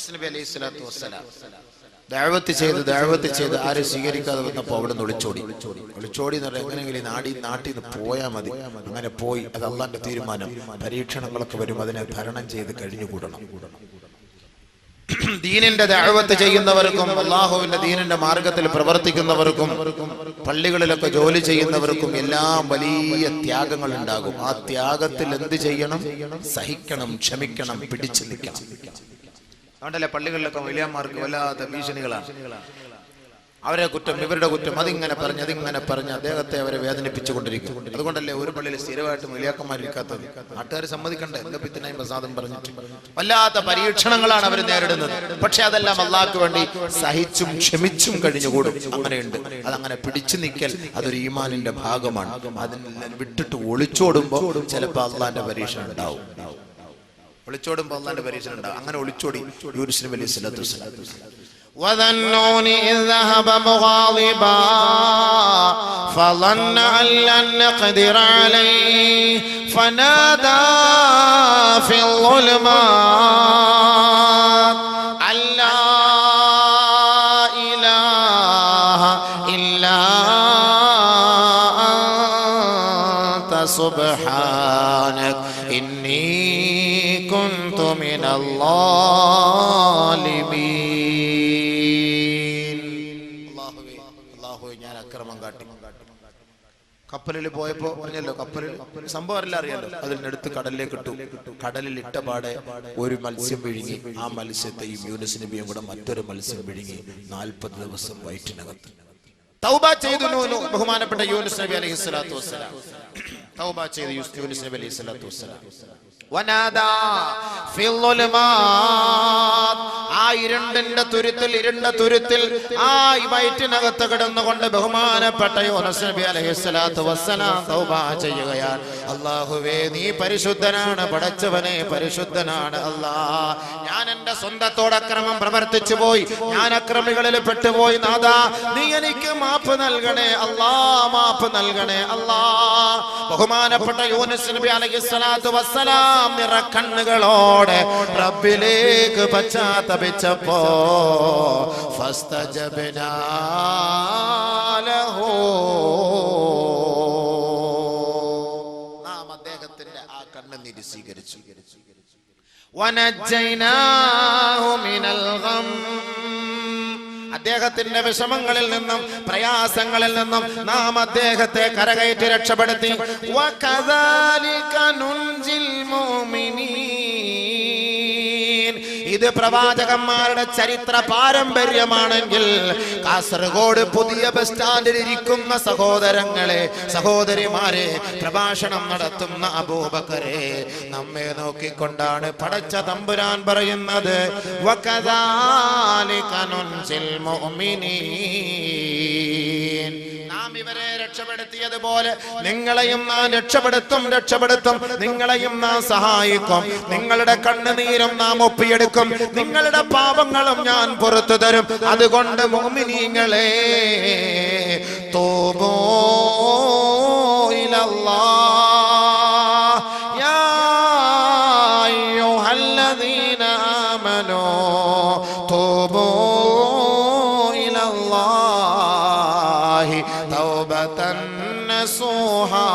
യൂനുസ് നബി അലൈഹിസ്സലാത്തു വസ്സലാം ദഅവത്ത് ചെയ്ത് ആരും സ്വീകരിക്കാതെ വന്നപ്പോൾ അവിടെ നിന്ന് ഒളിച്ചോടി എന്ന് പറഞ്ഞാൽ എങ്ങനെയെങ്കിലും നാട്ടിൽ നിന്ന് പോയാൽ മതി. അങ്ങനെ പോയി. അത് അള്ളാന്റെ തീരുമാനം. പരീക്ഷണങ്ങളൊക്കെ വരും, അതിനെ തരണം ചെയ്ത് കഴിഞ്ഞുകൂടണം. ദീനിന്റെ ദഅവത്ത് ചെയ്യുന്നവർക്കും അല്ലാഹുവിന്റെ ദീനിന്റെ മാർഗത്തിൽ പ്രവർത്തിക്കുന്നവർക്കും പള്ളികളിലൊക്കെ ജോലി ചെയ്യുന്നവർക്കും എല്ലാം വലിയ ത്യാഗങ്ങൾ ഉണ്ടാകും. ആ ത്യാഗത്തിൽ എന്ത് ചെയ്യണം? സഹിക്കണം, ക്ഷമിക്കണം, പിടിച്ചു നിൽക്കണം. അതുകൊണ്ടല്ലേ പള്ളികളിലൊക്കെ വലിയമാർക്ക് വല്ലാത്ത ഭീഷണികളാണ്. അവരെ കുറ്റം, ഇവരുടെ കുറ്റം, അതിങ്ങനെ പറഞ്ഞ് അദ്ദേഹത്തെ അവരെ വേദനിപ്പിച്ചുകൊണ്ടിരിക്കും. അതുകൊണ്ടല്ലേ ഒരു പള്ളിയിൽ സ്ഥിരമായിട്ട് വലിയാക്കന്മാരിക്കാത്തത്. നാട്ടുകാർ സമ്മതിക്കണ്ടേ? എന്താ പിത്തനായും പ്രസാദം പറഞ്ഞിട്ട് വല്ലാത്ത പരീക്ഷണങ്ങളാണ് അവർ നേരിടുന്നത്. പക്ഷെ അതെല്ലാം അള്ളാഹ്ക്ക് വേണ്ടി സഹിച്ചും ക്ഷമിച്ചും കഴിഞ്ഞുകൂടും. അങ്ങനെയുണ്ട്. അതങ്ങനെ പിടിച്ചു നിൽക്കൽ അതൊരു ഈമാനിന്റെ ഭാഗമാണ്. അതിനെ വിട്ടിട്ട് ഒളിച്ചോടുമ്പോൾ ചിലപ്പോൾ അള്ളാന്റെ പരീക്ഷ ഉണ്ടാവും. ഒളിച്ചോടുമ്പോൾ അള്ളാന്റെ പരീക്ഷ ഉണ്ടാവും. അങ്ങനെ ഒളിച്ചോടി യൂനുസ് നബി അലൈഹിസ്സലാത്തു വസ്സലാം. وذنون إذ ذهب مغاضبا فظن أن لن نقدر عليه فنادى في الظلمات أن لا إله إلا أنت سبحانك إني كنت من الظالمين. കപ്പലിൽ പോയപ്പോ പറഞ്ഞല്ലോ, കപ്പലിൽ സംഭവം എല്ലാം അറിയാലോ. അതിനടുത്ത് കടലിലേക്ക് ഇട്ടു. കടലിൽ ഇട്ട പാടെ ഒരു മത്സ്യം വിഴുങ്ങി. ആ മത്സ്യത്തെയും യൂനുസ് നബിയും കൂടെ മറ്റൊരു മത്സ്യം വിഴുങ്ങി. 40 ദിവസം വയറ്റിനകത്ത്. തൗബ ചെയ്തു ബഹുമാനപ്പെട്ട യൂനുസ് നബി അലൈഹിസ്സലാത്തു വസ്സലാം. തൗബ ചെയ്തു യൂനുസ് നബി അലൈഹിസ്സലാത്തു വസ്സലാം. വനാദാ ഫിൽ ളുലുമാത്. ആ ഇരുണ്ട തുരുത്തിൽ ആ വയറ്റിനകത്ത് കിടന്നുകൊണ്ട് ബഹുമാനപ്പെട്ട യൂനുസ് നബി അലൈഹിസ്സലാത്തു വസ്സലാം തൗബ ചെയ്യുകയാണ്. അല്ലാഹുവേ, നീ പരിശുദ്ധനാണ്. പടച്ചവനെ, പരിശുദ്ധനാണ് അല്ലാഹ്. ഞാൻ എൻ്റെ സ്വന്തത്തോട് അക്രമം പ്രവർത്തിച്ചു പോയി. ഞാൻ അക്രമികളിൽ പെട്ടുപോയി. നാഥാ, നീ എനിക്ക് മാപ്പ് നൽകണേ അല്ലാഹ്, മാപ്പ് നൽകണേ അല്ലാഹ്. ബഹുമാനപ്പെട്ട യൂനുസ് നബി അലൈഹിസ്സലാത്തു വസ്സലാം നിറക്കണ്ണുകളോടെ റബ്ബിലേക്ക് പശ്ചാത്തപിച്ചപ്പോ ഫസ്തജബ്നാ ലഹു, നാം അദ്ദേഹത്തിന്റെ ആ കണ്ണുനീര് സ്വീകരിച്ചു. വനജ്ജൈനാഹു മിനൽ ഗം, അദ്ദേഹത്തിന്റെ വിഷമങ്ങളിൽ നിന്നും പ്രയാസങ്ങളിൽ നിന്നും നാം അദ്ദേഹത്തെ കരകയറ്റി രക്ഷപ്പെടുത്തി. വകദാലിക നുൻജിൽ മുഅ്മിനീൻ. ഇത് പ്രവാചകന്മാരുടെ ചരിത്ര പാരമ്പര്യമാണെങ്കിൽ കാസർഗോഡ് പുതിയ ബസ് സ്റ്റാൻഡിൽ ഇരിക്കുന്ന സഹോദരങ്ങളെ, സഹോദരിമാരെ, പ്രഭാഷണം നടത്തുന്ന അബൂബക്കറെ, നമ്മെ നോക്കിക്കൊണ്ടാണ് പടച്ച തമ്പുരാൻ പറയുന്നത്, വകദാലിക നുൻജിൽ മുഅ്മിനീൻ. നാം ഇവരെ രക്ഷപ്പെടുത്തിയതുപോലെ നിങ്ങളെയും നാം രക്ഷപ്പെടുത്തും. നിങ്ങളെയും നാം സഹായിക്കും. നിങ്ങളുടെ കണ്ണുനീരും നാം ഒപ്പിയെടുക്കും. നിങ്ങളുടെ പാപങ്ങളും ഞാൻ പുറത്തു തരും. അതുകൊണ്ട് മുഅ്മിനീങ്ങളെ, തൂബൂ ഇലല്ലാഹ് യാ അയ്യുഹല്ലദീന ആമനൂ തൂബൂ ഇലല്ലാഹി തൗബതൻ നസൂഹാ.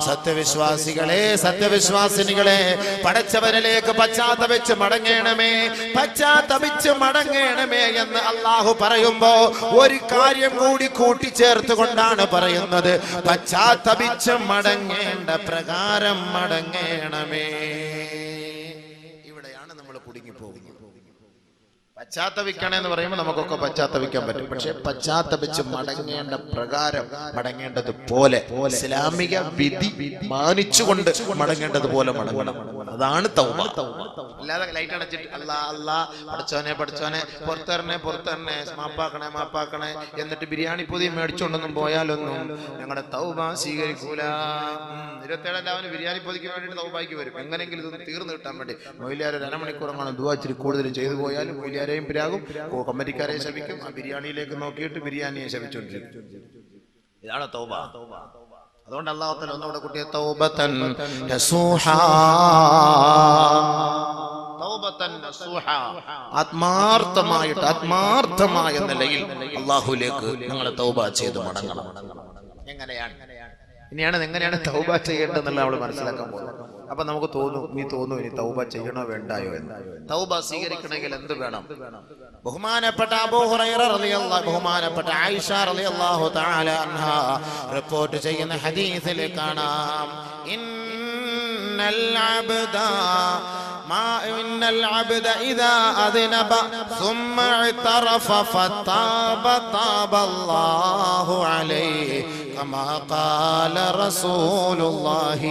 സത്യവിശ്വാസികളെ, സത്യവിശ്വാസിനികളെ, പടച്ചവനിലേക്ക് പശ്ചാത്തപിച്ച് മടങ്ങണമേ എന്ന് അല്ലാഹു പറയുമ്പോ ഒരു കാര്യം കൂടി കൂട്ടിച്ചേർത്തുകൊണ്ടാണ് പറയുന്നത്, പശ്ചാത്തപിച്ച് മടങ്ങേണ്ട പ്രകാരം മടങ്ങണമേ. ഇവിടെയാണ് നമ്മൾ കുടുങ്ങിപ്പോകുന്നത്. പശ്ചാത്തപിക്കണമെന്ന് പറയുമ്പോൾ നമുക്കൊക്കെ പശ്ചാത്തപിക്കാൻ പറ്റും. പക്ഷെ പശ്ചാത്തപിച്ച് മടങ്ങേണ്ട പ്രകാരം മടങ്ങേണ്ടത് പോലെ, ഇസ്ലാമിക വിധി മാനിച്ചുകൊണ്ട് മടങ്ങേണ്ടത് പോലെ മടങ്ങണം. അതാണ് തൗബ. അല്ലാതെ ലൈറ്റ് അടച്ചിട്ട് അല്ലാ പഠിച്ചോനെ പുറത്തരണേ മാപ്പാക്കണേ എന്നിട്ട് ബിരിയാണി പൊതി മേടിച്ചോണ്ടൊന്നും പോയാലൊന്നും ഞങ്ങളുടെ തൗബ സ്വീകരിക്കൂല. 27 ബിരിയാണി പൊതിക്ക് വേണ്ടിയിട്ട് തൗബായിക്ക് വരും. എങ്ങനെയെങ്കിലും ഇതൊന്ന് തീർന്നു കിട്ടാൻ വേണ്ടി മൊയ്ലിയാർ 1 മണിക്കൂറങ്ങാണ് ദുആ ഇച്ചിരി കൂടുതൽ ചെയ്തു പോയാലും മൊയ്ലിയാരെയും പിരാകും, കമ്മിറ്റിക്കാരെയും ശപിക്കും. ആ ബിരിയാണിയിലേക്ക് നോക്കിയിട്ട് ബിരിയാണിയെ ശപിച്ചുകൊണ്ടിരിക്കും. ഇതാണ് തൗബ. അതുകൊണ്ട് അല്ലാഹു തആല ഒന്നുകൂടെ കൂട്ടിയ തൗബതൻ നസൂഹാ. ആത്മാർത്ഥമായ നിലയിൽ അള്ളാഹുലേക്ക് നിങ്ങൾ തൗബ ചെയ്ത് മടങ്ങണം. എങ്ങനെയാണ് തൗബ ചെയ്യേണ്ടതെന്നുള്ള നമ്മൾ മനസ്സിലാക്കാൻ പോകുന്നത്. അപ്പൊ നമുക്ക് തോന്നും ഇനി തൗബ ചെയ്യണോ വേണ്ടായോ എന്ന്. തൗബ സ്വീകരിക്കണമെങ്കിൽ എന്ത് വേണം? ബഹുമാനപ്പെട്ട അബൂ ഹുറൈറ റളിയല്ലാഹു, ബഹുമാനപ്പെട്ട ആയിഷ റളിയല്ലാഹു തആല അൻഹ റിപ്പോർട്ട് ചെയ്യുന്ന ഹദീസിൽ കാണാം, ഇന്നൽ അബ്ദ ഇദാ അദ്നബ ثم اعترف فتاب تاب الله عليه كما قال رسول الله.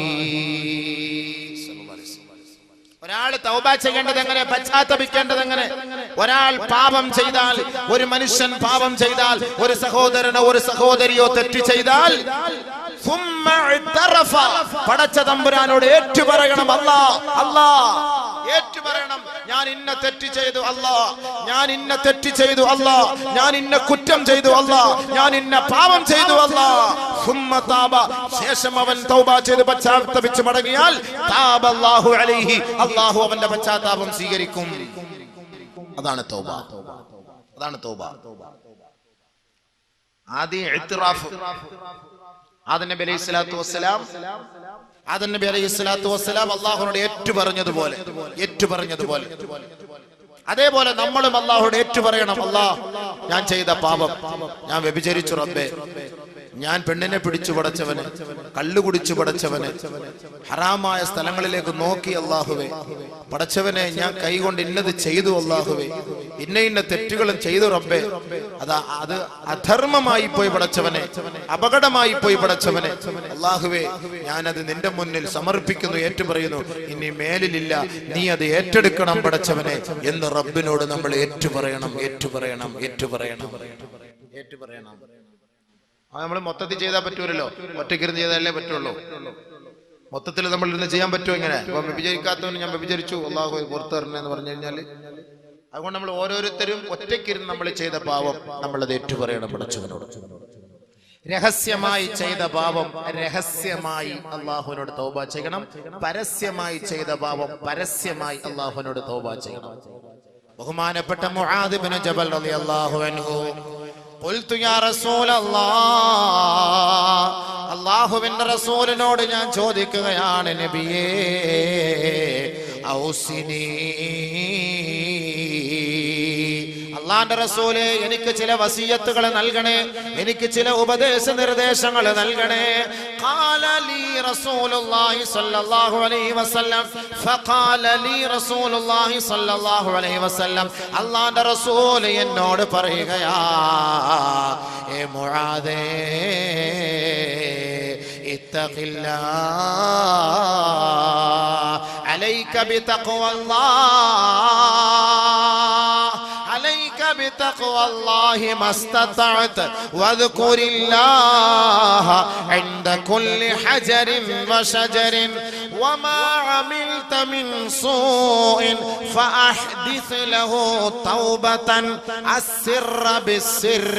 ഒരാൾ തൗബ ചെയ്യേണ്ടത് എങ്ങനെ, പശ്ചാത്തപിക്കേണ്ടത് എങ്ങനെ? ഒരാൾ പാപം ചെയ്താൽ, ഒരു മനുഷ്യൻ പാപം ചെയ്താൽ, ഒരു സഹോദരനോ ഒരു സഹോദരിയോ തെറ്റ് ചെയ്താൽ പടച്ച തമ്പുരാനോട് ഏറ്റുപറയണം. അല്ലാ ഏറ്റുപറയണം, ഞാൻ ഇന്ന തെറ്റ് ചെയ്തു അല്ലാ, ഞാൻ ഇന്ന തെറ്റ് ചെയ്തു അല്ലാ, ഞാൻ ഇന്ന കുറ്റം ചെയ്തു അല്ലാ, ഞാൻ ഇന്ന പാപം ചെയ്തു അല്ലാ. ശേഷം അവൻ തൗബ ചെയ്ത് പശ്ചാത്തപിച്ച് മടങ്ങിയാൽ താബല്ലാഹു അലൈഹി, അല്ലാഹു അവന്റെ പശ്ചാത്താപം സ്വീകരിക്കും. അതാണ് തൗബ. ആദ്യ ഇഅ്തിറാഫ്. ആദം നബി അലൈഹി സ്വലാത്തു വസ്സലാം അല്ലാഹുവോട് ഏറ്റുപറഞ്ഞതുപോലെ അതേപോലെ നമ്മളും അല്ലാഹുവോട് ഏറ്റുപറയണം. അല്ലാ, ഞാൻ ചെയ്ത പാപം, ഞാൻ വ്യഭിചരിച്ചു റബ്ബേ, ഞാൻ പെണ്ണിനെ പിടിച്ചു പടച്ചവന്, കള്ളു കുടിച്ചു പടച്ചവന്, ഹറാമായ സ്ഥലങ്ങളിലേക്ക് നോക്കി അല്ലാഹുവേ പടച്ചവനെ, ഞാൻ കൈകൊണ്ട് ഇന്നത് ചെയ്തു അല്ലാഹുവേ, ഇന്ന തെറ്റുകളും ചെയ്തു റബ്ബേ, അത് അധർമ്മമായി പോയി പടച്ചവനെ, അപകടമായി പോയി പടച്ചവനെ, അല്ലാഹുവേ ഞാനത് നിന്റെ മുന്നിൽ സമർപ്പിക്കുന്നു, ഏറ്റുപറയുന്നു, ഇനി മേലിലില്ല, നീ അത് ഏറ്റെടുക്കണം പടച്ചവനെ എന്ന് റബ്ബിനോട് നമ്മൾ ഏറ്റുപറയണം. നമ്മൾ മൊത്തത്തിൽ ചെയ്താൽ പറ്റൂലല്ലോ, ഒറ്റയ്ക്കിരുന്ന് ചെയ്താലേ പറ്റുള്ളൂ. മൊത്തത്തിൽ നമ്മൾ ഇരുന്ന് ചെയ്യാൻ പറ്റുമോ? ഇങ്ങനെ ഇപ്പൊ വ്യഭിചരിക്കാത്തവന് ഞാൻ വ്യഭിചരിച്ചു അല്ലാഹു പുറത്തു തരണേ എന്ന് പറഞ്ഞു കഴിഞ്ഞാൽ, അതുകൊണ്ട് നമ്മൾ ഓരോരുത്തരും ഒറ്റയ്ക്കിരുന്ന് നമ്മൾ ചെയ്ത പാപം നമ്മളത് ഏറ്റുപറയണം പടച്ചവനോട്. രഹസ്യമായി ചെയ്ത പാപം രഹസ്യമായി അല്ലാഹുവിനോട് തൗബ ചെയ്യണം. പരസ്യമായി ചെയ്ത പാപം പരസ്യമായി അല്ലാഹുവിനോട് തൗബ ചെയ്യണം. ബഹുമാനപ്പെട്ട മുആദ് ഇബ്നു ജബൽ റളിയല്ലാഹു അൻഹു, ഖുൽതു യാ റസൂലല്ലാഹ്, അല്ലാഹുവിന്റെ റസൂലിനോട് ഞാൻ ചോദിക്കുകയാണ്, നബിയേ ഔസിനി, അല്ലാഹുവിന്റെ റസൂലേ എനിക്ക് ചില വസിയത്തുകൾ നൽകണേ, എനിക്ക് ചില ഉപദേശ നിർദ്ദേശങ്ങൾ നൽകണേ. ഖാല ലി റസൂലുള്ളാഹി സ്വല്ലല്ലാഹു അലൈഹി വസല്ലം, ഫഖാല ലി റസൂലുള്ളാഹി സ്വല്ലല്ലാഹു അലൈഹി വസല്ലം, അല്ലാഹുവിന്റെ റസൂൽ എന്നോട് പറയുകയാ, ഏ മുആദേ ഇത്തഖില്ലാഹ് അലൈക ബിതഖ്വല്ലാഹ്, عليك بتقوى الله ما استطعت واذكر الله عند كل حجر وشجر وما عملت من سوء فأحدث له توبة السر بالسر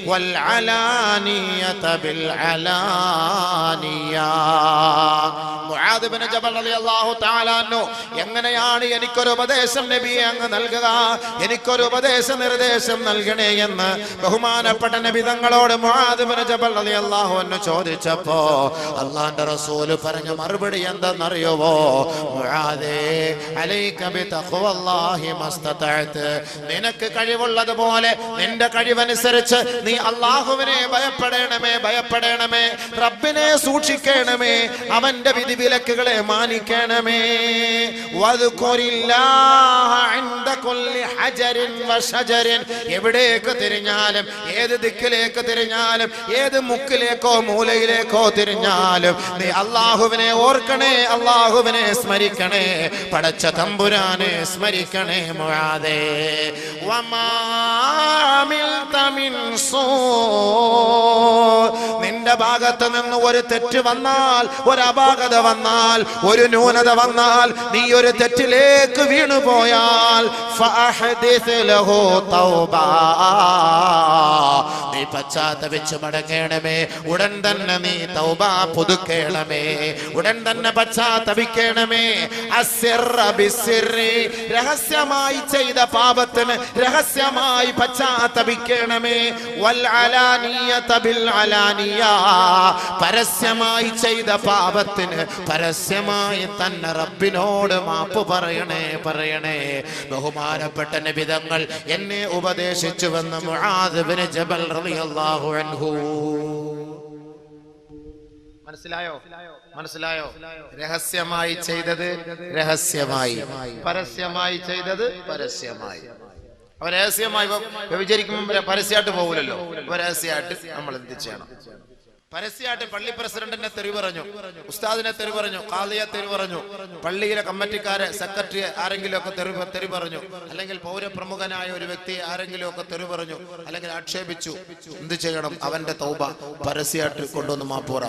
والعلانية بالعلانية. മുആദ് ഇബ്നു ജബൽ റളിയല്ലാഹു തആല അൻഹു, എങ്ങനെയാണ് എനിക്കൊരു ഉപദേശം നബിയെ അങ്ങ് നൽകുക, എനിക്കൊരു ഉപദേശ നിർദ്ദേശം നൽകണേ എന്ന് ബഹുമാനപ്പെട്ട നബി തങ്ങളോട് മുആദ് ഇബ്നു ജബൽ റളിയല്ലാഹു അൻഹു ചോദിച്ചപ്പോ അല്ലാഹുവിന്റെ റസൂൽ പറഞ്ഞ മറുപടി എന്തെന്നറിയുമോ? മുആദേ അലൈക ബിതഖ്വല്ലാഹി മസ്തതഅത്, നിനക്ക് കഴിവുള്ളതുപോലെ നിന്റെ കഴിവനുസരിച്ച് നീ അല്ലാഹുവിനെ ഭയപ്പെടണമേ, റബ്ബിനെ സൂക്ഷിക്കണമേ, അവന്റെ വിധിവിലക്കുകളെ മാനിക്കണമേ. വദ്കുരില്ലാഹ ഇൻദ കുല്ലി ഹജരിൻ വശജരിൻ, എവിടേക്ക് തിരിഞ്ഞാലും, ഏത് ദിക്കിലേക്ക് തിരിഞ്ഞാലും, ഏത് മുക്കിലേക്കോ മൂലയിലേക്കോ തിരിഞ്ഞാലും നീ അല്ലാഹുവിനെ ഓർക്കണേ, അല്ലാഹുവിനെ സ്മരിക്കണേ, പടച്ച തമ്പുരാനെ സ്മരിക്കണേ. മുആദേ വമാ അമിൽത മിൻ സൂ, നിന്റെ ഭാഗത്ത് നിന്ന് ഒരു തെറ്റ് വന്നാൽ, ഒരു അപാകത വന്നാൽ, ഒരു ന്യൂനത വന്നാൽ, നീ ഒരു തെറ്റിലേക്ക് വീണുപോയാൽ ഫഅഹ്ദിസ് ലഹു തൗബ, നീ നീ പശ്ചാത്തപിച്ച് മടങ്ങണമേ, ഉടൻ തന്നെ നീ തൗബ പുതുക്കേണമേ, ഉടൻ തന്നെ പശ്ചാത്തപിക്കണമേ. അസ്സിർറ ബിസ്സിർരി, രഹസ്യമായി ചെയ്ത പാപത്തിന് രഹസ്യമായി പശ്ചാത്തപിക്കണമേ. വൽ അലാനിയത ബിൽ അലാനിയ, പരസ്യമായി ചെയ്ത പാപത്തിന് പരസ്യമായി തന്നെ റബ്ബിനോട് മാപ്പ് പറയണേ പറയണേ. ബഹുമാനപ്പെട്ട നബി തങ്ങൾ എന്നെ ഉപദേശിച്ചുവെന്ന് മുആദ് ഇബ്നു ജബൽ റളിയല്ലാഹു അൻഹു. മനസ്സിലായോ? രഹസ്യമായി ചെയ്തത് രഹസ്യമായി, പരസ്യമായി ചെയ്തത് പരസ്യമായി. അപ്പൊ രഹസ്യമായി വ്യഭിചരിക്കുമ്പോൾ പരസ്യമായിട്ട് പോകില്ലല്ലോ. രഹസ്യമായിട്ട് നമ്മൾ എന്ത് ചെയ്യണം? പരസ്യമായിട്ട് പള്ളി പ്രസിഡന്റിനെ തെറി പറഞ്ഞു, ഉസ്താദിനെ തെറി പറഞ്ഞു, ഖാദിയെ തെറി പറഞ്ഞു, പള്ളിയിലെ കമ്മിറ്റിക്കാരെ, സെക്രട്ടറിയെ ആരെങ്കിലും ഒക്കെ തെറി പറഞ്ഞു, അല്ലെങ്കിൽ പൗരപ്രമുഖനായ ഒരു വ്യക്തിയെ ആരെങ്കിലും ഒക്കെ തെറി പറഞ്ഞു, അല്ലെങ്കിൽ ആക്ഷേപിച്ചു. എന്ത് ചെയ്യണം? അവന്റെ തൗബ പരസ്യമായിട്ട് കൊണ്ടുവന്ന് മാപ്പ് പറ.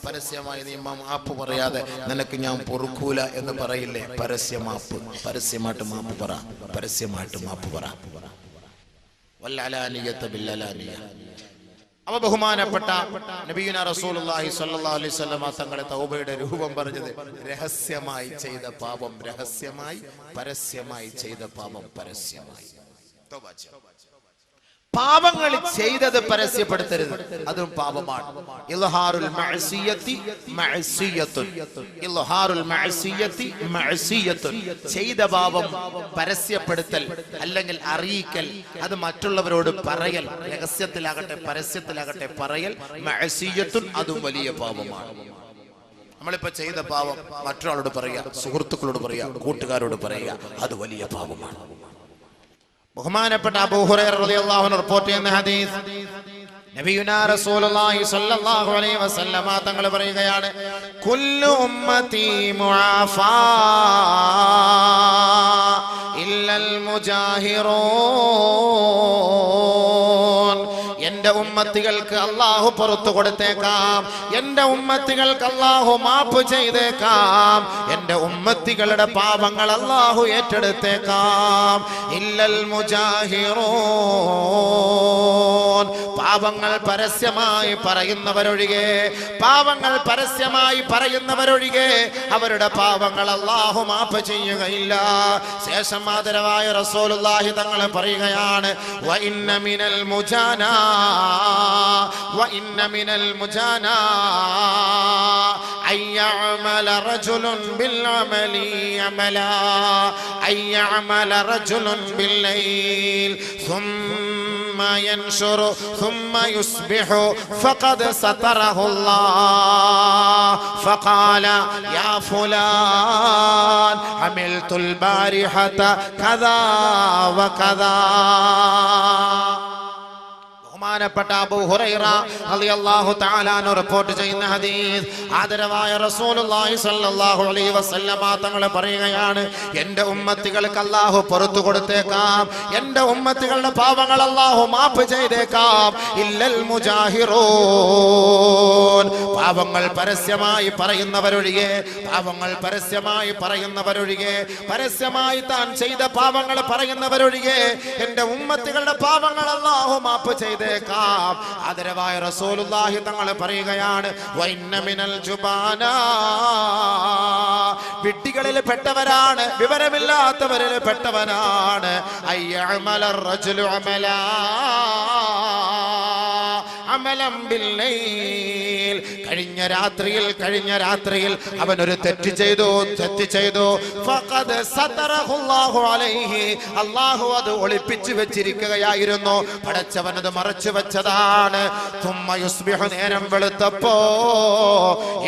പരസ്യമായി നീ മാപ്പ് പറയാതെ നിനക്ക് ഞാൻ പൊറുക്കൂല എന്ന് പറയില്ലേ? പരസ്യമാപ്പ്, പരസ്യമായിട്ട് മാപ്പ് പറ, പരസ്യമായിട്ട് മാപ്പ് പറ. വല്ലലാനിയത ബില്ലലാനിയ. അവ ബഹുമാനപ്പെട്ട നബിയുനാ റസൂലുള്ളാഹി സ്വല്ലല്ലാഹു അലൈഹി വസല്ലമ തങ്ങളുടെ തൗബയുടെ രൂപം പറഞ്ഞത് രഹസ്യമായി ചെയ്ത പാപം രഹസ്യമായി, പരസ്യമായി ചെയ്ത പാപം പരസ്യമായി. തൗബ ചെയ്യണം. പാപങ്ങൾ ചെയ്തത് പരസ്യപ്പെടുത്തരുത്, അതും പാപമാണ്. ഇൽഹാറുൽ മഅസിയത്തി മഅസിയത്തുൻ, ഇൽഹാറുൽ മഅസിയത്തി മഅസിയത്തുൻ. ചെയ്ത പാപം പരസ്യപ്പെടുത്തൽ അല്ലെങ്കിൽ അറിയിക്കൽ, അത് മറ്റുള്ളവരോട് പറയൽ, രഹസ്യത്തിലാകട്ടെ പരസ്യത്തിലാകട്ടെ പറയൽ മഅസിയത്തുൻ, അതും വലിയ പാപമാണ്. നമ്മളിപ്പോ ചെയ്ത പാപം മറ്റൊരാളോട് പറയുക, സുഹൃത്തുക്കളോട് പറയുക, കൂട്ടുകാരോട് പറയുക, അത് വലിയ പാപമാണ്. ബഹുമാനപ്പെട്ട അബൂ ഹുറൈറ റളിയല്ലാഹു അൻഹു റിപ്പോർട്ട് ചെയ്യുന്ന ഹദീസ്, നബിയുനാ റസൂലുള്ളാഹി സ്വല്ലല്ലാഹു അലൈഹി വസല്ലമ തങ്ങൾ പറയുകയാണ്, കുല്ലു ഉമ്മത്തി മുആഫാ ഇല്ലൽ മുജാഹിറൂൻ. എന്റെ ഉമ്മത്തികൾക്ക് അല്ലാഹു പുറത്തു കൊടുത്തേക്കാം, എന്റെ ഉമ്മത്തികൾക്ക് അല്ലാഹു മാപ്പ് ചെയ്തേക്കാം, എന്റെ ഉമ്മത്തികളുടെ പാപങ്ങൾ അല്ലാഹു ഏറ്റെടുത്തേക്കാം. ഇല്ലൽ മുജാഹിറൂൻ, പാപങ്ങൾ പരസ്യമായി പറയുന്നവരൊഴികെ, പാപങ്ങൾ പരസ്യമായി പറയുന്നവരൊഴികെ അവരുടെ പാപങ്ങൾ അല്ലാഹു മാപ്പ് ചെയ്യുകയില്ല. ശേഷം ആദരവായ റസൂലുള്ളാഹി തങ്ങൾ പറയുകയാണ്, വ ഇന്ന മിനൽ മുജാനാ وإن من المجانا أن يعمل رجل بالعمل عملا، أن يعمل رجل بالليل ثم ينشر ثم يصبح فقد ستره الله فقال يا فلان عملت البارحة كذا وكذا. ബഹുമാനപ്പെട്ട അബൂ ഹുറൈറ റളിയല്ലാഹു തആല അൻഹു റിപ്പോർട്ട് ചെയ്യുന്ന ഹദീസ്, ആദരവായ റസൂലുള്ളാഹി സ്വല്ലല്ലാഹു അലൈഹി വസല്ലമ തങ്ങൾ പറയുകയാണ്, എൻ്റെ ഉമ്മത്തികൾക്ക് അല്ലാഹു പുറത്തു കൊടുത്തേക്കാം, എൻ്റെ ഉമ്മത്തികളുടെ പാപങ്ങൾ അല്ലാഹു മാപ്പ് ചെയ്തേക്കാം. ഇല്ലൽ മുജാഹിറൂൻ, പാപങ്ങൾ പരസ്യമായി പറയുന്നവരൊഴികെ, പാപങ്ങൾ പരസ്യമായി പറയുന്നവരൊഴികെ, പരസ്യമായി താൻ ചെയ്ത പാപങ്ങൾ പറയുന്നവരൊഴികെ എൻ്റെ ഉമ്മത്തികളുടെ പാപങ്ങൾ അല്ലാഹു മാപ്പ് ചെയ്തേക്കാം. ആദരവായ റസൂലുള്ളാഹി തങ്ങൾ പറയുകയാണ്, വഇന്ന മിനൽ ജുബാനാ, വിഡ്ഢികളിൽ പെട്ടവരാണ്, വിവരമില്ലാത്തവരിൽ പെട്ടവനാണ്. അയ്യഅമലർ റജുലു അമലാ അമലം ബില്ലൈൽ, കഴിഞ്ഞ രാത്രിയിൽ അവൻ ഒരു തെറ്റ് ചെയ്തു, ഫഖദ് സതറഹുല്ലാഹു അലൈഹി, അല്ലാഹു അത് ഒളിപ്പിച്ചു വെച്ചിരിക്കുകയായിരുന്നു, പടച്ചവനത് മറച്ചു വെച്ചതാണ്. തുമ്മ യുസ്ബിഹു, നേരം വെളുത്തപ്പോ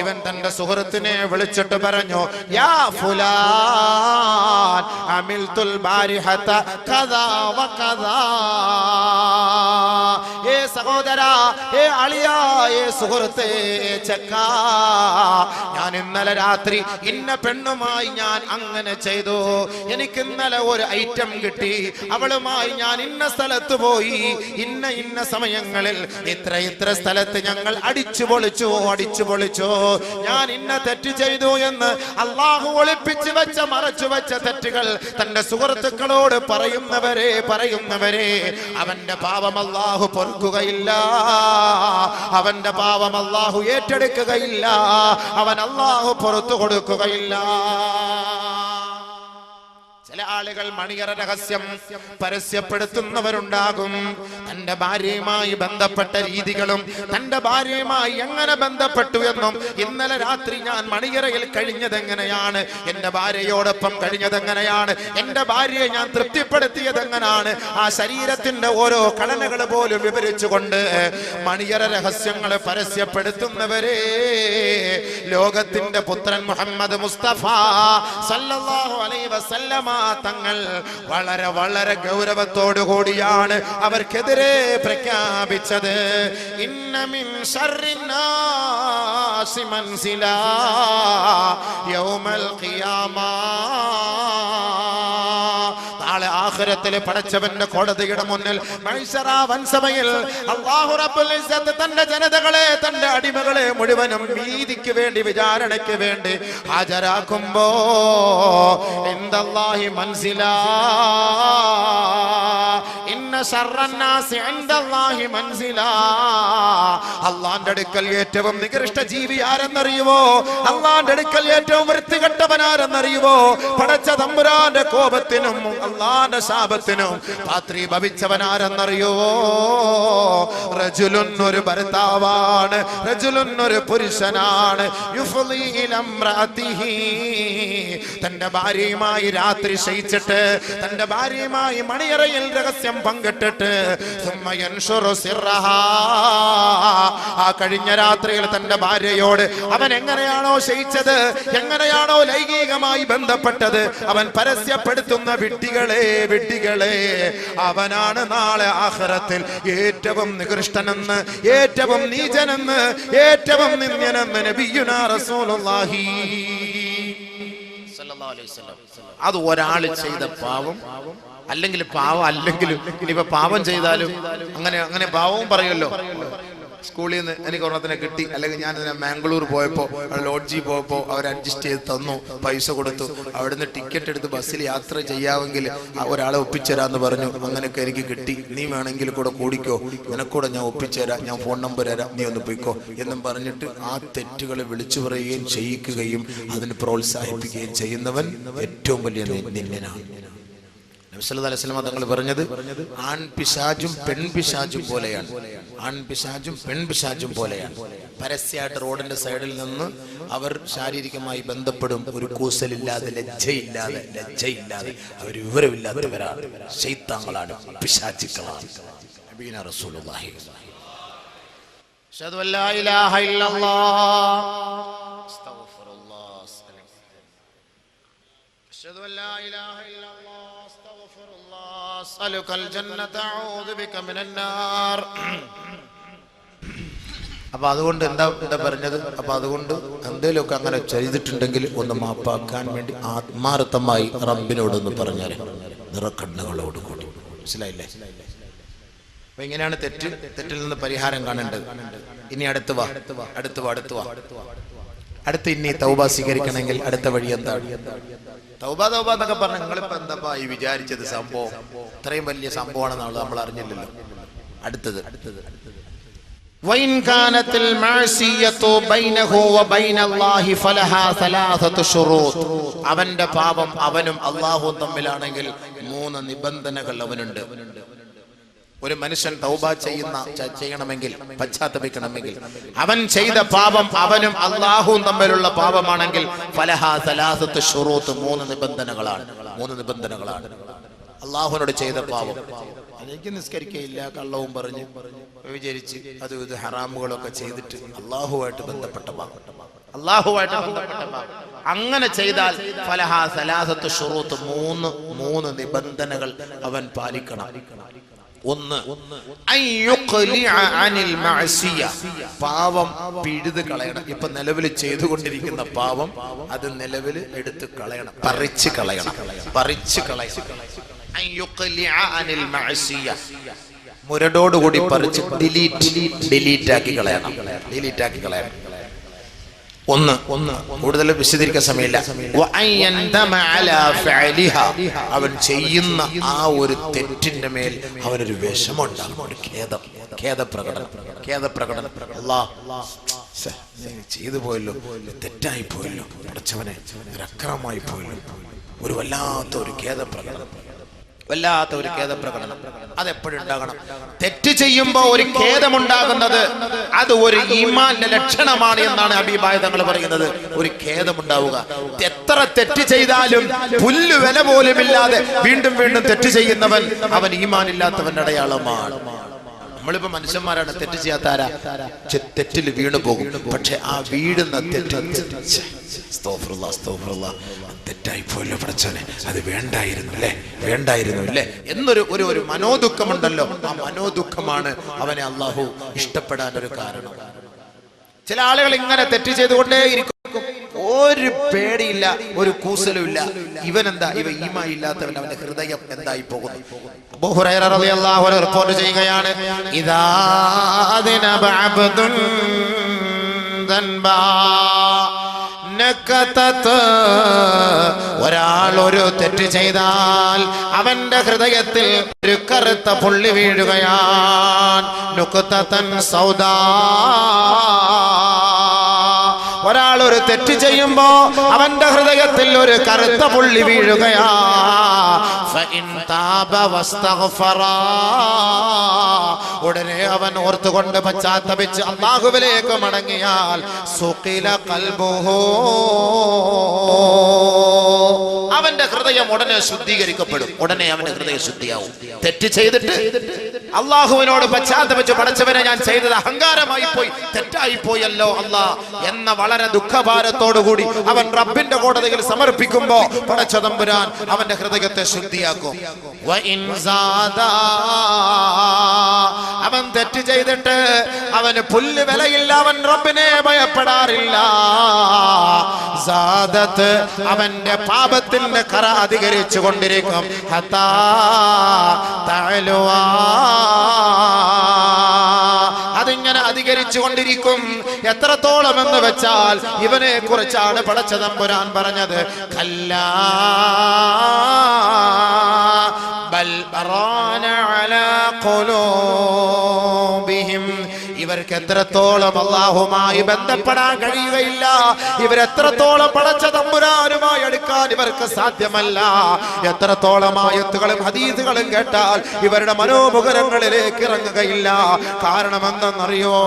ഇവൻ തന്റെ സുഹൃത്തിനെ വിളിച്ചിട്ട് പറഞ്ഞു, യാ ഫുലാൻ അമിൽതുൽ ബാരിഹത കദാ വകദാ. ഏ സഹോദരാ, ഏ അളിയാ, ഏ സുഹൃത്തേ, ചെക്ക, ഞാൻ ഇന്നലെ രാത്രി ഇന്ന പെണ്ണുമായി ഞാൻ അങ്ങനെ ചെയ്തു, എനിക്ക് ഇന്നലെ ഒരു ഐറ്റം കിട്ടി, അവളുമായി ഞാൻ ഇന്ന സ്ഥലത്ത് പോയി, ഇന്ന സമയങ്ങളിൽ ഇത്ര സ്ഥലത്ത് ഞങ്ങൾ അടിച്ചു പൊളിച്ചു, ഞാൻ ഇന്ന തെറ്റ് ചെയ്തു എന്ന് അല്ലാഹു ഒളിപ്പിച്ചു വെച്ച മറച്ചു വെച്ച തെറ്റുകൾ തന്റെ സുഹൃത്തുക്കളോട് പറയുന്നവരെ അവന്റെ പാപം അല്ലാഹു പൊറുക്കുകയില്ല, അവന്റെ പാപം അല്ലാഹു ഏറ്റെടുക്കുകയില്ല, അവൻ അല്ലാഹു പുറത്തു കൊടുക്കുകയില്ല. ചില ആളുകൾ മണിയറ രഹസ്യം പരസ്യപ്പെടുത്തുന്നവരുണ്ടാകും. തന്റെ ഭാര്യയുമായി ബന്ധപ്പെട്ട രീതികളും തന്റെ ഭാര്യയുമായി എങ്ങനെ ബന്ധപ്പെട്ടു എന്നും, ഇന്നലെ രാത്രി ഞാൻ മണിയറയിൽ കഴിഞ്ഞതെങ്ങനെയാണ്, എന്റെ ഭാര്യയോടൊപ്പം കഴിഞ്ഞതെങ്ങനെയാണ്, എന്റെ ഭാര്യയെ ഞാൻ തൃപ്തിപ്പെടുത്തിയതെങ്ങനെയാണ്, ആ ശരീരത്തിന്റെ ഓരോ ഘടനകൾ പോലും വിവരിച്ചുകൊണ്ട് മണിയറ രഹസ്യങ്ങൾ പരസ്യപ്പെടുത്തുന്നവരെ ലോകത്തിന്റെ പുത്രൻ മുഹമ്മദ് മുസ്തഫ സല്ലല്ലാഹു അലൈഹി വസല്ലമ തങ്ങൾ വളരെ വളരെ ഗൗരവത്തോടു കൂടിയാണ് അവർക്കെതിരെ പ്രഖ്യാപിച്ചത്. ഇന്ന മിൻ ശർരിന്നാസി മൻസിലാ യൗമൽ ഖിയാമ. നാളെ ആഖിറത്തിലെ പടച്ചവന്റെ കോടതിയുടെ മുന്നിൽ മഹ്ശറ വൻസഭയിൽ അല്ലാഹു റബ്ബുൽ ഇസ്സത്ത് തന്റെ ജനതകളെ, തന്റെ അടിമകളെ മുഴുവനും നീതിക്ക് വേണ്ടി, വിചാരണയ്ക്ക് വേണ്ടി ഹാജരാക്കുമ്പോ ഇൻദല്ലാഹി മൻസിലാ, ഇന്ന ശർറന്നാസി ഇൻദല്ലാഹി മൻസിലാ. അല്ലാഹുവിന്റെ അടുക്കൽ ഏറ്റവും നികൃഷ്ട ജീവി ആരെന്നറിയുമോ? അല്ലാഹുവിന്റെ അടുക്കൽ ഏറ്റവും വൃത്തികെട്ടവൻ ആരെന്നറിയുമോ? പടച്ച തമ്പുരാന്റെ കോപത്തിനും അല്ലാഹുവിന്റെ ശാപത്തിനും പാത്രി ഭവിച്ചവൻ ആരെന്നറിയുമോ? റജുലുൻ ഒരു ഭർത്താവാണ്, റജുലുൻ ഒരു പുരുഷനാണ്. യുഫ്ളി ഇലാ ഇംറഅതിഹി, തന്റെ ഭാര്യയുമായി രാത്രി ശയിച്ചിട്ട്, തന്റെ ഭാര്യയുമായി മണിയറയിൽ രഹസ്യം പങ്കിട്ടിട്ട്, സുമ്മ യൻഷുറു സിർറഹാ, ആ കഴിഞ്ഞ രാത്രിയിൽ തന്റെ ഭാര്യയോട് അവൻ എങ്ങനെയാണോ ശയിച്ചത്, എങ്ങനെയാണോ ലൈംഗികമായി ബന്ധപ്പെട്ടത്, അവൻ പരസ്യപ്പെടുത്തുന്ന വിഡ്ഢികളെ അവനാണ് നാളെ ആഖിറത്തിൽ ഏറ്റവും നികൃഷ്ടനെന്ന്, ഏറ്റവും നീചനെന്ന്, ഏറ്റവും നിന്ദ്യനെന്ന് നബിയുനാ റസൂലുള്ളാഹി സല്ലല്ലാഹു അലൈഹി വസല്ലം. അത് ഒരാൾ ചെയ്ത പാവം, അല്ലെങ്കിൽ പാവം അല്ലെങ്കിലും ഇനിയിപ്പോ പാവം ചെയ്താലും അങ്ങനെ പാവവും പറയുമല്ലോ. സ്കൂളിൽ നിന്ന് എനിക്ക് ഒരെണ്ണത്തിനെ കിട്ടി, അല്ലെങ്കിൽ ഞാൻ മാംഗ്ലൂർ പോയപ്പോൾ ലോഡ്ജിൽ പോയപ്പോൾ അവർ അഡ്ജസ്റ്റ് ചെയ്ത് തന്നു, പൈസ കൊടുത്തു, അവിടുന്ന് ടിക്കറ്റ് എടുത്ത് ബസ്സിൽ യാത്ര ചെയ്യാമെങ്കിൽ ഒരാളെ ഒപ്പിച്ചേരാന്ന് പറഞ്ഞു. അങ്ങനെയൊക്കെ എനിക്ക് കിട്ടി, നീ വേണമെങ്കിൽ കൂടെ കൂടിക്കോ, നിനക്കൂടെ ഞാൻ ഒപ്പിച്ചേരാം, ഞാൻ ഫോൺ നമ്പർ തരാം, നീ ഒന്ന് പോയിക്കോ എന്നും പറഞ്ഞിട്ട് ആ തെറ്റുകളെ വിളിച്ചു പറയുകയും ചെയ്യിക്കുകയും അതിന് പ്രോത്സാഹിപ്പിക്കുകയും ചെയ്യുന്നവൻ ഏറ്റവും വലിയ നിന്ദനാണ്. നബി സല്ലല്ലാഹു അലൈഹി വസല്ലം തങ്ങൾ പറഞ്ഞത് ആൺപിശാചും പെൺപിശാചും പോലെയാണ്, ആൺപിശാചും പെൺപിശാചും പോലെയാണ്. പരസ്യമായിട്ട് റോഡിന്റെ സൈഡിൽ നിന്ന് അവർ ശാരീരികമായി ബന്ധപ്പെടും, ഒരു കൂസലില്ലാതെ, ലജ്ജയില്ലാതെ അവർ വിവരമില്ലാത്തവരാണ്, ശൈത്താന്കളാണ്, പിശാചുക്കളാണ്. നബിയുനാ റസൂലുള്ളാഹി അഷ്ഹദു അല്ലാ ഇലാഹ ഇല്ലല്ലാഹ് അസ്തഗ്ഫിറുല്ലാഹ് അഷ്ഹദു അല്ലാ ഇലാഹ ഇല്ലല്ലാഹ് അസ്തഗ്ഫിറുല്ലാഹ് അസ്അലുകൽ ജന്നത അഊദു ബിക മിനൻ നാർ. അപ്പൊ അതുകൊണ്ട് എന്താ പറഞ്ഞത്? അപ്പൊ അതുകൊണ്ട് എന്തെങ്കിലുമൊക്കെ അങ്ങനെ ചെയ്തിട്ടുണ്ടെങ്കിൽ ഒന്ന് മാപ്പാക്കാൻ വേണ്ടി ആത്മാർത്ഥമായി റബ്ബിനോടൊന്ന് പറഞ്ഞാൽ നിറക്കണ്ണുകളോട് കൂടി. മനസ്സിലായില്ലേ? അപ്പൊ ഇങ്ങനെയാണ് തെറ്റിൽ നിന്ന് പരിഹാരം കാണേണ്ടത്. ഇനി അടുത്ത് വാ. അടുത്ത് ഇനി തൗബ സ്വീകരിക്കണമെങ്കിൽ അടുത്ത വഴി എന്താണ്? തൗബ എന്നൊക്കെ പറഞ്ഞ നിങ്ങളിപ്പോ എന്താ ഈ വിചാരിച്ചത്? സംഭവം ഇത്രയും വലിയ സംഭവമാണെന്നുള്ളത് നമ്മൾ അറിഞ്ഞില്ലല്ലോ. അടുത്തത് وإن كانت المعصية بينه وبين الله فلها ثلاثة شروط. അവന്റെ പാപം അവനും അല്ലാഹുവും തമ്മിലാണെങ്കിൽ 3 നിബന്ധനകൾ അവനുണ്ട്. ഒരു മനുഷ്യൻ തൗബ ചെയ്യണമെങ്കിൽ, പശ്ചാത്തപിക്കണമെങ്കിൽ, അവൻ ചെയ്ത പാപം അവനും അല്ലാഹുവും തമ്മിലുള്ള പാപമാണെങ്കിൽ ഫലഹാ സലാസത്ത് ശുറൂത്ത്, 3 നിബന്ധനകളാണ്. അല്ലാഹുവിനോട് ചെയ്ത പാപം, എനിക്ക് നിസ്കരിക്കയില്ല, കള്ളവും പറഞ്ഞ് വിചാരിച്ച് അത് ഇത് ഹറാമുകളൊക്കെ ചെയ്തിട്ട് അല്ലാഹുവായിട്ട് ബന്ധപ്പെട്ട പാപം, അങ്ങനെ ചെയ്താൽ ഫലഹാ സലാസത്ത് ശുറൂത്ത്, 3 നിബന്ധനകൾ അവൻ പാലിക്കണം. 1, പാവം പിഴുത് കളയണം. ഇപ്പൊ നിലവിൽ ചെയ്തുകൊണ്ടിരിക്കുന്ന പാവം അത് നിലവിൽ എടുത്ത് കളയണം, പറിച്ച് കളയണം. മുരടോടുകൂടി പറിച്ച് ഡിലീറ്റ് ആക്കി കളയണം. ഒന്ന് കൂടുതൽ വിശദീകരിക്കാൻ സമയമില്ല. അവൻ ചെയ്യുന്ന ആ ഒരു തെറ്റിന്റെ മേൽ അവനൊരു വിഷമുണ്ടാകും, ഒരു ഖേദപ്രകടനം. ചെയ്തു പോയല്ലോ, തെറ്റായി പോയല്ലോ, പഠിച്ചവനെ ഒരു അക്രമമായി പോയല്ലോ, ഒരു വല്ലാത്ത ഒരു ഖേദപ്രകടനം. അതെപ്പോഴും ഉണ്ടാകണം. തെറ്റ് ചെയ്യുമ്പോ ഒരു ഖേദമുണ്ടാകുന്നത് അത് ഒരു ഈമാന്റെ ലക്ഷണമാണ് എന്നാണ് ഹബീബായ തങ്ങൾ പറയുന്നത്. ഒരു ഖേദമുണ്ടാവുക. എത്ര തെറ്റ് ചെയ്താലും പുല്ല് വില പോലുമില്ലാതെ വീണ്ടും വീണ്ടും തെറ്റ് ചെയ്യുന്നവൻ അവൻ ഈമാനില്ലാത്തവന്റെ അടയാളമാണ്. നമ്മളിപ്പോ മനുഷ്യന്മാരാണ്, തെറ്റ് ചെയ്യാത്താരാ? തെറ്റിൽ വീണു പോകും. പക്ഷെ ആ വീഴുന്ന തെറ്റായി പോയല്ലോ പഠിച്ചോനെ, അത് വേണ്ടായിരുന്നു അല്ലേ എന്നൊരു ഒരു മനോദുഃഖമുണ്ടല്ലോ. ആ മനോദുഃഖമാണ് അവനെ അള്ളാഹു ഇഷ്ടപ്പെടാൻ ഒരു കാരണം. ചില ആളുകൾ ഇങ്ങനെ തെറ്റ് ചെയ്തുകൊണ്ടേയിരിക്കും, ഒരു പേടിയില്ല, ഒരു കൂസലും ഇല്ല. ഇവൻ ഈമാൻ ഇല്ലാത്തവൻ, അവന്റെ ഹൃദയം എന്തായി പോകുന്നു. അബൂ ഹുറൈറ റളിയല്ലാഹു അൻഹു റിപ്പോർട്ട് ചെയ്യുകയാണ്, ഇദാ അദ്നബ അബ്ദുൻ ദൻബാ നകതത, ഒരാൾ ഒരു തെറ്റ് ചെയ്താൽ അവന്റെ ഹൃദയത്തിൽ ഒരു കറുത്ത പുള്ളി വീഴുകയാണ്. നുക്തതൻ സൗദാ, ഒരാൾ ഒരു തെറ്റ് ചെയ്യുമ്പോ അവന്റെ ഹൃദയത്തിൽ ഒരു കറുത്ത പുള്ളി വീഴുകയാ. ഉടനെ അവൻ ഓർത്തുകൊണ്ട് പശ്ചാത്തപിച്ച് അല്ലാഹുവിലേക്ക് മടങ്ങിയാൽ സുഖില ഖൽബുഹു, അവന്റെ ഹൃദയം ഉടനെ ശുദ്ധീകരിക്കപ്പെടും. ഉടനെ അവന്റെ ഹൃദയം ശുദ്ധിയാവും. തെറ്റ് ചെയ്തിട്ട് അള്ളാഹുവിനോട് പശ്ചാത്തപിച്ച്, പടച്ചവനെ ഞാൻ ചെയ്തത് അഹങ്കാരമായി പോയി, തെറ്റായി പോയല്ലോ അല്ലാ എന്ന വളരെ ദുഃഖഭാരത്തോടുകൂടി അവൻ റബ്ബിന്റെ കോടതിയിൽ സമർപ്പിക്കുമ്പോ പടച്ചതമ്പുരാൻ അവന്റെ ഹൃദയത്തെ ശുദ്ധിയാക്കും. അവൻ തെറ്റ് ചെയ്തിട്ട് അവന് പുല്ല് വിലയില്ല, അവൻ റബ്ബിനെ ഭയപ്പെടാറില്ല. സാദത്ത്, അവന്റെ പാപത്തിന്റെ കറ അധികരിച്ചു കൊണ്ടിരിക്കും. ഹത്താ തഅലുവാ, അതിങ്ങനെ അധികരിച്ചു കൊണ്ടിരിക്കും. എത്രത്തോളം എന്ന് വെച്ചാൽ ഇവനെ കുറിച്ചാണ് പടച്ചതമ്പുരാൻ പറഞ്ഞത്, കല്ലാ ബൽ ബറാന അലാ ഖുലൂബിഹിം, ഇവർക്ക് എത്രത്തോളം അല്ലാഹുമായി ബന്ധപ്പെടാൻ കഴിയുകയില്ല, ഇവരെത്രത്തോളം പടച്ച തമ്പുരാനുമായി അടുക്കാൻ ഇവർക്ക് സാധ്യമല്ല. എത്രത്തോളം ആയത്തുകളും ഹദീസുകളും കേട്ടാൽ ഇവരുടെ മനോമുഖരങ്ങളിലേക്ക് ഇറങ്ങുകയില്ല. കാരണം എന്തെന്നറിയോ?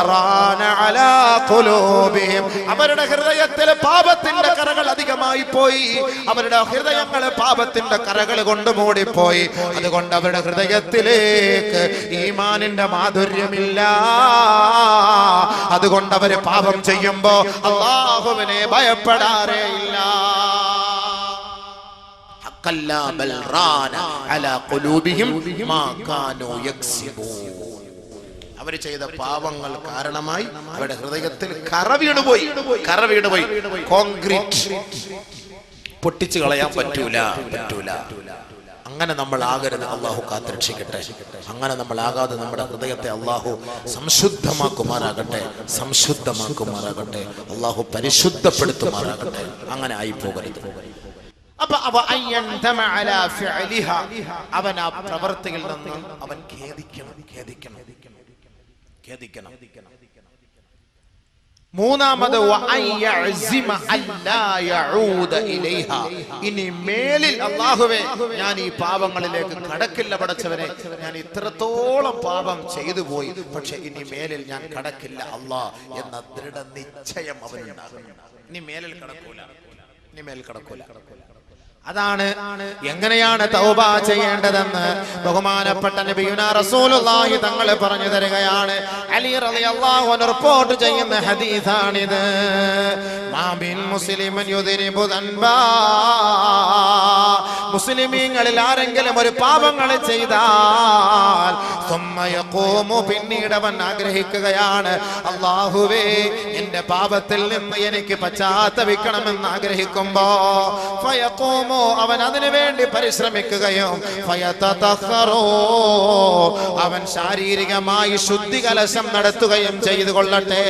റാന അലാ ഖുലൂബിഹിം, അവരുടെ ഹൃദയത്തിൽ പാപത്തിന്റെ കറകൾ അധികമായി പോയി. അവരുടെ ഹൃദയങ്ങൾ പാപത്തിന്റെ കറകൾ കൊണ്ട് മൂടിപ്പോയി. അതുകൊണ്ട് അവരുടെ ഹൃദയത്തിലേക്ക് ഈമാനിന്റെ മാധുര്യമില്ല. അതുകൊണ്ട് അവര് പാപം ചെയ്യുമ്പോ അല്ലാഹുവിനെ ഭയപ്പെടാറേ ഇല്ല. അവർ ചെയ്ത പാപങ്ങൾ കാരണമായി അവരുടെ ഹൃദയത്തിൽ കറ വീണുപോയി. കോൺക്രീറ്റ് പൊട്ടിച്ചു കളയാൻ പറ്റൂല. അങ്ങനെ നമ്മൾ ആകരുത്. അള്ളാഹു കാത്തുരക്ഷിക്കട്ടെ. അങ്ങനെ നമ്മൾ ആകാതെ നമ്മുടെ ഹൃദയത്തെ അള്ളാഹു സംശുദ്ധമാക്കുമാറാകട്ടെ. അള്ളാഹു പരിശുദ്ധപ്പെടുത്തുമാറാകട്ടെ. അങ്ങനെ ആയി പോകരുത്. അപ്പൊ അവൻ ആ പ്രവൃത്തിയിൽ നിന്ന് അവൻ ഖേദിക്കണം. മൂന്നാമത് ഇനി മേലിൽ അല്ലാഹുവേ ഞാൻ ഈ പാപങ്ങളിലേക്ക് കടക്കില്ല. പടച്ചവനെ, ഞാൻ ഇത്രത്തോളം പാപം ചെയ്തു പോയി, പക്ഷെ ഇനി മേലിൽ ഞാൻ കടക്കില്ല അല്ലാ എന്ന ദൃഢനിശ്ചയം അവനുണ്ടാകും. ഇനി മേലിൽ കടക്കൂല. അതാണ് എങ്ങനെയാണ് തൗബ ചെയ്യേണ്ടതെന്ന് ബഹുമാനപ്പെട്ട നബിയുനാ റസൂലുള്ളാഹി തങ്ങൾ പറഞ്ഞു തരികയാണ്. അലി റളിയല്ലാഹു അൻഹു റിപ്പോർട്ട് ചെയ്യുന്ന ഹദീസാണിത്. മാ ബിൻ മുസ്ലിമൻ യുദ്രിബു ദൻബാ, മുസ്ലിമീങ്ങളിൽ ആരെങ്കിലും ഒരു പാപങ്ങൾ ചെയ്താൽ പിന്നീട് അവൻ ആഗ്രഹിക്കുകയാണ്, അല്ലാഹുവേ എന്റെ പാപത്തിൽ നിന്ന് എനിക്ക് പശ്ചാത്തപിക്കണമെന്ന് ആഗ്രഹിക്കുമ്പോ അവൻ അതിനു വേണ്ടി പരിശ്രമിക്കുകയും അവൻ ശാരീരികമായി ശുദ്ധി കലശം നടത്തുകയും ചെയ്തു കൊള്ളട്ടെ.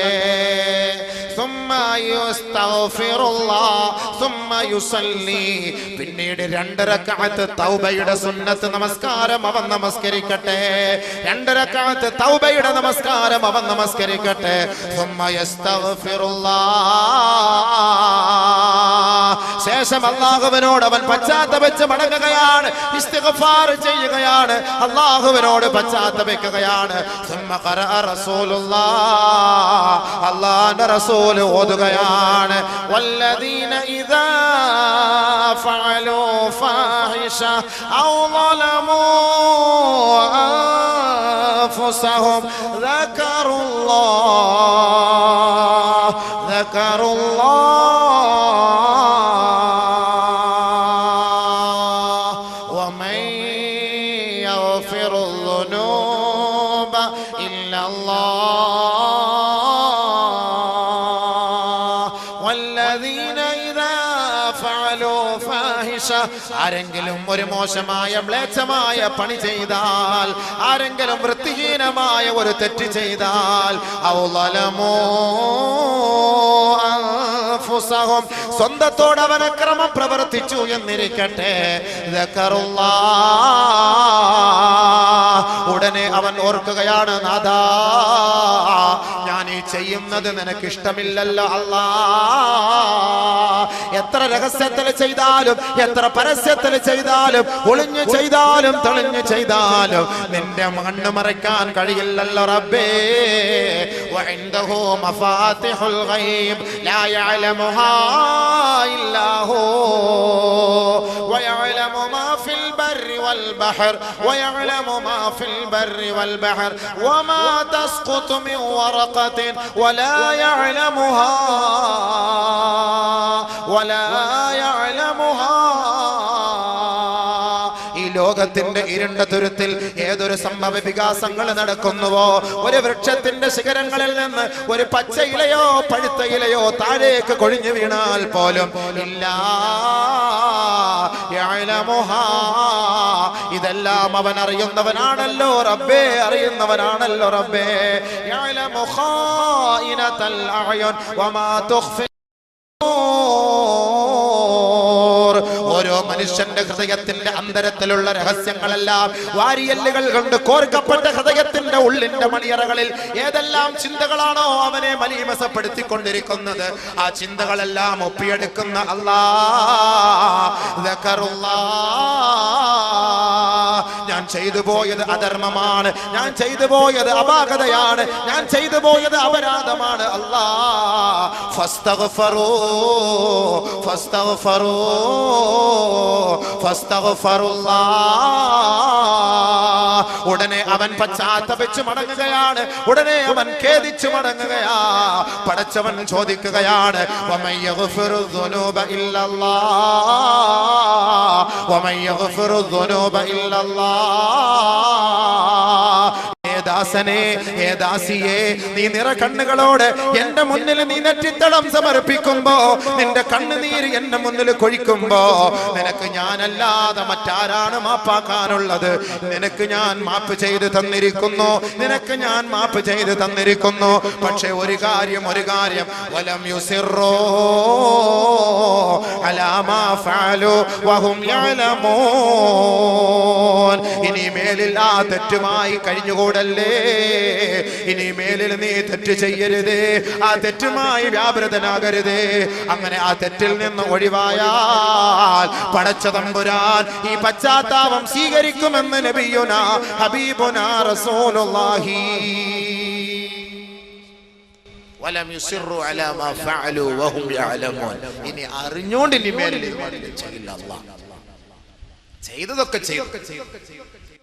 പിന്നീട് 2 റക്അത്ത് തൗബയുടെ സുന്നത്ത് നമസ്കാരം അവൻ നമസ്കരിക്കട്ടെ. 2 റക്അത്ത് തൗബയുടെ നമസ്കാരം അവൻ നമസ്കരിക്കട്ടെ. ശേഷം അല്ലാഹുവിനോട് അവൻ പശ്ചാത്തപിച്ച് മടങ്ങുകയാണ്, ഇസ്തിഗ്ഫാർ ചെയ്യുകയാണ്, അല്ലാഹുവിനോട് പശ്ചാത്തപിക്കുകയാണ്. അല്ലാഹുവിന്റെ റസൂൽ ഓതുകയാണ്, വല്ലദീന ഇദാ ഫഅലൂ ഫാഹിഷ ഔ ളലമൂ അൻഫുസഹും ദക്കറുല്ലാഹ് വമൻ യഗ്ഫിറുൽ ദുനൂബ ഇല്ലല്ലാഹ് വല്ലദീന ഇദാ ഫഅലൂ ഫാഹിഷ. ആരെങ്കിലും ഒരു മോശമായ മ്ലേച്ഛമായ പണി ചെയ്താൽ, ആരെങ്കിലും വൃത്തിഹീനമായ ഒരു തെറ്റ് ചെയ്താൽ, ഔ ളലമൂ അൻഫുസഹും, സ്വന്തത്തോട് അവൻ അക്രമം പ്രവർത്തിച്ചു എന്നിരിക്കട്ടെ, ദക്കറുല്ലാഹ്, ഉടനെ അവൻ ഓർക്കുകയാണ്, നാഥാ ഞാൻ ഈ ചെയ്യുന്നത് നിനക്ക് ഇഷ്ടമില്ലല്ലോ അല്ലാ. എത്ര രഹസ്യത്തിൽ ചെയ്താലും, എത്ര പരസ്യത്തിൽ ചെയ്താലും, ഒളിഞ്ഞു ചെയ്താലും തെളിഞ്ഞു ചെയ്താലും നിന്റെ കണ്ണ് മറയ്ക്കാൻ കഴിയില്ലല്ലോ റബ്ബേ. വഇൻദഹു മഫാത്തിഹുൽ ഗൈബ് ലാ യഅലമുഹാ ഇല്ലാ ഹു വയഅലമു മാ ഫിൽ ബർരി വൽ ബഹർ വയഅലമു മാ ഫിൽ ബർരി വൽ ബഹർ വമാ തസ്ഖുതു മിൻ വറഖത്തിൻ വലാ യഅലമുഹാ വലാ യഅലമുഹാ. ഈ ലോകത്തിന്റെ ഇരുണ്ട തുരുത്തിൽ ഏതൊരു സംഭവ വികാസങ്ങൾ നടക്കുന്നുവോ, ഒരു വൃക്ഷത്തിന്റെ ശിഖരങ്ങളിൽ നിന്ന് ഒരു പച്ച ഇലയോ പഴുത്ത ഇലയോ താഴേക്ക് കൊഴിഞ്ഞു വീണാൽ പോലും ഇല്ലാ യഅലമുഹാ, ഇതെല്ലാം അവൻ അറിയുന്നവനാണല്ലോ റബ്ബേ, അറിയുന്നവനാണല്ലോ റബ്ബേ. യഅലമു ഖായിനതൽ അഅയുൻ വമാ തുഖ്ഫി. ഓരോ മനുഷ്യന്റെ ഹൃദയത്തിന്റെ അന്തരത്തിലുള്ള രഹസ്യങ്ങളെല്ലാം, വാരിയല്ലുകൾ കൊണ്ട് കോർക്കപ്പെട്ട ഹൃദയത്തിന്റെ ഉള്ളിന്റെ മണിയറകളിൽ ഏതെല്ലാം ചിന്തകളാണോ അവനെ മലീമസപ്പെടുത്തിക്കൊണ്ടിരിക്കുന്നത്, ആ ചിന്തകളെല്ലാം ഒപ്പിയെടുക്കുന്ന അല്ലാഹ്. ഞാൻ ചെയ്തു പോയത് അധർമ്മമാണ്, ഞാൻ ചെയ്തു പോയത് അപാകതയാണ്, ഞാൻ ചെയ്തു പോയത് അപരാധമാണ് അല്ലാഹ്. ഫസ്തഗ്ഫിറൂ ഫസ്തഗ്ഫിറൂ ഫസ്തഗ്ഫിറുല്ലാഹ്. ഉടനെ അവൻ പശ്ചാത്തപിച്ച് മടങ്ങുകയാണ്, ഉടനെ അവൻ ഖേദിച്ചു മടങ്ങുകയാ. പടച്ചവൻ ചോദിക്കുകയാണ്, വമൻ യഗ്ഫിറു ദുനൂബ ഇല്ലല്ലാഹ് വമൻ യഗ്ഫിറു ദുനൂബ ഇല്ലല്ലാഹ്. ദാസനെ, ഹേ ദാസിയെ, നീ നിറകണ്ണുകളോട് എന്റെ മുന്നിൽ നീ നെറ്റിത്തടം സമർപ്പിക്കുമ്പോ, നിന്റെ കണ്ണുനീര് എന്റെ മുന്നിൽ കൊഴിക്കുമ്പോ, നിനക്ക് ഞാനല്ലാതെ മറ്റാരാണ് മാപ്പാക്കാനുള്ളത്? നിനക്ക് ഞാൻ മാപ്പ് ചെയ്ത് തന്നിരിക്കുന്നു, നിനക്ക് ഞാൻ മാപ്പ് ചെയ്ത് തന്നിരിക്കുന്നു. പക്ഷെ ഒരു കാര്യം വലം യുസിറൂ അലാ മാ ഫഅലൂ വഹും യഅലമൂൻ. ഇനി മേലിൽ ആ തെറ്റുമായി കഴിഞ്ഞുകൂടല്ലേ, ഇനി മേലിൽ നീ തെറ്റ് ചെയ്യരുതേ, ആ തെറ്റുമായി വ്യാപൃതനാകരുതേ. അങ്ങനെ ആ തെറ്റിൽ നിന്ന് ഒഴിവായാൽ പടച്ച തമ്പുരാൻ ഈ പശ്ചാത്താപം സ്വീകരിക്കുമെന്ന് നബിയുനാ ഹബീബുനാ റസൂലുള്ളാഹി. വലം യുസിറു അലാ മാ ഫഅലൂ വഹും യഅലമൂൻ. ഇനി അറിഞ്ഞോണ്ട് ഇനി മേലിൽ ചെയ്യില്ല അല്ലാഹ്.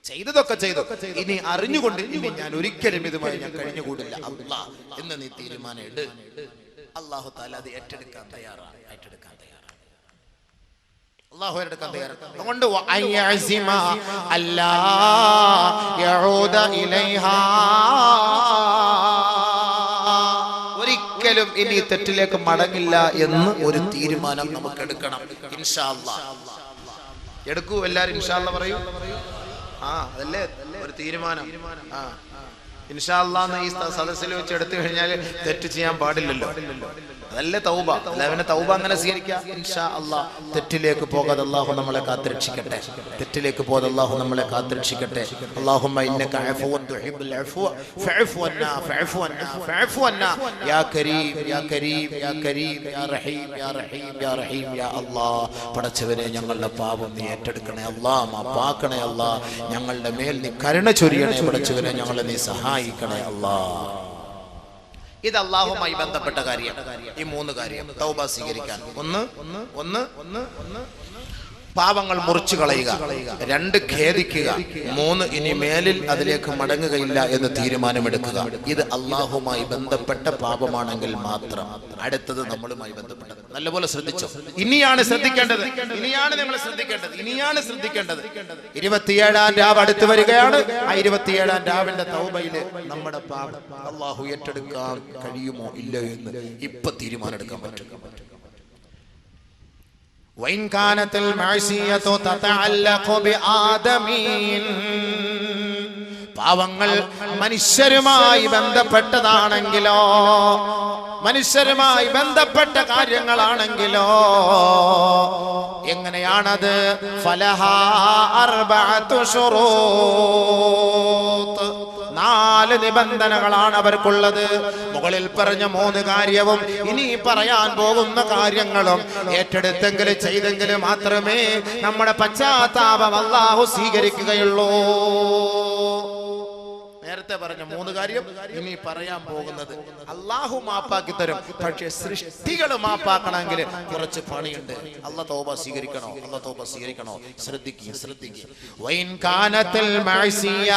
ചെയ്തതൊക്കെ ചെയ്തു, ഇനി അറിഞ്ഞുകൊണ്ട് ഇനി ഞാൻ ഒരിക്കലും ഇതുമായി ഞാൻ കഴിഞ്ഞുകൂടില്ല അല്ലാഹ് എന്ന് നീ തീരുമാനം ഇട്. അല്ലാഹു തആല അത് ഏറ്റെടുക്കാൻ തയ്യാറാണ്. അല്ലാഹു ഏറ്റെടുക്കാൻ തയ്യാറാണ്. അതുകൊണ്ട് വഅയസിമ അല്ലാ യഊദ ഇലൈഹാ, ഒരിക്കലും ഇനി തെറ്റിലേക്ക് മടങ്ങില്ല എന്ന് ഒരു തീരുമാനം നമുക്ക് എടുക്കണം. ഇൻഷാ അല്ലാഹ് എടുക്കൂ എല്ലാരും, ഇൻഷാ അല്ലാഹ് പറയൂ. അതല്ലേ ഒരു തീരുമാനം. ഇൻഷാ അല്ലാഹ് ഈ സദസ്സിൽ വെച്ച് എടുത്തു കഴിഞ്ഞാൽ തെറ്റ് ചെയ്യാൻ പാടില്ലല്ലോ. അതല്ലേ തൗബ. അല്ലാതെ തൗബ അങ്ങനെ സ്വീകരിക്കുക. ഇൻഷാ അല്ലാഹ് തെറ്റിലേക്ക് പോകാതെ അല്ലാഹു നമ്മളെ കാത്തുരക്ഷിക്കട്ടെ. തെറ്റിലേക്ക് പോകാതെ അല്ലാഹു നമ്മളെ കാത്തുരക്ഷിക്കട്ടെ. അല്ലാഹുമ്മ ഇന്നക അഫ്വുൻ തുഹിബ്ബുൽ അഫ്വ ഫഅഫു അന്നാ ഫഅഫു അന്നാ ഫഅഫു അന്നാ യാ കരീം യാ കരീം യാ കരീം യാ റഹീം യാ റഹീം യാ റഹീം യാ അല്ലാഹ്. പടച്ചവനെ ഞങ്ങളുടെ പാപം നീ ഏറ്റെടുക്കണേ അല്ലാഹ്, മാപ്പാക്കണേ അല്ലാഹ്. ഞങ്ങളുടെ മേൽ നീ കരുണ ചൊരിയണേ പടച്ചവനെ, ഞങ്ങളെ നീ സഹായിക്കണേ അല്ലാഹ്. ഇത് അല്ലാഹുമായി ബന്ധപ്പെട്ട കാര്യം. ഈ 3 കാര്യം തൗബ സ്വീകരിക്കാൻ. ഒന്ന് പാപങ്ങൾ മുറിച്ചു കളയുക, 2 ഖേദിക്കുക, 3 ഇനി മേലിൽ അതിലേക്ക് മടങ്ങുകയില്ല എന്ന് തീരുമാനമെടുക്കുക. ഇത് അല്ലാഹുമായി ബന്ധപ്പെട്ട പാപമാണെങ്കിൽ മാത്രം. അടുത്തത് നമ്മളുമായി ബന്ധപ്പെട്ടത്. നല്ലപോലെ ശ്രദ്ധിച്ചോ. ഇനിയാണ് ശ്രദ്ധിക്കേണ്ടത്, ഇനിയാണ് നമ്മൾ ശ്രദ്ധിക്കേണ്ടത്, ഇനിയാണ് ശ്രദ്ധിക്കേണ്ടത്. 27-ാം രാവ് അടുത്ത് വരികയാണ്. ആ 27-ാം രാവിന്റെ തൗബയില് നമ്മുടെ പാപം അല്ലാഹു ഏറ്റെടുക്കാൻ കഴിയുമോ ഇല്ലയോ എന്ന് ഇപ്പൊ തീരുമാനം എടുക്കാൻ പറ്റും. وإن كانت المعصية تتعلق بآدمين, പാവങ്ങൾ മനുഷ്യരുമായി ബന്ധപ്പെട്ടതാണെങ്കിലോ, മനുഷ്യരുമായി ബന്ധപ്പെട്ട കാര്യങ്ങളാണെങ്കിലോ എങ്ങനെയാണത്? ഫലഹാ അർബഅതു ശുറൂത്ത്, 4 നിബന്ധനകളാണ് അവർക്കുള്ളത്. മുകളിൽ പറഞ്ഞ 3 കാര്യവും ഇനി പറയാൻ പോകുന്ന കാര്യങ്ങളും ഏറ്റെടുത്തെങ്കിലും ചെയ്തെങ്കിലും മാത്രമേ നമ്മുടെ പശ്ചാത്താപം അല്ലാഹു സ്വീകരിക്കുകയുള്ളൂ. നേരത്തെ പറഞ്ഞ 3 കാര്യം ഇനി പറയാൻ പോകുന്നത് അല്ലാഹു മാപ്പാക്കി തരും. പക്ഷേ സൃഷ്ടികൾ മാപ്പാക്കണമെങ്കിൽ കുറച്ച് പണിയുണ്ട്. അല്ലാഹു തൗബ സ്വീകരിക്കണോ? അല്ലാഹു തൗബ സ്വീകരിക്കണോ? ശ്രദ്ധിക്കുക. വൈൻ കാനത്തിൽ മഅസിയ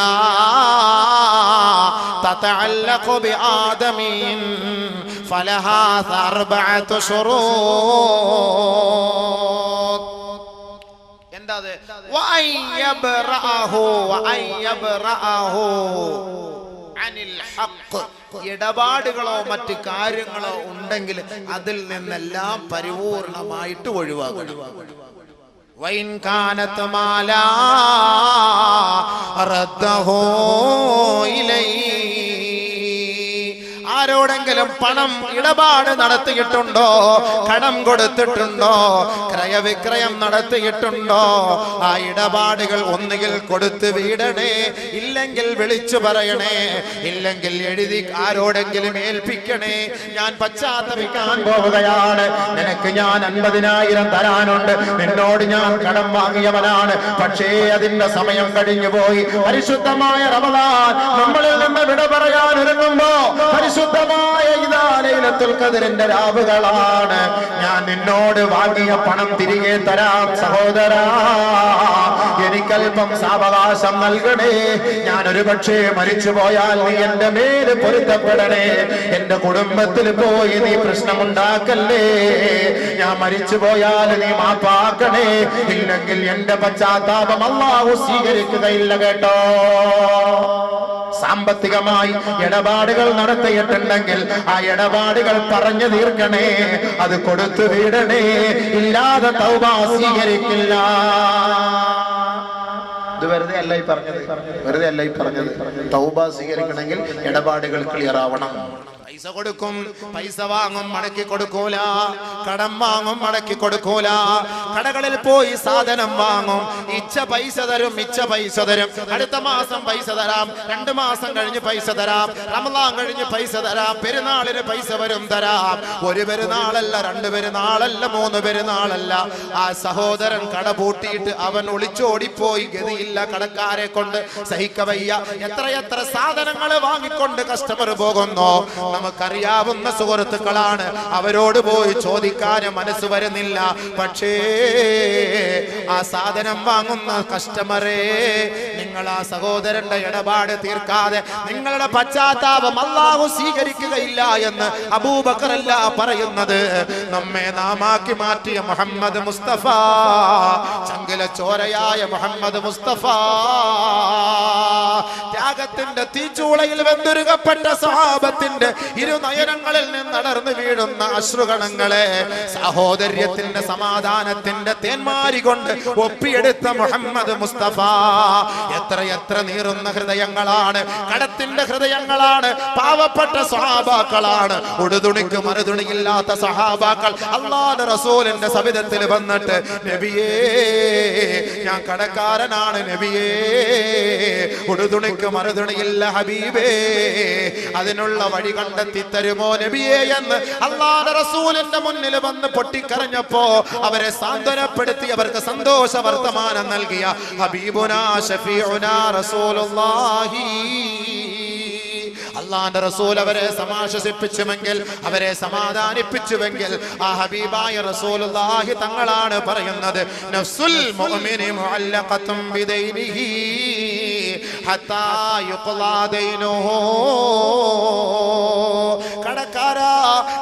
തതഅല്ലഖു ബിആദമീൻ ഫലഹാ അർബഅതു ശുറൂത്ത്. എന്താത്? ഇടപാടുകളോ മറ്റ് കാര്യങ്ങളോ ഉണ്ടെങ്കിൽ അതിൽ നിന്നെല്ലാം പരിപൂർണമായിട്ട് ഒഴിവാക്കണം. വൈൻ കാനത് മാലാ റദ്ദഹു ഇലൈഹി, ആരോടെങ്കിലും പണം ഇടപാട് നടത്തിയിട്ടുണ്ടോ, കടം കൊടുത്തിട്ടുണ്ടോ, ക്രയവിക്രയം നടത്തിയിട്ടുണ്ടോ, ആ ഇടപാടുകൾ ഒന്നുകിൽ കൊടുത്ത് വീടണേ, ഇല്ലെങ്കിൽ വിളിച്ചു പറയണേ, ഇല്ലെങ്കിൽ എഴുതി ആരോടെങ്കിലും ഏൽപ്പിക്കണേ. ഞാൻ പശ്ചാത്തപിക്കാൻ പോവുകയാണ്, നിനക്ക് ഞാൻ 50,000 തരാനുണ്ട്, നിന്നോട് ഞാൻ കടം വാങ്ങിയവനാണ്, പക്ഷേ അതിന്റെ സമയം കഴിഞ്ഞു പോയി. പരിശുദ്ധമായ റമദാൻ നമ്മളിൽ നിന്ന് വിട പറയാൻ ഒരുങ്ങുമ്പോ പരിശുദ്ധമായ ഇദാ ലൈലത്തുൽ ഖദ്റിന്റെ രാവുകളാണ്. ഞാൻ നിന്നോട് വാങ്ങിയ പണം തിരികെ തരാം സഹോദരാ, എനിക്കല്പം സാവകാശം നൽകണേ. ഞാൻ ഒരു പക്ഷേ മരിച്ചു പോയാൽ നീ എന്റെ മേല് പൊരുത്തപ്പെടണേ, എന്റെ കുടുംബത്തിൽ പോയി നീ പ്രശ്നമുണ്ടാക്കല്ലേ. ഞാൻ മരിച്ചു പോയാൽ നീ മാപ്പാക്കണേ, ഇല്ലെങ്കിൽ എന്റെ പശ്ചാത്താപം അല്ലാഹു സ്വീകരിക്കുകയില്ല കേട്ടോ. സാമ്പത്തികമായി ഇടപാടുകൾ നടത്തിയിട്ടുണ്ടെങ്കിൽ ആ ഇടപാടുകൾ പറഞ്ഞു തീർക്കണേ, അത് കൊടുത്തു വീടണേ, ഇല്ലാതെ തൗബ സ്വീകരിക്കില്ല. ഇത് വെറുതെ അല്ല ഈ പറഞ്ഞത്, തൗബ സ്വീകരിക്കണമെങ്കിൽ ഇടപാടുകൾ ക്ലിയർ ആവണം. പൈസ കൊടുക്കും, പൈസ വാങ്ങും, മടക്കി കൊടുക്കൂല. കടം വാങ്ങും, മടക്കി കൊടുക്കൂല. കടകളിൽ പോയി സാധനം വാങ്ങും, ഇച്ച പൈസ തരും, അടുത്ത മാസം പൈസ തരാം, 2 മാസം കഴിഞ്ഞ് പൈസ തരാം, റമദാൻ കഴിഞ്ഞ് പൈസ തരാം, പെരുന്നാളിന് പൈസ വരും തരാം. 1 പെരുന്നാളല്ല, 2 പെരുന്നാളല്ല, 3 പെരുന്നാളല്ല. ആ സഹോദരൻ കട പൂട്ടിയിട്ട് അവൻ ഒളിച്ചോടിപ്പോയി, ഗതിയില്ല, കടക്കാരെ കൊണ്ട് സഹിക്കവയ്യ. എത്ര സാധനങ്ങൾ വാങ്ങിക്കൊണ്ട് കസ്റ്റമർ പോകുന്നു. നമുക്കറിയാവുന്ന സുഹൃത്തുക്കളാണ്, അവരോട് പോയി ചോദിക്കാൻ മനസ്സ് വരുന്നില്ല. പക്ഷേ ആ സാധനം വാങ്ങുന്ന കസ്റ്റമറെ, നിങ്ങൾ ആ സഹോദരന്റെ ഇടപാട് തീർക്കാതെ നിങ്ങളുടെ പശ്ചാത്താപം അല്ലാഹു സ്വീകരിക്കുകയില്ല എന്ന് അബൂബക്കർ അല്ല പറയുന്നത്, നമ്മെ നാമാക്കി മാറ്റിയ മുഹമ്മദ് മുസ്തഫ, ചങ്കില ചോരയായ മുഹമ്മദ് മുസ്തഫ, ത്യാഗ ത്യാഗത്തിന്റെ തീച്ചൂളയിൽ വെന്തുരുകപ്പെട്ട സഹാബത്തിന്റെ ഇരുനയനങ്ങളിൽ നിന്ന് അടർന്നു വീഴുന്ന അശ്രുകണങ്ങളെ സഹോദര്യത്തിന്റെ സമാധാനത്തിന്റെ തേന്മാരി കൊണ്ട് ഒപ്പിയെടുത്ത മുഹമ്മദ് മുസ്തഫ. എത്ര നീറുന്ന ഹൃദയങ്ങളാണ്, കടത്തിന്റെ ഹൃദയങ്ങളാണ്, പാവപ്പെട്ട സഹാബാക്കളാണ്, ഉടുതുണിക്ക് മറുതുണിയില്ലാത്ത സഹാബാക്കൾ അല്ലാഹുവിന്റെ റസൂലിന്റെ സവിധത്തിൽ വന്നിട്ട് നബിയേ ഞാൻ കടക്കാരനാണ് നബിയേ, ഉടുതുണിക്ക് മറുതുണിയില്ല ഹബീബേ, അതിനുള്ള വഴി കണ്ടെത്തി തരുമോ നബിയേ എന്ന് അല്ലാഹുവിന്റെ റസൂലിന്റെ മുന്നിൽ വന്ന് പൊട്ടിക്കരഞ്ഞപ്പോ അവരെ സാന്ത്വനപ്പെടുത്തി അവർക്ക് സന്തോഷ വർത്തമാനം നൽകിയ ഹബീബുനാ ശഫീഉനാ റസൂലുള്ളാഹി. അല്ലാഹുവിന്റെ റസൂൽ അവരെ സമാശ്വസിപ്പിച്ചുവെങ്കിൽ, അവരെ സമാധാനിപ്പിച്ചുവെങ്കിൽ ആ ഹബീബായ റസൂലുള്ളാഹി തങ്ങളാണ് പറയുന്നത്, നഫ്സുൽ മുഅ്മിനി മുഅല്ലഖത്തും ബിദൈനിഹി ഹത്താ യുഖ്ലാ ദൈനുഹു.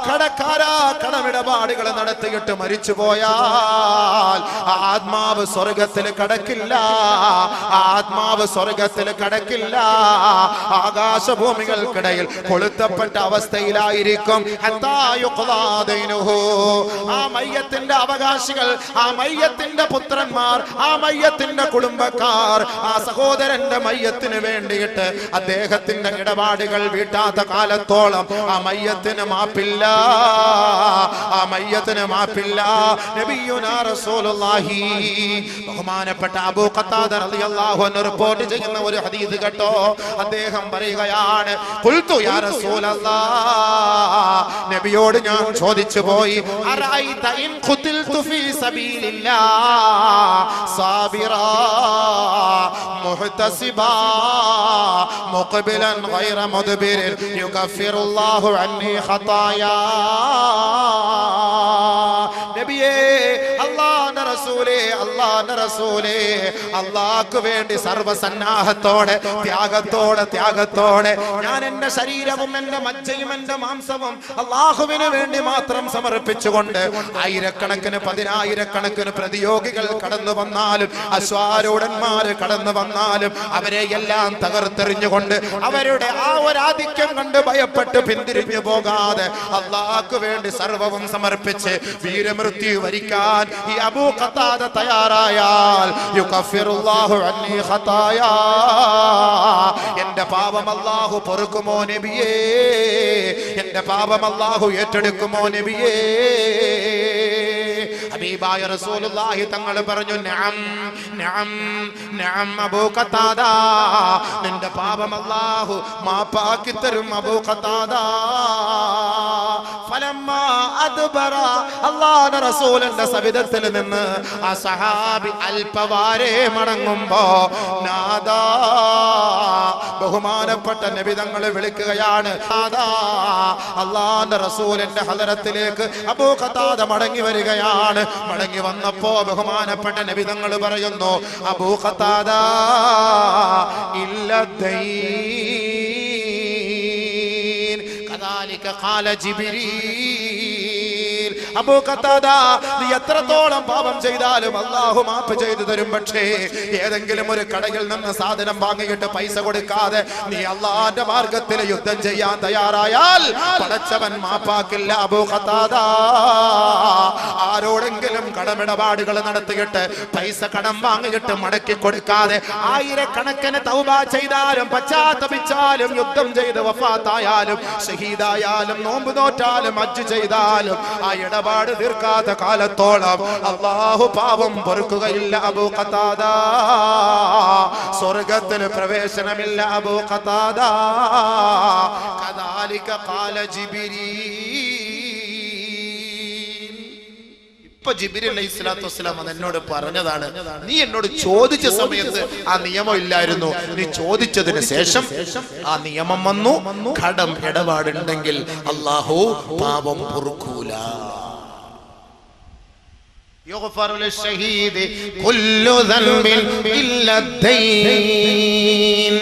കടക്കാരാ കടമിടപാടുകൾ നടത്തിയിട്ട് മരിച്ചു പോയാൽ ആത്മാവ് സ്വർഗത്തിൽ കടക്കില്ല, ആത്മാവ് സ്വർഗത്തിൽ കടക്കില്ല. ആകാശഭൂമികൾക്കിടയിൽ കൊളുത്തപ്പെട്ട അവസ്ഥയിലായിരിക്കും. ആ മയ്യത്തിന്റെ അവകാശികൾ, ആ മയ്യത്തിന്റെ പുത്രന്മാർ, ആ മയ്യത്തിന്റെ കുടുംബക്കാർ ആ സഹോദരന്റെ മയ്യത്തിന് വേണ്ടിയിട്ട് അദ്ദേഹത്തിന്റെ ഇടപാടുകൾ വീട്ടാത്ത കാലത്തോളം ആ മയ്യത്തിന് മാപ്പില്ല, ആ മയ്യത്തിന് മാപ്പില്ല. നബിയുനാ റസൂലുള്ളാഹി ബഹുമാനപ്പെട്ട അബൂ ഖത്താദ റളിയല്ലാഹു അൻഹു റിപ്പോർട്ട് ചെയ്യുന്ന ഒരു ഹദീസ് കേട്ടോ. അദ്ദേഹം പറയുകയാണ്, ഖുൽതു യാ റസൂലല്ലാഹ്, നബിയോട് ഞാൻ ചോദിച്ചു പോയി, അറഅയ്ത ഇൻ ഖുതിൽതു ഫീ സബീലില്ലാഹ് സാബിറാ മുഹ്തസിബാ മുഖ്ബിലൻ ഗൈറ മുദ്ബിരിൻ യുകഫിറുല്ലാഹു അന്നി ഖതായാ. നബിയേ, അല്ലാഹുവിന്റെ റസൂലേ, അല്ലാഹുവിന്റെ റസൂലേ, അല്ലാഹുവിന് വേണ്ടി സർവ്വസന്നാഹത്തോടെ ത്യാഗത്തോടെ ഞാൻ എന്റെ ശരീരവും എന്റെ മജ്ജയും എന്റെ മാംസവും അല്ലാഹുവിന് വേണ്ടി മാത്രം സമർപ്പിച്ചുകൊണ്ട് ആയിരക്കണക്കിന് പതിനായിരക്കണക്കിന് പ്രതിയോഗികൾ കടന്നു വന്നാലും അശ്വാരൂഢന്മാര് കടന്നു വന്നാലും അവരെ എല്ലാം തകർത്തെറിഞ്ഞുകൊണ്ട് അവരുടെ ആ ഒരു ആധിക്യം കണ്ട് ഭയപ്പെട്ട് പിന്തിരിഞ്ഞു പോകാതെ അല്ലാഹുവിന് വേണ്ടി സർവവും സമർപ്പിച്ച് വീരമൃത്യു വരിക്കാൻ ഈ അബൂ ഖത്താദ തയ്യാറായാൽ യുകഫിറുല്ലാഹു അന്നി ഖതായാ, എന്റെ പാപം അല്ലാഹു പൊറുക്കുമോ നബിയേ, എന്റെ പാപം അല്ലാഹു ഏറ്റെടുക്കുമോ നബിയേ. ഹബീബായ റസൂലുള്ളാഹി തങ്ങൾ പറഞ്ഞു, നഅം നഅം നഅം അബൂ ഖത്താദ, നിന്റെ പാപം അല്ലാഹു മാപ്പാക്കി തരും അബൂ ഖത്താദ. ഫലമ്മാ അദ്ബറ, അല്ലാഹുവിന്റെ റസൂലിന്റെ സവിധത്തിൽ നിന്ന് ആ സഹാബി അൽപവാരെ മടങ്ങുമ്പോ നാദാ, ബഹുമാനപ്പെട്ട നബി തങ്ങൾ വിളിക്കുകയാണ്, നാദാ. അല്ലാഹുവിന്റെ റസൂലിന്റെ ഹദറത്തിലേക്ക് അബൂ ഖത്താദ മടങ്ങി വരികയാണ്. മടങ്ങി വന്നപ്പോ ബഹുമാനപ്പെട്ട നബി തങ്ങൾ പറയുന്നു, അബൂ ഖത്താദ ഇല്ലദൈൻ കദാലിക ഖാല ജിബ്രീൽ. അബൂ ഖത്താദ, നീ എത്രത്തോളം പാപം ചെയ്താലും അല്ലാഹു മാപ്പ് ചെയ്തു തരും. പക്ഷേ ഏതെങ്കിലും ഒരു കടയിൽ നിന്ന് സാധനം വാങ്ങിയിട്ട് പൈസ കൊടുക്കാതെ നീ അല്ലാഹുവിന്റെ മാർഗത്തിൽ യുദ്ധം ചെയ്യാൻ തയ്യാറായാൽ പടച്ചവൻ മാപ്പാക്കില്ല അബൂ ഖത്താദ. ആരോടെങ്കിലും കടമിടപാടുകൾ നടത്തിയിട്ട് പൈസ കടം വാങ്ങിയിട്ട് മടക്കി കൊടുക്കാതെ ആയിരക്കണക്കിന് തൗബ ചെയ്താലും പശ്ചാത്തപിച്ചാലും യുദ്ധം ചെയ്ത് വഫാത്തായാലും ഷഹീദായാലും നോമ്പ് നോറ്റാലും ഹജ്ജ് ചെയ്താലും ആ ഇടപാട് തീർക്കാത്ത കാലത്തോളം അല്ലാഹു പാപം പൊറുക്കുകയില്ല അബൂ ഖത്താദ. സ്വർഗ്ഗത്തിൽ പ്രവേശനമില്ല അബൂ ഖത്താദ. കദാലിക ഖാല ജിബ്രീൽ. ഇപ്പൊ ജിബ്രീൽ അലൈഹിസ്സലാത്തു വസ്സലാം എന്നോട് പറഞ്ഞതാണ്, നീ എന്നോട് ചോദിച്ച സമയത്ത് ആ നിയമം ഇല്ലായിരുന്നു, നീ ചോദിച്ചതിന് ശേഷം ആ നിയമം വന്നു. കടം ഇടപാടുണ്ടെങ്കിൽ അല്ലാഹു പാപം പൊറുക്കൂല. يغفر للشهيد كل ذنب إلا الدين.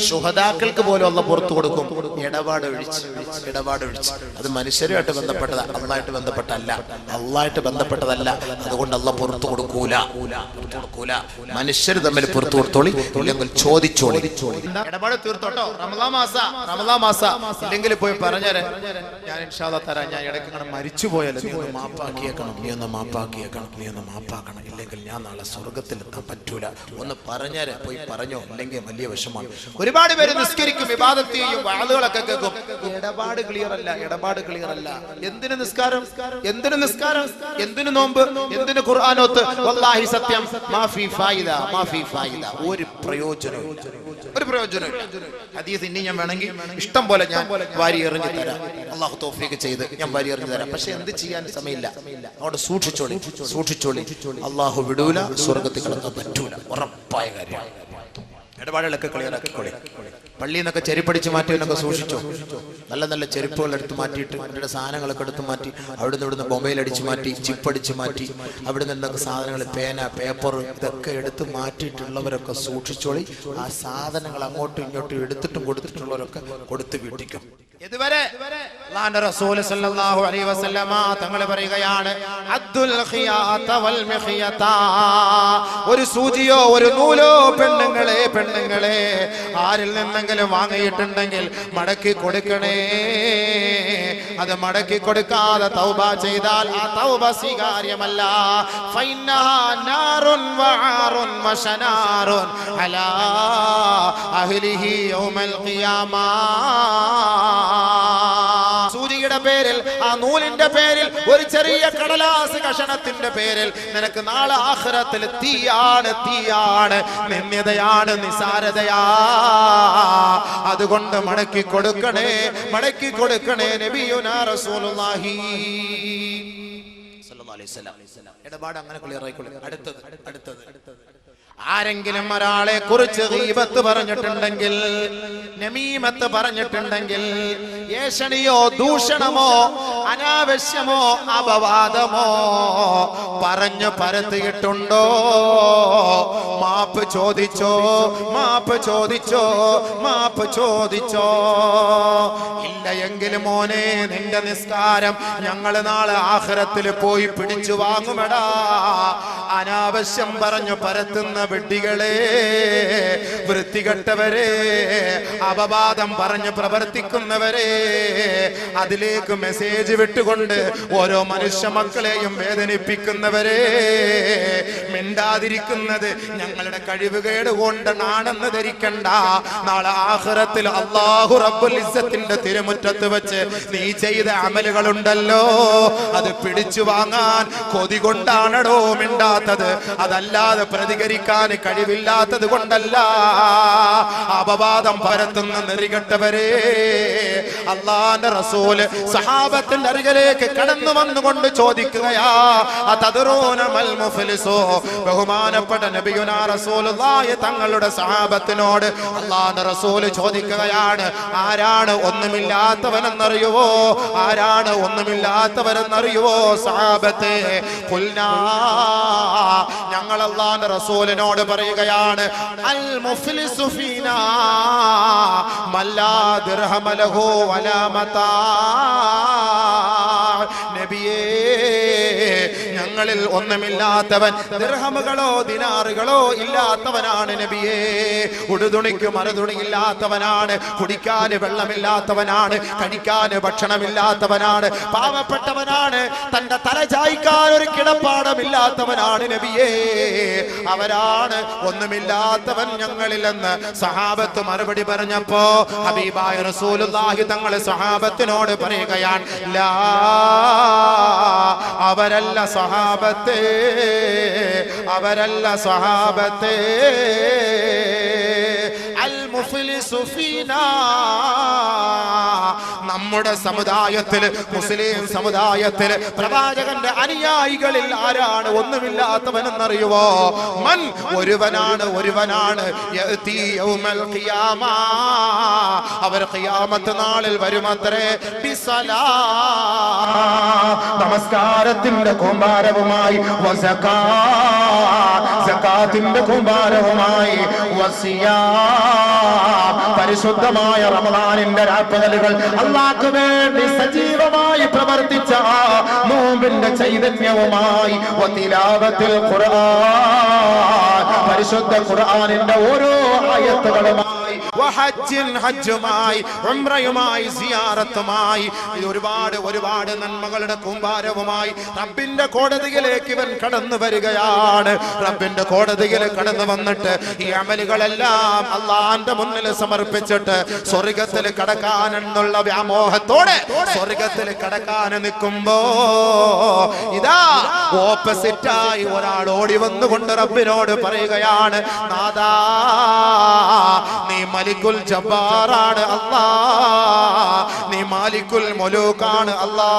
ശുഹദാക്കൾക്ക് പോലും അള്ളാഹ് പുറത്തു കൊടുക്കും. ഇടപാട് ഒഴിച്ച്. അത് മനുഷ്യരുമായിട്ട് ബന്ധപ്പെട്ടതാ, അള്ളാഹുമായിട്ട് ബന്ധപ്പെട്ടല്ല. അതുകൊണ്ട് അള്ളാഹ് പുറത്തു കൊടുക്കൂല. മനുഷ്യർ തമ്മിൽ പുറത്തു കൊടുത്തോളി, ഇല്ലെങ്കിൽ ചോദിച്ചോളി. ഇടപാട് തീർത്തോട്ടോ. റമദാൻ മാസ ഇല്ലെങ്കിൽ പോയി പറഞ്ഞേരെ, ഞാൻ ഇൻഷാ അല്ലാഹ് തരാം. ഞാൻ ഇടയ്ക്ക് ഇങ്ങനെ മരിച്ചു പോയാലോ, നീ ഒന്ന് മാപ്പാക്കണം, ഇല്ലെങ്കിൽ ഞാൻ നാളെ സ്വർഗത്തിലെത്താൻ പറ്റൂല. ഒന്ന് പറഞ്ഞേരെ, പോയി പറഞ്ഞോ, ഇല്ലെങ്കിൽ വലിയ വിഷമാണ്. ഒരുപാട് പേര് നിസ്കരിക്കും, ഇബാദത്ത് ചെയ്യും, വാളുകളൊക്കെ കേൾക്കും. ഇടപാട് ക്ലിയർ അല്ല. എന്തിന് നിസ്കാരം, എന്തിന് നോമ്പ്, എന്തിന് ഖുർആനോത്ത്? വല്ലാഹി സത്യം, മാഫി ഫായിദ. ഒരു പ്രയോജനമില്ല. ഹദീസ് ഇനി ഞാൻ വേണമെങ്കിൽ ഇഷ്ടം പോലെ ഞാൻ വാരി എറിഞ്ഞു തരാം. അള്ളാഹു തൗഫീഖ് ചെയ്ത് ഞാൻ വാരി എറിഞ്ഞു തരാം. പക്ഷെ എന്ത് ചെയ്യാൻ സമയമില്ല. അവിടെ സൂക്ഷിച്ചോളി. അള്ളാഹു വിടൂല, സ്വർഗത്തിൽ കിടക്കാൻ പറ്റൂല. ഉറപ്പായ കാര്യമാണ്. ഇടപാടുകളൊക്കെ ക്ലിയർ ആക്കിക്കോളി. പള്ളിയിൽ നിന്നൊക്കെ ചെരുപ്പടിച്ച് മാറ്റിയവനൊക്കെ സൂക്ഷിച്ചോ. നല്ല ചെരുപ്പുകൾ എടുത്ത് മാറ്റിയിട്ട് അവരുടെ സാധനങ്ങളൊക്കെ എടുത്ത് മാറ്റി, ഇവിടുന്ന് മൊബൈൽ അടിച്ച് മാറ്റി, ചിപ്പ് അടിച്ച് മാറ്റി, അവിടെ നിന്നൊക്കെ സാധനങ്ങൾ, പേന, പേപ്പർ, ഇതൊക്കെ എടുത്ത് മാറ്റിയിട്ടുള്ളവരൊക്കെ സൂക്ഷിച്ചോളി. ആ സാധനങ്ങൾ അങ്ങോട്ടും ഇങ്ങോട്ടും എടുത്തിട്ടും കൊടുത്തിട്ടുള്ളവരൊക്കെ കൊടുത്ത് വീട്ടിക്കും. ഇതുവരെ അല്ലാഹുവിന്റെ റസൂൽ സല്ലല്ലാഹു അലൈഹി വസല്ലമ തങ്ങൾ പറയുകയാണ്, അദ്ദുൽ ഖിയാത വൽ മിഖിയത. ഒരു സൂചിയോ ഒരു നൂലോ പെണ്ണുങ്ങളെ ആരിൽ നിന്നെങ്കിലും വാങ്ങിയിട്ടുണ്ടെങ്കിൽ മടക്കി കൊടുക്കണേ. അത് മടക്കി കൊടുക്കാതെ തൗബ ചെയ്താൽ ആ തൗബ സ്വീകാര്യമല്ല. ഫൈനഹാ നാറുൻ വആറുൻ വശനാറുൻ അലാ അഹ്ലിഹി യൗമൽ ഖിയാമ. സൂചിയുടെ പേരിൽ, ആ നൂലിന്റെ പേരിൽ, ഒരു ചെറിയ കടലാസ് കഷണത്തിന്റെ പേരിൽ നിനക്ക് നാളെ ആഖിറത്തിൽ തീയാണ്, നിന്ദ്യതയാണ്, നിസാരതയാ. അതുകൊണ്ട് മടക്കി കൊടുക്കണേ നബിയുനാ റസൂലുള്ളാഹി സല്ലല്ലാഹു അലൈഹി വസല്ലം. ഇടപാട് അങ്ങനെ ക്ലിയർ ആയിക്കോളി. അടുത്തത് ആരെങ്കിലും ഒരാളെ കുറിച്ച് ഗീബത്ത് പറഞ്ഞിട്ടുണ്ടെങ്കിൽ, നമീമത്ത് പറഞ്ഞിട്ടുണ്ടെങ്കിൽ, ഏഷണിയോ ദൂഷണമോ അനാവശ്യമോ അപവാദമോ പറഞ്ഞു പരത്തിയിട്ടുണ്ടോ, മാപ്പ് ചോദിച്ചോ. ഇല്ല എങ്കിൽ മോനെ, നിന്റെ നിസ്കാരം ഞങ്ങൾ നാളെ ആഖിറത്തിൽ പോയി പിടിച്ചു വാങ്ങുമെടാ. അനാവശ്യം പറഞ്ഞു പരത്തുന്ന വിഡ്ഢികളെ, വൃത്തികെട്ടവരെ, അപവാദം പറഞ്ഞു പ്രവർത്തിക്കുന്നവരെ, അതിലേക്ക് മെസ്സേജ് വിട്ടുകൊണ്ട് ഓരോ മനുഷ്യ മക്കളെയും വേദനിപ്പിക്കുന്നവരെ, മിണ്ടാതിരിക്കുന്നത് ഞങ്ങളുടെ കഴിവുകേട് കൊണ്ടാണെന്ന് ധരിക്കണ്ട. നാളെ ആഖിറത്തിൽ അല്ലാഹു റബ്ബുൽ ഇസ്സത്തിന്റെ തിരുമുറ്റത്ത് വെച്ച് നീ ചെയ്ത അമലുകളുണ്ടല്ലോ, അത് പിടിച്ചു വാങ്ങാൻ കൊതി കൊണ്ടാണോ മിണ്ടാത്തത്, അതല്ലാതെ പ്രതികരിക്കാൻ കഴിവില്ലാത്തത് കൊണ്ടല്ല. അപവാദം പരത്തുന്ന നെറികെട്ടവരെ, അല്ലാഹുവിന്റെ റസൂല് സഹാബത്തിന്റെ അരികിലേക്ക് കടന്നു വന്നുകൊണ്ട് ചോദിക്കുകയാ, അതദറൂന മൽ മുഫ്ലിസു. ബഹുമാനപ്പെട്ട നബിയുനാ റസൂലുള്ളാഹി തങ്ങളുടെ സഹാബത്തിനോട് അല്ലാഹുവിന്റെ റസൂല് ചോദിക്കുകയാണ്, ആരാണ് ഒന്നുമില്ലാത്തവനെന്നറിയുവോ? സഹാബത്തെ, ഖുൽനാ, ഞങ്ങൾ അല്ലാഹുവിന്റെ റസൂലിനോട് പറയുകയാണ്, അൽ മുഫ്ലിസു ഫീനാ മല്ലാ ദിർഹമ ലഹു വലാ മതാ. നബിയേ, ഞങ്ങളിൽ ഒന്നുമില്ലാത്തവൻ, ദിർഹമുകളോ ദിനാറുകളോ ഇല്ലാത്തവനാണ് നബിയേ. ഉടുതുണിക്ക് മറുതുണിയില്ലാത്തവനാണ്, കുടിക്കാൻ വെള്ളമില്ലാത്തവനാണ്, കഴിക്കാൻ ഭക്ഷണമില്ലാത്തവനാണ്, പാവപ്പെട്ടവനാണ്, തന്റെ തല ചായ്ക്കാൻ ഒരു കിടപ്പാടമില്ലാത്തവനാണ് നബിയേ. അവരാണ് ഒന്നുമില്ലാത്തവൻ ഞങ്ങളിലെന്ന് സഹാബത്ത് മറുപടി പറഞ്ഞപ്പോ ഹബീബായ റസൂലുള്ളാഹി തങ്ങൾ സഹാബത്തിനോട് പറയുകയാണ്, ലാ, അവരല്ല സഹാബത്തെ, അൽ മുഫ്ലിസു ഫീനാ, നമ്മുടെ സമുദായത്തിൽ, മുസ്ലിം സമുദായത്തിൽ പ്രവാചകന്റെ അനുയായികളിൽ ആരാണ് ഒന്നുമില്ലാത്തവനെന്നറിയുവോ? മൻ, ഒരുവനാണ് യഅതി യൗമൽ ഖിയാമ, അവർ ഖിയാമത്ത് നാളിൽ വരുമത്രേ ബിസലാ, നമസ്കാരത്തിന്റെ കൂമ്പാരവുമായി, സകാത്തിന്റെ കൂമ്പാരവുമായി, പരിശുദ്ധമായ റമദാനിന്റെ രാപ്പകലുകൾ അല്ലാഹുവിന് വേണ്ടി സജീവമായി പ്രവർത്തിച്ച നോമ്പിന്റെ ചൈതന്യവുമായി, വതിലാവത്തുൽ ഖുർആൻ, പരിശുദ്ധ ഖുർആനിന്റെ ഓരോ ആയത്തുകളുമായി, ഹജ്ജുമായി, ഉംറയുമായി, സിയാറത്തുമായി, ഒരുപാട് നന്മകളുടെ കൂമ്പാരവുമായി റബ്ബിന്റെ കോടതിയിലേക്ക് ഇവൻ കടന്നു വരികയാണ്. റബ്ബിന്റെ കോടതിയിൽ കടന്നു വന്നിട്ട് ഈ അമലുകളെല്ലാം അള്ളാന്റെ മുന്നിൽ സമർപ്പിച്ചിട്ട് സ്വർഗത്തിൽ കടക്കാനെന്നുള്ള വ്യാമോഹത്തോടെ സ്വർഗത്തിൽ കടക്കാൻ നിൽക്കുമ്പോ ഇതാ ഓപ്പോസിറ്റായി ഒരാൾ ഓടി വന്നുകൊണ്ട് റബ്ബിനോട് പറയുകയാണ്, നാദാ, നീ മലിക്കുൽ ജബ്ബാറാണ് അല്ലാ, നീ മാലിക്കുൽ മുലൂക്കാണ് അല്ലാ,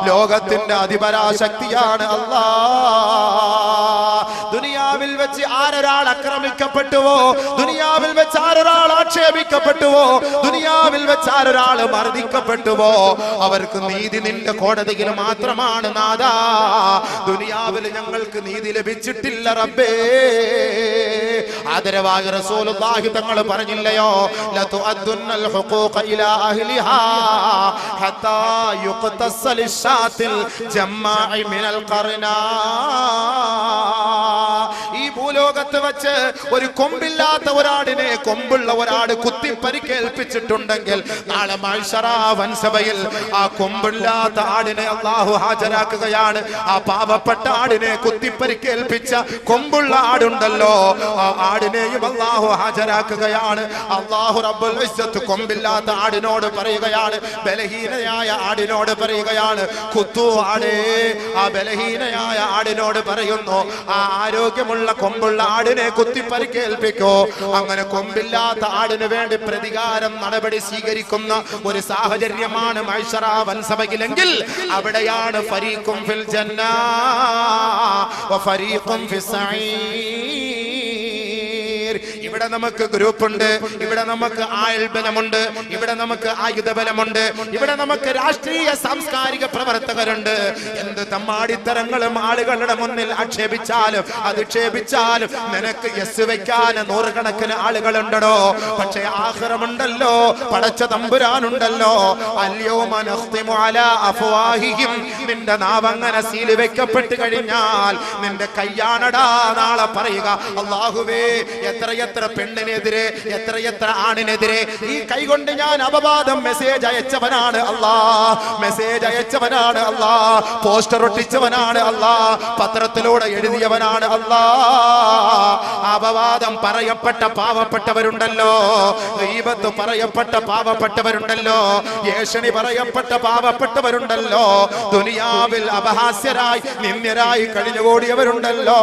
ലോകത്തിന്റെ അധിപരാശക്തിയാണ് അല്ലാ. ദുനിയാവിൽ വെച്ച് ആരൊരാൾ ആക്രമിക്കപ്പെട്ടുവോ, ദുനിയാവിൽ വെച്ച് ആരൊരാൾ ആക്ഷേപിക്കപ്പെട്ടുവോ, ദുനിയാവിൽ വെച്ച് ആരൊരാൾ മർദ്ദിക്കപ്പെട്ടുവോ, അവർക്ക് നീതി നിന്റെ കോടതിയിൽ മാത്രമാണ് നാദാ. ദുനിയാവിൽ ഞങ്ങൾക്ക് നീതി ലഭിച്ചിട്ടില്ല റബ്ബേ. ആദരവായ റസൂലുള്ളാഹി തങ്ങൾ പറഞ്ഞില്ലയോ, ലതുഅദ്ദുന്നൽ ഹുഖൂഖ ഇലാ അഹ്ലിഹാ ഹത്താ യുഖ്തസൽ ഷാത്തിൽ ജമ്മാഇ മിനൽ ഖർനാ. ഈ ഭൂലോകത്ത് വെച്ച് ഒരു കൊമ്പില്ലാത്ത ഒരാടിനെ കൊമ്പുള്ള ഒരാട് കുത്തി പരിക്കേൽപ്പിച്ചിട്ടുണ്ടെങ്കിൽ നാളെ മഹ്ശറ വൻസഭയിൽ ആ കൊമ്പില്ലാത്ത ആടിനെ അല്ലാഹു ഹാജരാക്കുകയാണ്. ആ പാവപ്പെട്ട ആടിനെ കുത്തി പരിക്കേൽപ്പിച്ച കൊമ്പുള്ള ആടുണ്ടല്ലോ, ആ ആടിനെയും അല്ലാഹു ഹാജരാക്കുകയാണ്. അല്ലാഹു റബ്ബുൽ ഇസ്സത്ത് കൊമ്പില്ലാത്ത ആടിനോട് പറയുകയാണ്, ബലഹീനയായ ആടിനോട് പറയുകയാണ്, കുത്തു ആടേ. ആ ബലഹീനയായ ആടിനോട് പറയുന്നു, ആ ആരോഗ്യമുള്ള കൊമ്പുള്ള ആടിനെ കുത്തി പരിക്കേൽപ്പിക്കോ. അങ്ങനെ കൊമ്പില്ലാത്ത ആടിന് വേണ്ടി പ്രതികാരം നടപടി സ്വീകരിക്കുന്ന ഒരു സാഹചര്യമാണ് മഹ്ശറ വൻസഭയിലെങ്കിൽ അവിടെയാണ് ഫരീഖും ഫിൽ ജന്നാ വ ഫരീഖും ഫിസ് സഈർ. ഇവിടെ നമുക്ക് ഗ്രൂപ്പുണ്ട്, ഇവിടെ നമുക്ക് ആയുൾബലമുണ്ട്, ഇവിടെ നമുക്ക് ആയുധബലമുണ്ട്, ഇവിടെ നമുക്ക് രാഷ്ട്രീയ സാംസ്കാരിക പ്രവർത്തകരുണ്ട്. എന്ത് തമ്മാടിത്തരങ്ങളും ആളുകളുടെ മുന്നിൽ ആക്ഷേപിച്ചാലും അധിക്ഷേപിച്ചാലും നിനക്ക് യെസ് വെക്കാൻ നൂറുകണക്കിന് ആളുകളുണ്ടോ. പക്ഷേ ആഖിറമുണ്ടല്ലോ, പടച്ച തമ്പുരാനുണ്ടല്ലോ. അൽയൗമ നഖ്തിമു അലാ അഫ്വാഹിഹിം, നിന്റെ നാവങ്ങനെ സീൽ വെക്കപ്പെട്ട് കഴിഞ്ഞാൽ നിന്റെ കയ്യാണടാ നാളെ പറയുക, അല്ലാഹുവേ എത്രയെത്ര പെണ്ണിനെതിരെ, എത്രയെത്ര ആണിനെതിരെ ഈ കൈകൊണ്ട് ഞാൻ അപവാദം മെസ്സേജ് അയച്ചവനാണ് അല്ലാ, മെസ്സേജ് അയച്ചവനാണ് അല്ലാ, പോസ്റ്റർ ഒട്ടിച്ചവനാണ് അല്ലാ, പത്രത്തിലൂടെ എഴുതിയവനാണ് അല്ലാ. അപവാദം പറയപ്പെട്ട പാവപ്പെട്ടവരുണ്ടല്ലോ, ഗീബത്ത് പറയപ്പെട്ട പാവപ്പെട്ടവരുണ്ടല്ലോ, ഏഷണി പറയപ്പെട്ട പാവപ്പെട്ടവരുണ്ടല്ലോ, ദുനിയാവിൽ അപഹാസ്യരായി നിന്ദ്യരായി കഴിഞ്ഞുകൂടിയവരുണ്ടല്ലോ.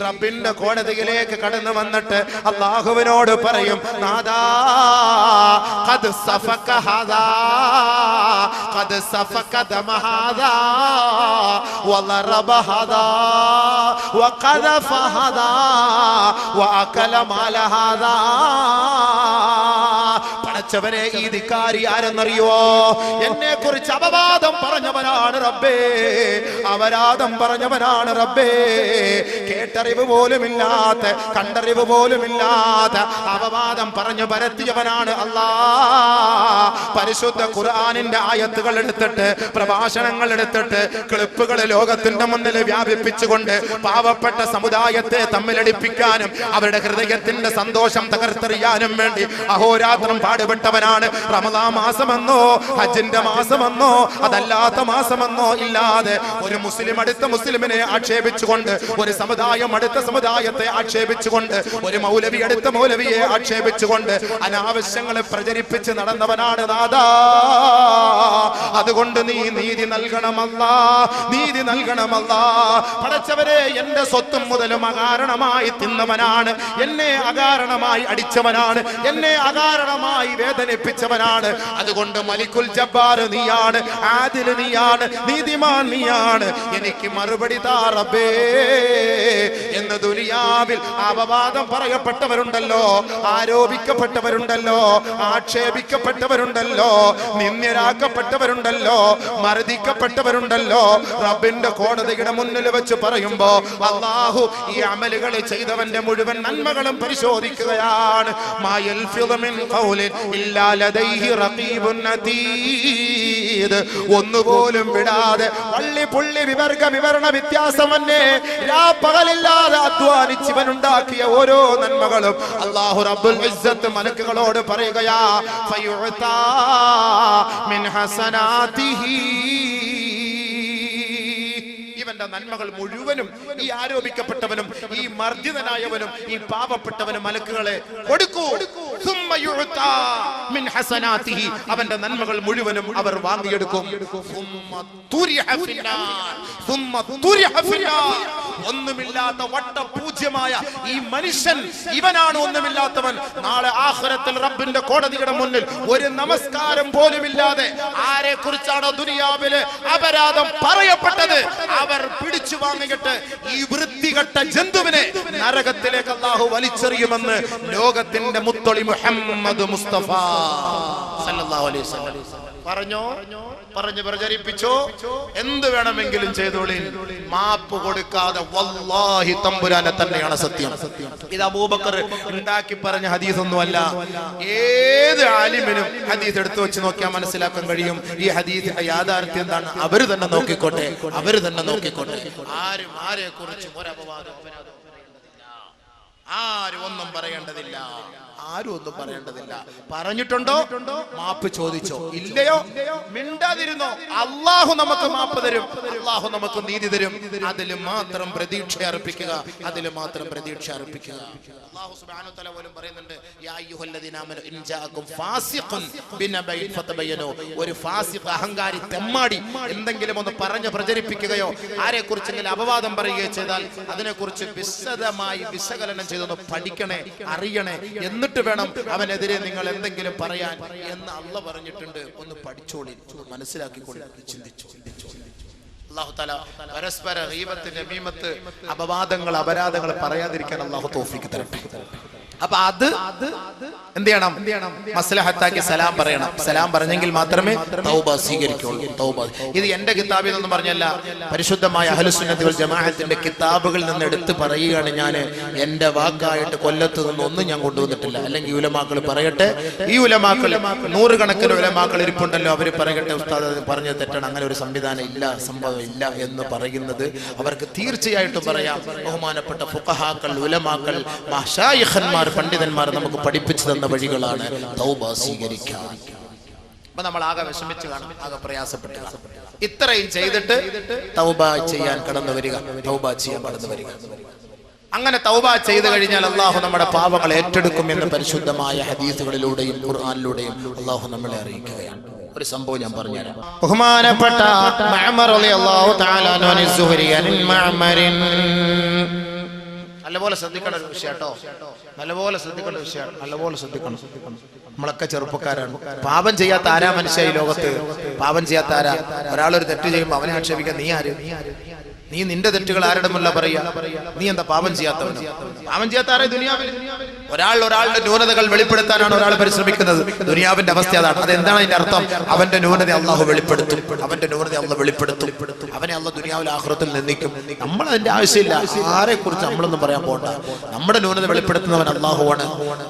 റബ്ബിന്റെ കോടതിയിലേക്ക് കടന്നു വന്നിട്ട് അല്ലാഹുവിനോട് പറയും, നാദാ ഖദ് സഫക ഹാദാ ഖദ് സഫക ദമ ഹാദാ വളറബ ഹാദാ വഖദഫ ഹാദാ വഅകല മാല ഹാദാ. പടച്ചവനെ, ഈ ധിക്കാരി ആരെന്നറിയോ? എന്നെ കുറിച്ച് അപവാദം പറഞ്ഞവനാണ് റബ്ബേ, അപരാധം പറഞ്ഞവനാണ് റബ്ബേ. കേട്ടറിവ് പോലുമില്ലാത്ത, കണ്ടറിവ് പോലുമില്ലാത്ത അപവാദം പറഞ്ഞു പരത്തിയവനാണ് അല്ലാ. പരിശുദ്ധ ഖുർആനിന്റെ ആയത്തുകൾ എടുത്തിട്ട്, പ്രഭാഷണങ്ങൾ എടുത്തിട്ട്, ക്ലിപ്പുകൾ ലോകത്തിന്റെ മുന്നിൽ വ്യാപിപ്പിച്ചുകൊണ്ട് പാവപ്പെട്ട സമുദായത്തെ തമ്മിലടിപ്പിക്കാനും അവരുടെ ഹൃദയത്തിന്റെ സന്തോഷം തകർത്തെറിയാനും വേണ്ടി അഹോരാത്രം പാടുപെടുന്ന പാടുപെട്ടവനാണ്. റമദാൻ മാസമെന്നോ ഹജ്ജിന്റെ മാസമെന്നോ അതല്ലാത്ത മാസമെന്നോ ഇല്ലാതെ ഒരു മുസ്ലിം അടുത്ത മുസ്ലിമിനെ ആക്ഷേപിച്ചുകൊണ്ട്, ഒരു സമുദായം അടുത്ത സമുദായത്തെ ആക്ഷേപിച്ചുകൊണ്ട്, ഒരു മൗലവി അടുത്ത മൗലവിയെ ആക്ഷേപിച്ചുകൊണ്ട് അനാവശ്യങ്ങളെ പ്രചരിപ്പിച്ച് നടന്നവനാണ് നാഥാ. അതുകൊണ്ട് നീ നീതി നൽകണമല്ലാ, നീതി നൽകണമല്ലാ. പടച്ചവരെ, എന്റെ സ്വത്തും മുതലും അകാരണമായി തിന്നവനാണ്, എന്നെ അകാരണമായി അടിച്ചവനാണ്, എന്നെ അകാരണമായി വേദനിപ്പിച്ചവനാണ്. അതുകൊണ്ട് മലിക്കുൽ ജബ്ബാർ നീയാണ്, ആദിൽ നീയാണ്, നീതിമാൻ നീയാണ്. എനിക്ക് മറുപടി താ റബ്ബേ എന്ന് ദുനിയാവിൽ അപവാദം പറയപ്പെട്ടവരുണ്ടല്ലോ, ആരോപിക്കപ്പെട്ടവരുണ്ടല്ലോ, ആക്ഷേപിക്കപ്പെട്ടവരുണ്ടല്ലോ, നിന്ദ്യരാക്കപ്പെട്ടവരുണ്ടല്ലോ, മർദ്ദിക്കപ്പെട്ടവരുണ്ടല്ലോ. റബ്ബിന്റെ കോടതിയുടെ മുന്നിൽ വെച്ച് പറയുമ്പോ അല്ലാഹു ഈ അമലുകൾ ചെയ്തവന്റെ മുഴുവൻ നന്മകളും പരിശോധിക്കുകയാണ്. മാ യൽഫിദു മിൻ ഖൗലിൻ ഇല്ലാ ലദൈഹി റഖീബുൻ അതീദ്. ഒന്നുപോലും വിടാതെ പള്ളി പുള്ളി വിവരണ വ്യത്യാസമന്നെ പകലില്ലാതെ അധ്വാനിച്ചവനുണ്ടാക്കിയ ഓരോ നന്മകളും അല്ലാഹു റബ്ബുൽ ഇസ്സത്ത് മലക്കുകളോട് പറയുകയാ, ഫയുഅതാ മിൻ ഹസനാതിഹി. ഇവന്റെ നന്മകൾ മുഴുവനും ഈ ആരോപിക്കപ്പെട്ടവനും ഈ മർദ്ദിതനായവനും ഈ പാപപ്പെട്ടവനും മലക്കുകളെ കൊടുക്കൂ. അവന്റെ നന്മകൾ മുഴുവനും അവർ വാങ്ങിയെടുക്കും. ഒന്നുമില്ലാത്ത വട്ടപൂജ്യമായ ഈ മനുഷ്യൻ, ഇവനാണ് ഒന്നുമില്ലാത്തവൻ. നാളെ ആഖിറത്തിൽ റബ്ബിന്റെ കോടതിയുടെ മുന്നിൽ ഒരു നമസ്കാരം പോലുമില്ലാതെ ആരെ കുറിച്ചാണോ ദുനിയാവിലെ അപരാധം പറയപ്പെട്ടത് അവർ പിടിച്ചു വാങ്ങിയിട്ട് ഈ വൃത്തികെട്ട ജന്തുവിനെ നരകത്തിലേക്ക് അല്ലാഹു വലിച്ചെറിയുമെന്ന് ലോകത്തിന്റെ മുത്തൊളി മുഹമ്മദ് മുസ്തഫ സല്ലല്ലാഹു അലൈഹി വസല്ലം പറഞ്ഞു പ്രചരിപ്പിച്ചോ. എന്ത് വേണമെങ്കിലും ചെയ്തോളി, മാപ്പ് കൊടുക്കാതെ വല്ലാഹി തമ്പുരാനെ തന്നെയാണ് സത്യം. ഇത് അബൂബക്കർ ഉണ്ടാക്കി പറഞ്ഞ ഹദീസ് ഒന്നുമല്ല. ഏത് ആലിമിനും ഹദീസ് എടുത്തു വെച്ച് നോക്കിയാൽ മനസ്സിലാക്കാൻ കഴിയും ഈ ഹദീസിന്റെ യാഥാർത്ഥ്യം എന്താണ്. അവര് തന്നെ നോക്കിക്കോട്ടെ, അവര് തന്നെ നോക്കിക്കോട്ടെ. ആരും ആരെ കുറിച്ചും ഒരപവാദം ആരും ഒന്നും പറയേണ്ടതില്ല, ആരും ഒന്നും പറയേണ്ടതില്ല. പറഞ്ഞിട്ടുണ്ടോ മാപ്പ് ചോദിച്ചോ, ഇല്ലയോ മിണ്ടാതിരുന്നോ. അള്ളാഹു നമുക്ക് മാപ്പ് തരും, അള്ളാഹു നമുക്ക് നീതി തരും. അതിൽ മാത്രം പ്രതീക്ഷ അർപ്പിക്കുക, അതിൽ മാത്രം പ്രതീക്ഷ അർപ്പിക്കുക. അല്ലാഹു സുബ്ഹാനഹു വ തആല പോലും പറയുന്നുണ്ട്, യാ അയ്യുഹല്ലദീന ആമനു ഇൻ ജാഅകും ഫാസിഖുൻ ബിനബൈൻ ഫതബയ്യനു. ഒരു ഫാസിഖ്, അഹങ്കാരി, തെമ്മാടി എന്തെങ്കിലും ഒന്ന് പറഞ്ഞു പ്രചരിപ്പിക്കുകയോ ആരെക്കുറിച്ചെങ്കിലും അപവാദം പറയുകയോ ചെയ്താൽ അതിനെക്കുറിച്ച് വിശദമായി വിശകലനം ചെയ്തൊന്ന് പഠിക്കണേ, അറിയണേ. എന്നിട്ട് വേണം അവനെതിരെ നിങ്ങൾ എന്തെങ്കിലും പറയാൻ എന്ന് അല്ലാഹു പറഞ്ഞിട്ടുണ്ട്. ഒന്ന് പഠിച്ചോളി, മനസ്സിലാക്കിക്കോളി, ചിന്തിച്ചു. അല്ലാഹു തആല പരസ്പര ഗീബത്ത്, നമീമത്ത്, അപവാദങ്ങൾ, അപരാധങ്ങൾ പറയാതിരിക്കാൻ അല്ലാഹു തൗഫീഖ് തരട്ടെ. അപ്പൊ അത് എന്ത് ചെയ്യണം? മസ്ലഹത്താക്കി സലാം പറയണം. സലാം പറഞ്ഞെങ്കിൽ മാത്രമേ തൗബ സ്വീകരിക്കുള്ളൂ. തൗബ ഇത് എന്റെ കിതാബിൽ നിന്നും പറഞ്ഞല്ല, പരിശുദ്ധമായ അഹ്ലുസുന്നത്തി വൽ ജമാഅത്തിന്റെ കിതാബുകളിൽ നിന്ന് എടുത്ത് പറയുകയാണ് ഞാൻ. എന്റെ വാക്കായിട്ട് കൊല്ലത്ത് നിന്നൊന്നും ഞാൻ കൊണ്ടുവന്നിട്ടില്ല. അല്ലെങ്കിൽ ഉലമാക്കൾ പറയട്ടെ, ഈ ഉലമാക്കൾ നൂറുകണക്കിന് ഉലമാക്കൾ ഇരിപ്പുണ്ടല്ലോ, അവർ പറയട്ടെ ഉസ്താദ് പറഞ്ഞത് തെറ്റാണ്, അങ്ങനെ ഒരു സംവിധാനം ഇല്ല, സംഭവം ഇല്ല എന്ന് പറയുന്നത് അവർക്ക് തീർച്ചയായിട്ടും പറയാം. ബഹുമാനപ്പെട്ട ഫുഖഹാക്കൾ, ഉലമാക്കൾ, മശായിഖന്മാർ, പണ്ഡിതന്മാർ നമുക്ക് പഠിപ്പിച്ചു തന്ന വഴികളാണ് തൗബ സ്വീകരിക്കാൻ. അപ്പൊ നമ്മൾ ആകെ വിഷമിച്ച് കാണും, ആകെ പ്രയാസപ്പെട്ട് കാണും. ഇത്രയും ചെയ്തിട്ട് തൗബ ചെയ്യാൻ കടന്നു വരിക, തൗബ ചെയ്യാൻ കടന്നു വരിക. അങ്ങനെ തൗബ ചെയ്തു കഴിഞ്ഞാൽ അല്ലാഹു നമ്മുടെ പാപങ്ങൾ ഏറ്റെടുക്കും എന്ന് പരിശുദ്ധമായ ഹദീസുകളിലൂടെയും ഖുർആനിലൂടെയും അല്ലാഹു നമ്മളെ അറിയിക്കുകയാണ്. ഒരു സംഭവം ഞാൻ പറഞ്ഞുതരാം. ബഹുമാനപ്പെട്ട മഅ്മർ റളിയല്ലാഹു തആല അൻഹു സുഹരി അനിൽ മഅ്മരിൻ. നല്ലപോലെ ശ്രദ്ധിക്കേണ്ട ഒരു വിഷയം കേട്ടോ, നല്ലപോലെ ശ്രദ്ധിക്കേണ്ട വിഷയമാണ്, നല്ലപോലെ ശ്രദ്ധിക്കണം. നമ്മളൊക്കെ ചെറുപ്പക്കാരാണ്. പാപം ചെയ്യാത്ത ആരാ മനുഷ്യ ഈ ലോകത്ത്? പാപം ചെയ്യാത്ത ആരാ? ഒരാളൊരു തെറ്റ് ചെയ്യുമ്പോൾ അവനെ ആക്ഷേപിക്കാൻ നീ ആര്? നീ നിന്റെ തെറ്റുകൾ ആരുടെ മുന്നിലാ പറയാ? നീ എന്താ പാപം ചെയ്യാത്തവനോ? പാപം ചെയ്യാത്ത ആരെ ദുനിയാവിൽ? ഒരാളുടെ ന്യൂനതകൾ വെളിപ്പെടുത്താനാണ് ഒരാൾ പരിശ്രമിക്കുന്നത്. ദുനിയാവിന്റെ അവസ്ഥ അതാണ്. അതെന്താണ് അതിന്റെ അർത്ഥം? അവന്റെ ന്യൂനത അല്ലാഹു വെളിപ്പെടുത്തും, അവന്റെ ന്യൂനത അല്ലാഹു വെളിപ്പെടുത്തും, അവനെ അല്ലാഹു ദുനിയാവിൽ ആഖിറത്തിൽ നിന്ദിക്കും. നമ്മൾ അതിന്റെ ആവശ്യമില്ല, ആരെ കുറിച്ച് നമ്മളൊന്നും പറയാൻ പോകണ്ട. നമ്മുടെ ന്യൂനത വെളിപ്പെടുത്തുന്നവൻ അല്ലാഹുവാണ്,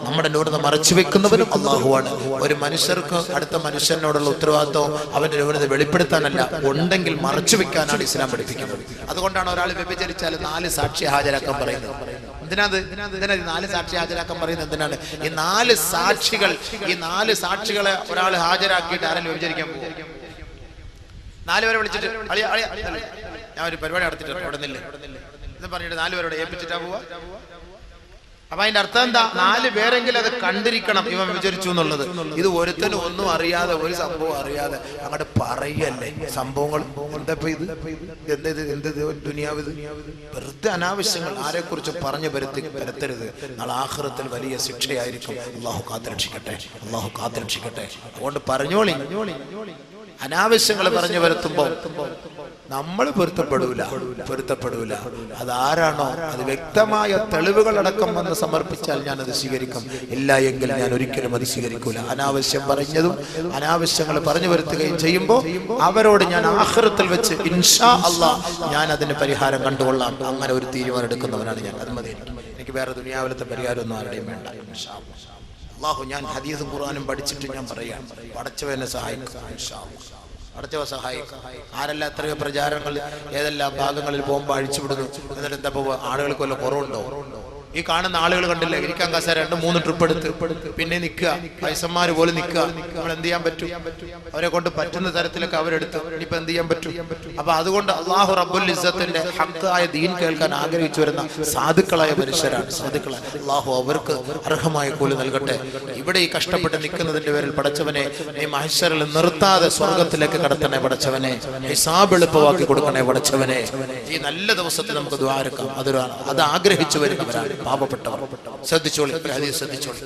നമ്മുടെ ന്യൂനത മറച്ചു വെക്കുന്നവനും അല്ലാഹുവാണ്. ഒരു മനുഷ്യർക്ക് അടുത്ത മനുഷ്യനോടുള്ള ഉത്തരവാദിത്വം അവന്റെ ന്യൂനത വെളിപ്പെടുത്താനല്ല, ഉണ്ടെങ്കിൽ മറച്ചു വെക്കാനാണ് ഇസ്ലാം പഠിപ്പിക്കുന്നത്. അതുകൊണ്ടാണ് ഒരാൾ വ്യഭിചരിച്ചാൽ 4 സാക്ഷി ഹാജരാക്കാൻ പറയുന്നത്. എന്തിനാ 4 സാക്ഷി ഹാജരാക്കാൻ പറയുന്നത്? എന്തിനാണ്? ഈ 4 സാക്ഷികളെ ഒരാൾ ഹാജരാക്കിയിട്ട് ആരെങ്കിലും വ്യഭിചരിക്കാൻ പോകും? 4 പേരെ വിളിച്ചിട്ട് ഞാൻ ഒരു പരിപാടി നടത്തിയിട്ട് അവിടെ നിന്നില്ലേ എന്ന് പറഞ്ഞിട്ട് 4 പേരോട് ഏൽപ്പിച്ചിട്ടാ പോവാ. അപ്പൊ അതിന്റെ അർത്ഥം എന്താ? 4 പേരെങ്കിലും അത് കണ്ടിരിക്കണം ഇവൻ വിചരിച്ചു എന്നുള്ളത്. ഇത് ഒരുത്തനും ഒന്നും അറിയാതെ, ഒരു സംഭവം അറിയാതെ അങ്ങോട്ട് പറയല്ലേ സംഭവങ്ങൾ. എന്താ എന്ത് ദുനിയാവിത്? വെറുതെ അനാവശ്യങ്ങൾ ആരെക്കുറിച്ച് പറഞ്ഞു പരത്തരുത്. നാളെ ആഖിറത്തിൽ വലിയ ശിക്ഷയായിരിക്കും. അള്ളാഹു കാത്തുരക്ഷിക്കട്ടെ, അള്ളാഹു കാത്തുരക്ഷിക്കട്ടെ. അതുകൊണ്ട് പറഞ്ഞോളി, അനാവശ്യങ്ങൾ പറഞ്ഞു വരുത്തുമ്പോ നമ്മൾ പൊരുത്തപ്പെടൂല. അതാരാണോ അത് വ്യക്തമായ തെളിവുകളടക്കം വന്ന് സമർപ്പിച്ചാൽ ഞാൻ അത് സ്വീകരിക്കും. ഇല്ല എങ്കിൽ ഞാൻ ഒരിക്കലും അത് സ്വീകരിക്കൂല. അനാവശ്യം പറഞ്ഞതും അനാവശ്യങ്ങൾ പറഞ്ഞു വരുത്തുകയും ചെയ്യുമ്പോൾ അവരോട് ഞാൻ ആഖിറത്തിൽ വെച്ച് ഇൻഷാ അല്ലാഹ് ഞാൻ അതിന് പരിഹാരം കണ്ടുകൊള്ളാം. അങ്ങനെ ഒരു തീരുമാനം എടുക്കുന്നവനാണ് ഞാൻ. അത് മതി എനിക്ക്. വേറെ ദുനിയാവിലത്തെ പരിഹാരമൊന്നും ആരുടെയും വേണ്ട. ഇൻഷാ അല്ലാഹ് ഞാൻ ഹദീസും ഖുർആനും പഠിച്ചിട്ട് ഞാൻ പറയാം. പടച്ചവനെ സഹായിക്കും. ഇൻഷാ അല്ലാഹ് പടച്ചവ സഹായിക്കും. ആരെല്ലാം എത്രയോ പ്രചാരങ്ങൾ ഏതെല്ലാം ഭാഗങ്ങളിൽ പോകുമ്പോൾ അഴിച്ചുവിടുന്നു. എന്നിട്ട് എന്താ ആളുകൾക്ക് വല്ല കുറവുണ്ടോ? ഈ കാണുന്ന ആളുകൾ കണ്ടില്ലേ, ഇരിക്കാൻ കസേര 2-3 ട്രിപ്പ് എടുത്ത് പിന്നെ നിൽക്കുക, വയസ്സന്മാര് പോലും നിൽക്കുക. നമ്മൾ എന്ത് ചെയ്യാൻ പറ്റും? അവരെ കൊണ്ട് പറ്റുന്ന തരത്തിലൊക്കെ അവരെടുത്ത് ഇനിയിപ്പോ എന്ത് ചെയ്യാൻ പറ്റും? അപ്പൊ അതുകൊണ്ട് അല്ലാഹു റബ്ബുൽ ഇസ്സത്തിന്റെ ഹഖായ ദീൻ കേൾക്കാൻ ആഗ്രഹിച്ചു വരുന്ന സാധുക്കളായ മനുഷ്യരാണ്. സാധുക്കളായ അല്ലാഹു അവർക്ക് അർഹമായ കൂലി നൽകട്ടെ. ഇവിടെ ഈ കഷ്ടപ്പെട്ട് നിൽക്കുന്നതിന്റെ പേരിൽ പടച്ചവനെ ഈ മഹ്ശറിൽ നിർത്താതെ സ്വർഗത്തിലേക്ക് കടത്തണേ പടച്ചവനെ. ഹിസാബ് എളുപ്പമാക്കി കൊടുക്കണേ പടച്ചവനെ. ഈ നല്ല ദിവസത്തിൽ നമുക്ക് ദുആ എടുക്കാം. അത് ആഗ്രഹിച്ചു വരുന്നവരാണ് പാപപ്പെട്ടവർ. ശ്രദ്ധിച്ചോളി, ഹദീസ് ശ്രദ്ധിച്ചോളി.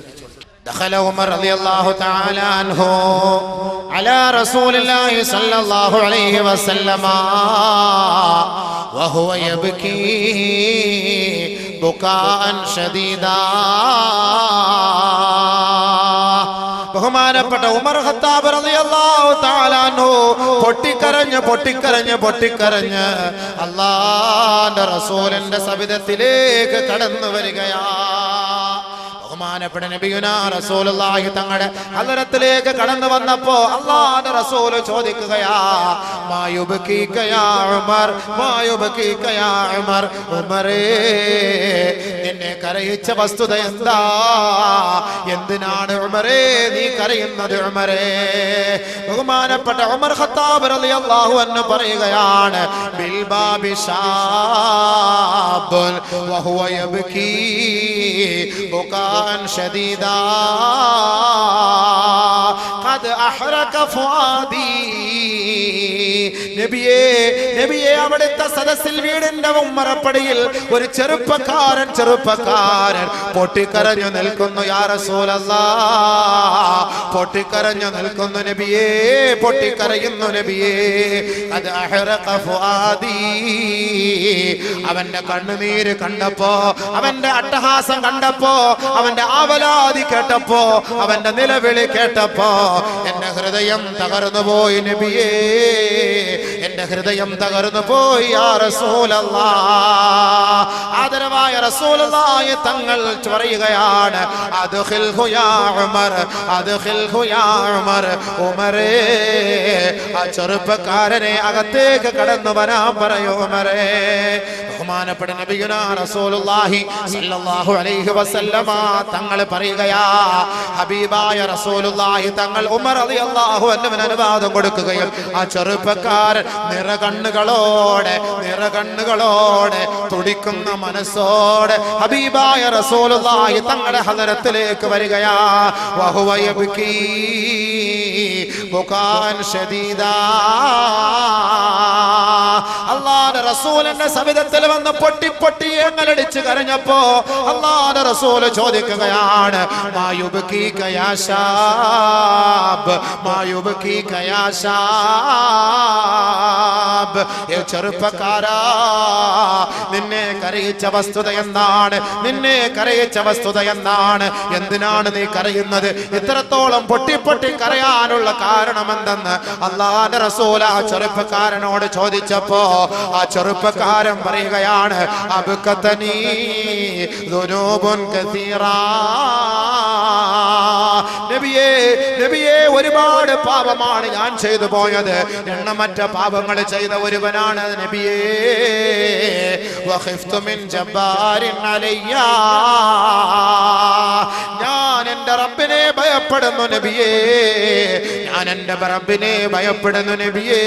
دخل عمر رضي الله تعالى عنه على رسول الله صلى الله عليه وسلم وهو يبكي بكاء شديدا. ബഹുമാനപ്പെട്ട ഉമർ ഖത്താബ് റളിയല്ലാഹു തആല അൻഹു പൊട്ടിക്കരഞ്ഞ് അല്ലാഹുവിന്റെ റസൂലിന്റെ സവിധത്തിലേക്ക് കടന്നു വരികയാ. ബഹുമാനപ്പെട്ട നബിയുനാ റസൂലുള്ളാഹി തങ്ങളുടെ ഹദറത്തിലേക്ക് കടന്നു വന്നപ്പോ അല്ലാഹുവിന്റെ റസൂൽ ചോദിക്കുകയാ, മായുബകീക യാ ഉമർ, മായുബകീക യാ ഉമർ. ഉമറേ, നിന്നെ കരയിച്ച വസ്തുത എന്താ? എന്തിനാണ് ഉമറേ നീ കരയുന്നത്? ഉമറേ, ബഹുമാനപ്പെട്ട ഉമർ ഖത്താബ് റളിയല്ലാഹു അൻഹു പറയുകയാണ്, ബിൽ ബാബി ശാബുൻ വഹുവ യബ്കീ ബുകാൻ ശദീദാ ഖദ് അഹ്റക ഫുആദി. നബിയേ, അവിടുത്തെ സദസ്സിൽ വീടിന്റെ ഉമ്മറപ്പടിയിൽ ഒരു ചെറുപ്പക്കാരൻ പൊട്ടിക്കരഞ്ഞു നിൽക്കുന്നു. യാ റസൂലല്ലാഹ്, പൊട്ടിക്കരഞ്ഞു നിൽക്കുന്നു നബിയേ, പൊട്ടിക്കരയുന്നു നബിയേ. ഖദ് അഹ്റക ഫുആദി. അവന്റെ കണ്ണുനീര് കണ്ടപ്പോ, അവന്റെ അട്ടഹാസം കണ്ടപ്പോ, അവന്റെ ആവലാതി കേട്ടപ്പോ, അവന്റെ നിലവിളി കേട്ടപ്പോ എന്റെ ഹൃദയം തകർന്നു പോയി നബിയേ, എന്റെ ഹൃദയം തകർന്നു പോയി. യാ റസൂലല്ലാഹ്, ആദരവായ റസൂലുള്ളാഹി തങ്ങൾ പറയുകയാണ്, അദ്ഖിൽഹു യാ ഉമർ, അദ്ഖിൽഹു യാ ഉമർ. ഉമറേ, ആ ചെറുപ്പക്കാരനെ അകത്തേക്ക് കടന്നു വരാൻ പറയൂ ഉമറേ. ബഹുമാനപ്പെട്ട നബിയുനാ റസൂലുള്ളാഹി സ്വല്ലല്ലാഹു അലൈഹി വസല്ലമ തങ്ങൾ പറയുകയാ, ഹബീബായ റസൂലുള്ളാഹി തങ്ങൾ ഉമർ റളിയല്ലാഹു അൻഹുവിന് അനുവാദം കൊടുക്കുകയും ആ ചെറുപ്പക്കാരൻ നിറകണ്ണുകളോടെ തുടിക്കുന്ന മനസ്സോടെ ഹബീബായ റസൂലുള്ളാഹി തങ്ങളുടെ ഹദറത്തിലേക്ക് വരികയാ. വഹുവ യബ്കീ ബുകാൻ ശദീദാ. അല്ലാഹുവിന്റെ റസൂലിന്റെ സവിധത്തിൽ വന്ന് പൊട്ടി എങ്ങലടിച്ച് കരഞ്ഞപ്പോ അല്ലാഹുവിന്റെ റസൂൽ ചോദിക്കുകയാണ്, മായുബ്കീക യാ ശാബ്, മായുബ്കീക യാ ശാബ്. ഏ ചെറുപ്പക്കാരാ, നിന്നെ കരയിച്ച വസ്തുത എന്താണ്? നിന്നെ കരയിച്ച വസ്തുത എന്താണ്? എന്തിനാണ് നീ കരയുന്നത്? ഇത്രത്തോളം പൊട്ടി പൊട്ടി കരയാനുള്ള കാരണം എന്തെന്ന് അല്ലാഹുവിന്റെ റസൂൽ ആ ചെറുപ്പക്കാരനോട് ചോദിച്ചപ്പോ ആ ചെറുപ്പക്കാരൻ പറയുകയാണ്, അബ്കതനി ദുനൂബുൻ കസീറാ. നബിയേ, ഒരുപാട് പാപമാണ് ഞാൻ ചെയ്തു പോയത്. എണ്ണമറ്റ പാപങ്ങൾ ചെയ്ത ഒരുവനാണ് നബിയേ. വഖിഫ്തു മിൻ ജബ്ബാരിൻ അലയ്യ. ഞാൻ എൻ്റെ റബ്ബിനെ ഭയപ്പെടുന്നു നബിയേ. ഞാൻ എൻ്റെ റബ്ബിനെ ഭയപ്പെടുന്നു നബിയേ.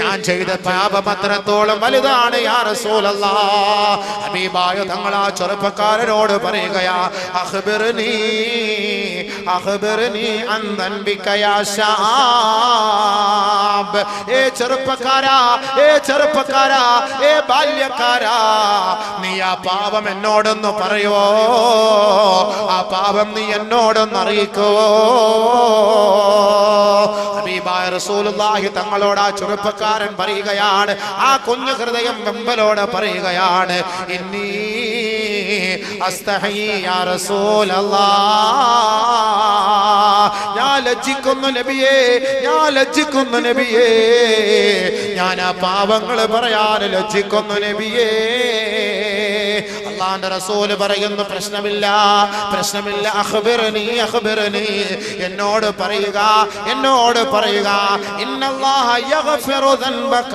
ഞാൻ ചെയ്ത പാപം അത്രത്തോളം വലുതാണ് യാ റസൂലല്ലാഹ്. ഹബീബായ തങ്ങൾ ആ ചെറുപ്പക്കാരനോട് പറയുകയാ, അഖ്ബിർനി അൻ ദൻബിക യാ ശാബ്. ഏ ചെറുപ്പക്കാരാ, ഏ ബാല്യക്കാരാ, നീ ആ പാപം എന്നോടൊന്ന് പറയുവോ? ആ പാപം നീ എന്നോടൊന്ന് അറിയിക്കുവോ? ഹബീബായ റസൂലുള്ളാഹി തങ്ങളോട് ആ ചെറുപ്പക്കാരൻ പറയുകയാണ്, ആ കുഞ്ഞു ഹൃദയം വെമ്പലോട് പറയുകയാണ്, ഇന്നി അസ്തഹി യാ റസൂലല്ലാഹ്. ഞാൻ ലജ്ജിക്കുന്നു നബിയേ, ഞാൻ ആ പാപങ്ങൾ പറയാൻ ലജ്ജിക്കുന്നു നബിയേ. അല്ലാഹുവിന്റെ റസൂൽ പറയുന്നു, പ്രശ്നമില്ല. അഖ്ബിർനി, എന്നോട് പറയുക. ഇന്നല്ലാഹ യഗ്ഫിറു ദൻബക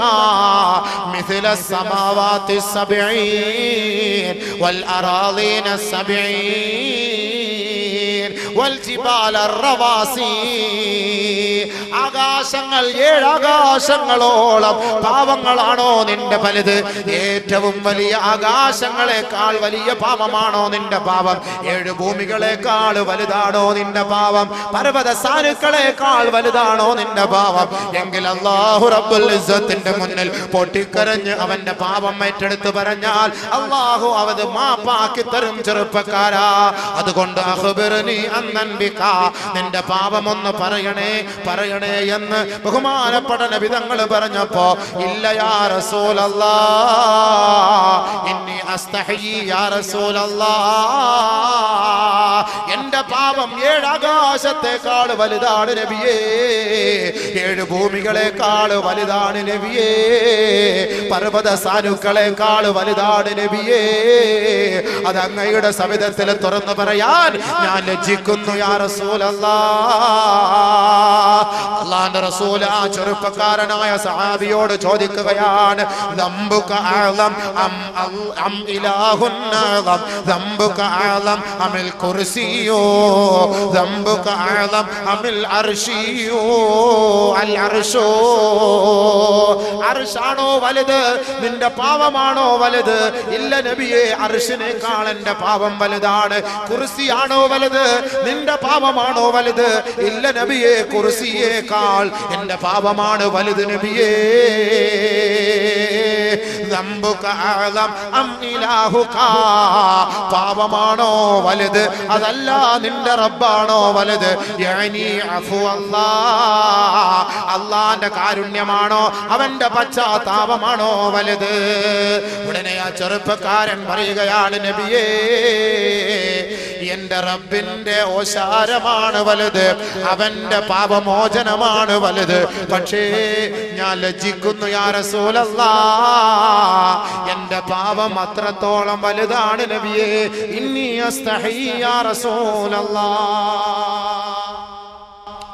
മിസ്ല സമാവാതി സബ്ഈൻ വൽ അറാളീന സബ്ഈൻ വൽ ജിബാല റവാസി. ആകാശങ്ങൾ, 7 ആകാശങ്ങളോളം പാവങ്ങളാണോ നിന്റെ വലുത്? ഏറ്റവും വലിയ ആകാശങ്ങളെക്കാൾ വലിയ പാപമാണോ നിന്റെ പാപം? 7 ഭൂമികളെക്കാൾ വലുതാണോ നിന്റെ പാപം? പർവ്വത സാനുക്കളെക്കാൾ വലുതാണോ നിന്റെ പാപം? എങ്കിൽ അല്ലാഹു റബ്ബുൽ ഇസ്സത്തിന്റെ മുന്നിൽ പൊട്ടിക്കരഞ്ഞ് അവന്റെ പാപം ഏറ്റെടുത്ത് പറഞ്ഞാൽ അല്ലാഹു അവത് മാപ്പാക്കി തരും ചെറുപ്പക്കാരാ. അതുകൊണ്ട് അഖ്ബിർനി അൻ ദൻബിക, നിന്റെ പാപം ഒന്ന് പറയണേ എന്ന് ബഹുമാനപ്പെട്ട നബി തങ്ങൾ പറഞ്ഞപ്പോ, ഇല്ല യാ റസൂലല്ലാഹ്, ഇന്നി അസ്തഹി യാ റസൂലല്ലാഹ്, എന്റെ പാപം 7 ആകാശത്തെക്കാൾ വലുതാണ് നബിയേ, 7 ഭൂമികളെക്കാൾ വലുതാണ് നബിയേ, പർവ്വത സാനുക്കളെക്കാൾ വലുതാണ് നബിയേ. അത് അങ്ങയുടെ സവിധത്തിൽ തുറന്നു പറയാൻ ഞാൻ ലജ്ജിക്കുന്നു യാ റസൂലല്ലാഹ്. അല്ലാഹുവിന്റെ റസൂൽ ആ ചെറുപ്പക്കാരനായ സഹാബിയോട് ചോദിക്കുകയാണ്, ദംബുക അഅലം അം ഇലാഹുൻ അഅലം, ദംബുക അഅലം അമിൽ കുർസിയോ, ദംബുക അഅലം അമിൽ അർശിയോ, അൽ അർശോ, അർശാണോ വലുത്? നിന്റെ പാപമാണോ വലുത്? ഇല്ല നബിയേ, അർശിനേക്കാൾ എന്റെ പാപം വലുതാണ്. കുർസിയാണോ വലുത്? നിന്റെ പാപമാണോ വലുത്? ഇല്ല നബിയേ, കുർസിയേക്കാൾ എന്റെ പാപമാണ് വലുത് നബിയേ. ദംബുക അഅലം അം ഇലാഹുക, പാപമാണോ വലുത്? അതല്ല നിന്റെ റബ്ബാണോ വലുത്? യഅനി അഫു അല്ലാഹ്, അല്ലാഹുവിന്റെ കാരുണ്യമാണോ അവന്റെ പശ്ചാത്താപമാണോ വലുത്? ഉടനെ ആ ചെറുപ്പക്കാരൻ പറയുകയാണ്, നബിയേ, എന്റെ റബ്ബിന്റെ ഓശാരമാണ് വലുത്, അവന്റെ പാപമോചനമാണ് വലുത്. പക്ഷേ ഞാൻ ലജ്ജിക്കുന്നു യാ റസൂലല്ലാഹ്, എന്റെ പാപം അത്രത്തോളം വലുതാണ് നബിയേ. ഇന്നി അസ്തഹി യാ റസൂലല്ലാഹ്,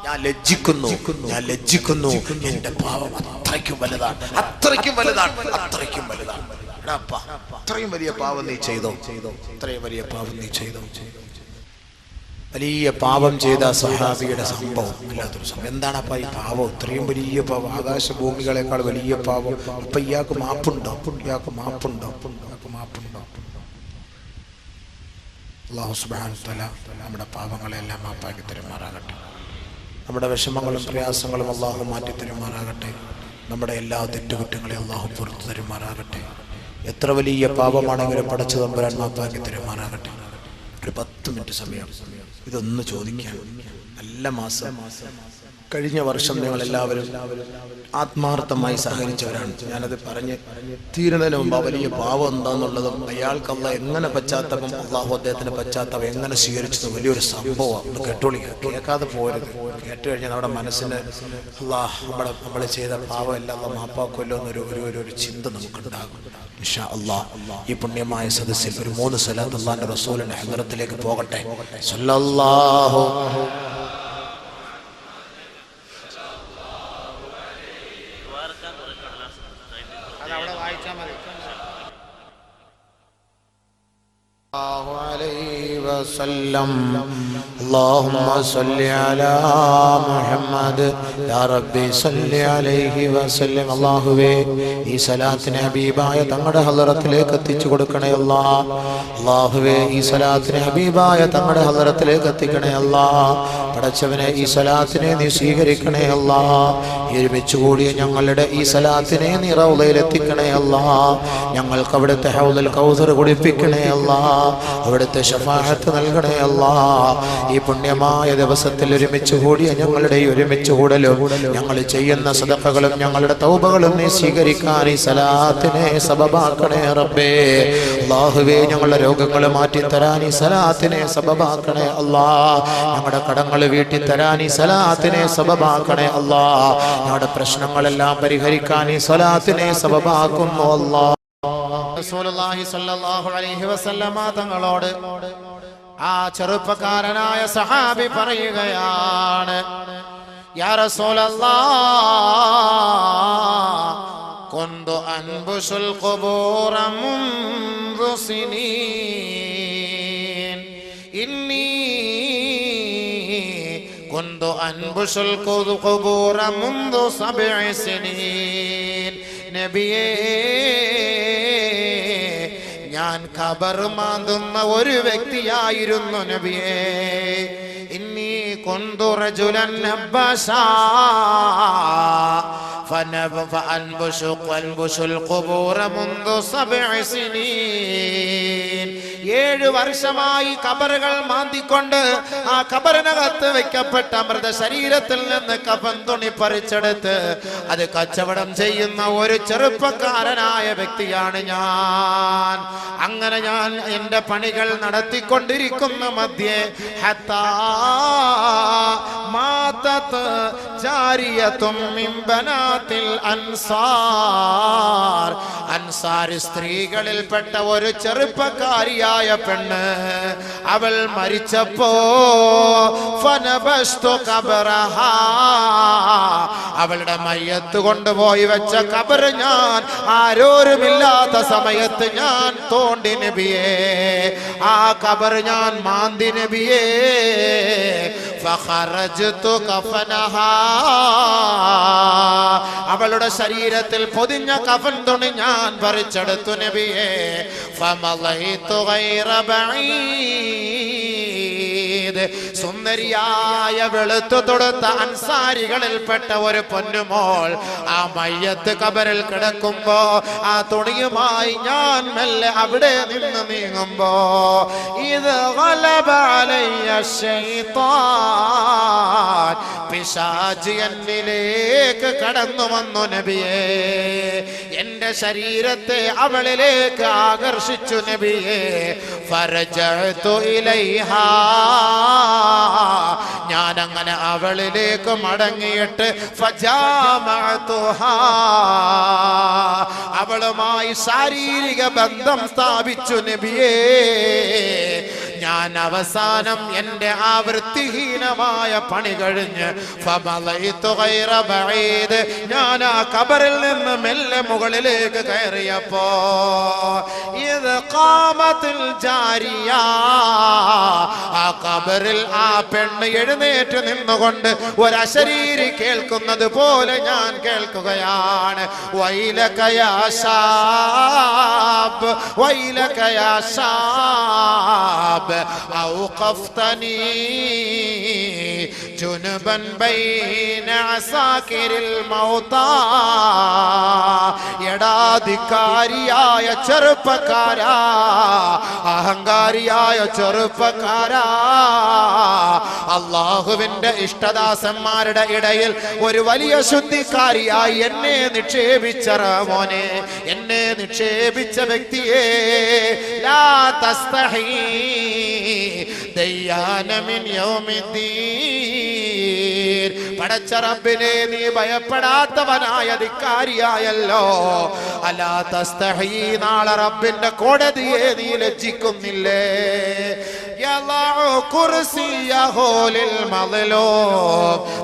ഞാൻ ലജ്ജിക്കുന്നു, എന്റെ പാപം അത്രയ്ക്കും വലുതാണ്. അത്രയ്ക്കും വലിയ പാപം നീ ചെയ്തോ, വലിയ പാപം ചെയ്ത സഹാബിയുടെ സംഭവം. എന്താണപ്പാ ഈ പാപം? ഇത്രയും വലിയ പാപം, ആകാശഭൂമികളെക്കാൾ വലിയ പാപം. അപ്പൊ ഇയാൾക്ക് മാപ്പുണ്ടോ? അല്ലാഹു സുബ്ഹാനഹു വ തആല നമ്മുടെ പാപങ്ങളെല്ലാം മാപ്പാക്കി തരുമാറാകട്ടെ. നമ്മുടെ വിഷമങ്ങളും പ്രയാസങ്ങളും അല്ലാഹു മാറ്റി തരുമാറാകട്ടെ. നമ്മുടെ എല്ലാ തെറ്റുകുറ്റങ്ങളെ അല്ലാഹു പുറത്തു തരുമാറാകട്ടെ. എത്ര വലിയ പാപമാണെങ്കിലും പടച്ച തമ്പുരാൻ മാപ്പാക്കി തരുമാറാകട്ടെ. ഒരു 10 മിനിറ്റ് സമയം ഇതൊന്ന് ചോദിക്കാം. നല്ല മാസം. കഴിഞ്ഞ വർഷം നിങ്ങൾ എല്ലാവരും ആത്മാർത്ഥമായി സഹകരിച്ചവരാണ്. ഞാനത് പറഞ്ഞ് തീരുന്നതിന് മുമ്പ് വലിയ പാവം എന്താന്നുള്ളതും അയാൾക്ക് അള്ളാഹ് എങ്ങനെ പശ്ചാത്തലം, അള്ളാഹു അദ്ദേഹത്തിന്റെ പശ്ചാത്തലം എങ്ങനെ സ്വീകരിച്ചത് വലിയൊരു സംഭവമാണ്. കേട്ടോളിക്കുക, കേൾക്കാതെ പോരുത്. കേട്ട് കഴിഞ്ഞാൽ നമ്മുടെ മനസ്സിന് അള്ളാഹ് നമ്മൾ ചെയ്ത പാവം എല്ലാം മാപ്പാക്കുമല്ലോ എന്നൊരു ചിന്ത നമുക്കുണ്ടാകും. ഇൻഷാ അല്ലാഹ് ഈ പുണ്യമായ സദസ്സിൽ ഒരു 3 സ്വലാത്ത് അല്ലാഹുവിന്റെ റസൂലിന്റെ ഹദ്റത്തിലേക്ക് പോകട്ടെ. സല്ലല്ലാഹു عليه وسلم اللهم صل على محمد يا ربي صل عليه وسلم. അല്ലാഹുവേ ഈ സലാത്തിനെ ഹബീബായ തങ്ങളുടെ ഹളറത്തിലേക്ക് എത്തിച്ചു കൊടുക്കണേ അല്ലാഹ്. അല്ലാഹുവേ ഈ സലാത്തിനെ ഹബീബായ തങ്ങളുടെ ഹളറത്തിലേക്ക് എത്തിക്കണേ അല്ലാഹ്. പടച്ചവനെ ഈ സലാത്തിനെ നീ സ്വീകരിക്കണേ അല്ലാഹ്. ഒരുമിച്ച് കൂടിയ ഞങ്ങളുടെ ഈ സലാത്തിനെ നീ റൗളയിൽ എത്തിക്കണേ അല്ലാഹ്. ഞങ്ങൾക്ക് അവിടുത്തെ ഹൗദുൽ കൗസർ കുടിപ്പിക്കണേ അല്ലാഹ്. അവിടുത്തെ ശഫാഅത്ത് നൽകണേ അല്ലാഹ്. ഈ പുണ്യമായ ദിവസത്തിൽ ഒരുമിച്ച് കൂടിയ ഞങ്ങളുടെ ഈ ഒരുമിച്ച് കൂടലും ഞങ്ങൾ ചെയ്യുന്ന സദഖകളും ഞങ്ങളുടെ തൗബകളും നീ സ്വീകരിക്കാൻ ഈ സലാത്തിനെ സബബാക്കണേ റബ്ബേ. അല്ലാഹുവേ ഞങ്ങളുടെ രോഗങ്ങൾ മാറ്റി തരാൻ ഈ സലാത്തിനെ സബബാക്കണേ അല്ലാഹ്. ഞങ്ങളുടെ കടങ്ങൾ വീട്ടി തരാൻ ഈ സലാത്തിനെ സബബാക്കണേ അല്ലാഹ്. ഞങ്ങളുടെ പ്രശ്നങ്ങളെല്ലാം പരിഹരിക്കാൻ ഈ സലാത്തിനെ സബബാക്കുന്നു അല്ലാഹ്. റസൂലുള്ളാഹി സ്വല്ലല്ലാഹു അലൈഹി വസല്ലമ തങ്ങളോട് ആ ചെറുപ്പക്കാരനായ സഹാബി പറയുകയാണ്, യാ റസൂലല്ലാഹ് കുന്തു അൻബുസുൽ ഖുബൂറ മുൻദു സിനീൻ ഇന്നി കുന്തു അൻബുസുൽ ഖുബൂറ മുൻദു 7 സിനീൻ. നബിയേ, ഞാൻ ഖബർ മാന്തുന്ന ഒരു വ്യക്തിയായിരുന്നു നബിയേ. ഇന്നി കുന്തു റജുലൻ അബ്ബസാ ഫഅൻബുസുൽ ഖുബൂറ മുൻദു 7 സിനീൻ. 7 വർഷമായി ഖബറുകൾ മാന്തിക്കൊണ്ട് ആ ഖബറിനകത്ത് വെക്കപ്പെട്ട മൃതശരീരത്തിൽ നിന്ന് കഫൻ തുണി പറിച്ചെടുത്ത് അത് കച്ചവടം ചെയ്യുന്ന ഒരു ചെറുപ്പക്കാരനായ വ്യക്തിയാണ് ഞാൻ. അങ്ങനെ ഞാൻ എന്റെ പണികൾ നടത്തിക്കൊണ്ടിരിക്കുന്ന മധ്യേ ഹത്താ മാതത് ജാരിയതും മിൻ ബനാത്തിൽ അൻസാർ. അൻസാർ സ്ത്രീകളിൽപ്പെട്ട ഒരു ചെറുപ്പക്കാരിയായ പെണ്ണ്, അവൾ മരിച്ചപ്പോ ഫനബസ്തു ഖബറഹാ, അവളുടെ മയ്യത്ത് കൊണ്ടുപോയി വെച്ച ഖബർ ഞാൻ ആരോരുമില്ലാത്ത സമയത്ത് ഞാൻ തോണ്ടി നബിയേ. ആ ഖബർ ഞാൻ മാന്തി നബിയേ. ഫഖറജ്തു കഫനഹാ, അവളുടെ ശരീരത്തിൽ പൊതിഞ്ഞ കഫൻ തുണി ഞാൻ പറിച്ചെടുത്തു നബിയേ. ഫമളൈതു ഗൈറ ബഈദ്, സുന്ദരിയായ വെളുത്തു തൊടുത്ത അൻസാരികളിൽപ്പെട്ട ഒരു പൊന്നുമോൾ ആ മയ്യത്ത് ഖബറിൽ കിടക്കുമ്പോ ആ തുണിയുമായി ഞാൻ മെല്ലെ അവിടെ നിന്ന് നീങ്ങുമ്പോ ഇത് ഗലബ അലയ്യ ശൈത്താൻ, പിശാച് എന്നിലേക്ക് കടന്നു വന്നു നബിയേ. എന്റെ ശരീരത്തെ അവളിലേക്ക് ആകർഷിച്ചു നബിയേ. ഫറജഅതു ഇലൈഹാ, ഞാൻ അങ്ങനെ അവളിലേക്ക് മടങ്ങിയിട്ട് ഫജാമഅതുഹാ, അവളുമായി ശാരീരിക ബന്ധം സ്ഥാപിച്ചു നബിയേ. ഞാൻ അവസാനം എന്റെ ആ വൃത്തിഹീനമായ പണി കഴിഞ്ഞ് ഫമളൈതു ഗൈറ ബഈദ്, ഞാൻ ആ ഖബറിൽ നിന്ന് മെല്ലെ മുകളിലേക്ക് കയറിയപ്പോ ഇത് ഖാമത്തുൽ ജാരിയ, ആ ഖബറിൽ ആ പെണ്ണ് എഴുന്നേറ്റ് നിന്നുകൊണ്ട് ഒരു അശരീരി കേൾക്കുന്നത് പോലെ ഞാൻ കേൾക്കുകയാണ്. വൈലക യാ ശാബ്, വൈലക യാ ശാബ്, أوقفتني جنبا بين عساكر الموتى യടാധികാരിയായ ചെറുപ്പക്കാരാ, അഹങ്കാരിയായ ചെറുപ്പക്കാരാ, അള്ളാഹുവിന്റെ ഇഷ്ടദാസന്മാരുടെ ഇടയിൽ ഒരു വലിയ ശുദ്ധിക്കാരിയായി എന്നെ നിക്ഷേപിച്ച മോനെ, എന്നെ നിക്ഷേപിച്ച വ്യക്തിയെ, ലാ തസ്തഹി ദയ്യാന മിൻ യൗമിദ്ദീൻ, പടച്ച റബ്ബിനെ നീ ഭയപ്പെടാത്തവനായ ധിക്കാരിയായല്ലോ. അലാ തസ്തഹി, നാളെ റബ്ബിന്റെ കോടതിയെ നീ ലജ്ജിക്കുന്നില്ലേ?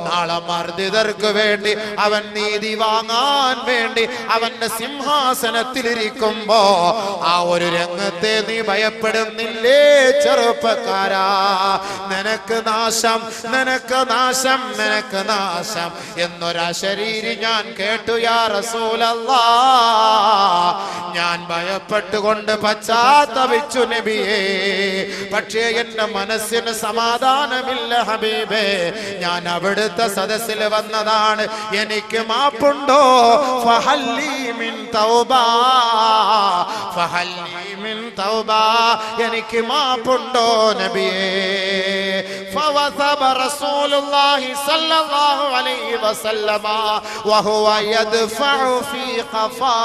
നാളെ മർദ്ദിതർക്ക് വേണ്ടി അവൻ നീതി വാങ്ങാൻ വേണ്ടി അവന്റെ സിംഹാസനത്തിലിരിക്കുമ്പോ ആ ഒരു രംഗത്തെ നീ ഭയപ്പെടുന്നില്ലേ ചെറുപ്പക്കാരാ? നിനക്ക് നാശം, നിനക്ക് നാശം, നിനക്ക് നാശം എന്നൊരാ ശരീരി ഞാൻ കേട്ടു യാ റസൂലല്ലാഹ്. ഞാൻ ഭയപ്പെട്ടുകൊണ്ട് പശ്ചാത്തപിച്ചു നബിയേ, പക്ഷേ എന്റെ മനസ്സിന് സമാധാനമില്ല ഹബീബേ. ഞാൻ അവിടുത്തെ സദസ്സിൽ വന്നതാണ്, എനിക്ക് മാപ്പുണ്ടോ? ഫഹല്ലി മിൻ തൗബാ, ഫഹല്ലി മിൻ തൗബാ, എനിക്ക് മാപ്പുണ്ടോ നബിയേ? ഫവസബ റസൂലുള്ളാഹി സ്വല്ലല്ലാഹു അലൈഹി വസല്ലമ വഹുവ യദ്ഫഉ ഫീ ഖഫാ.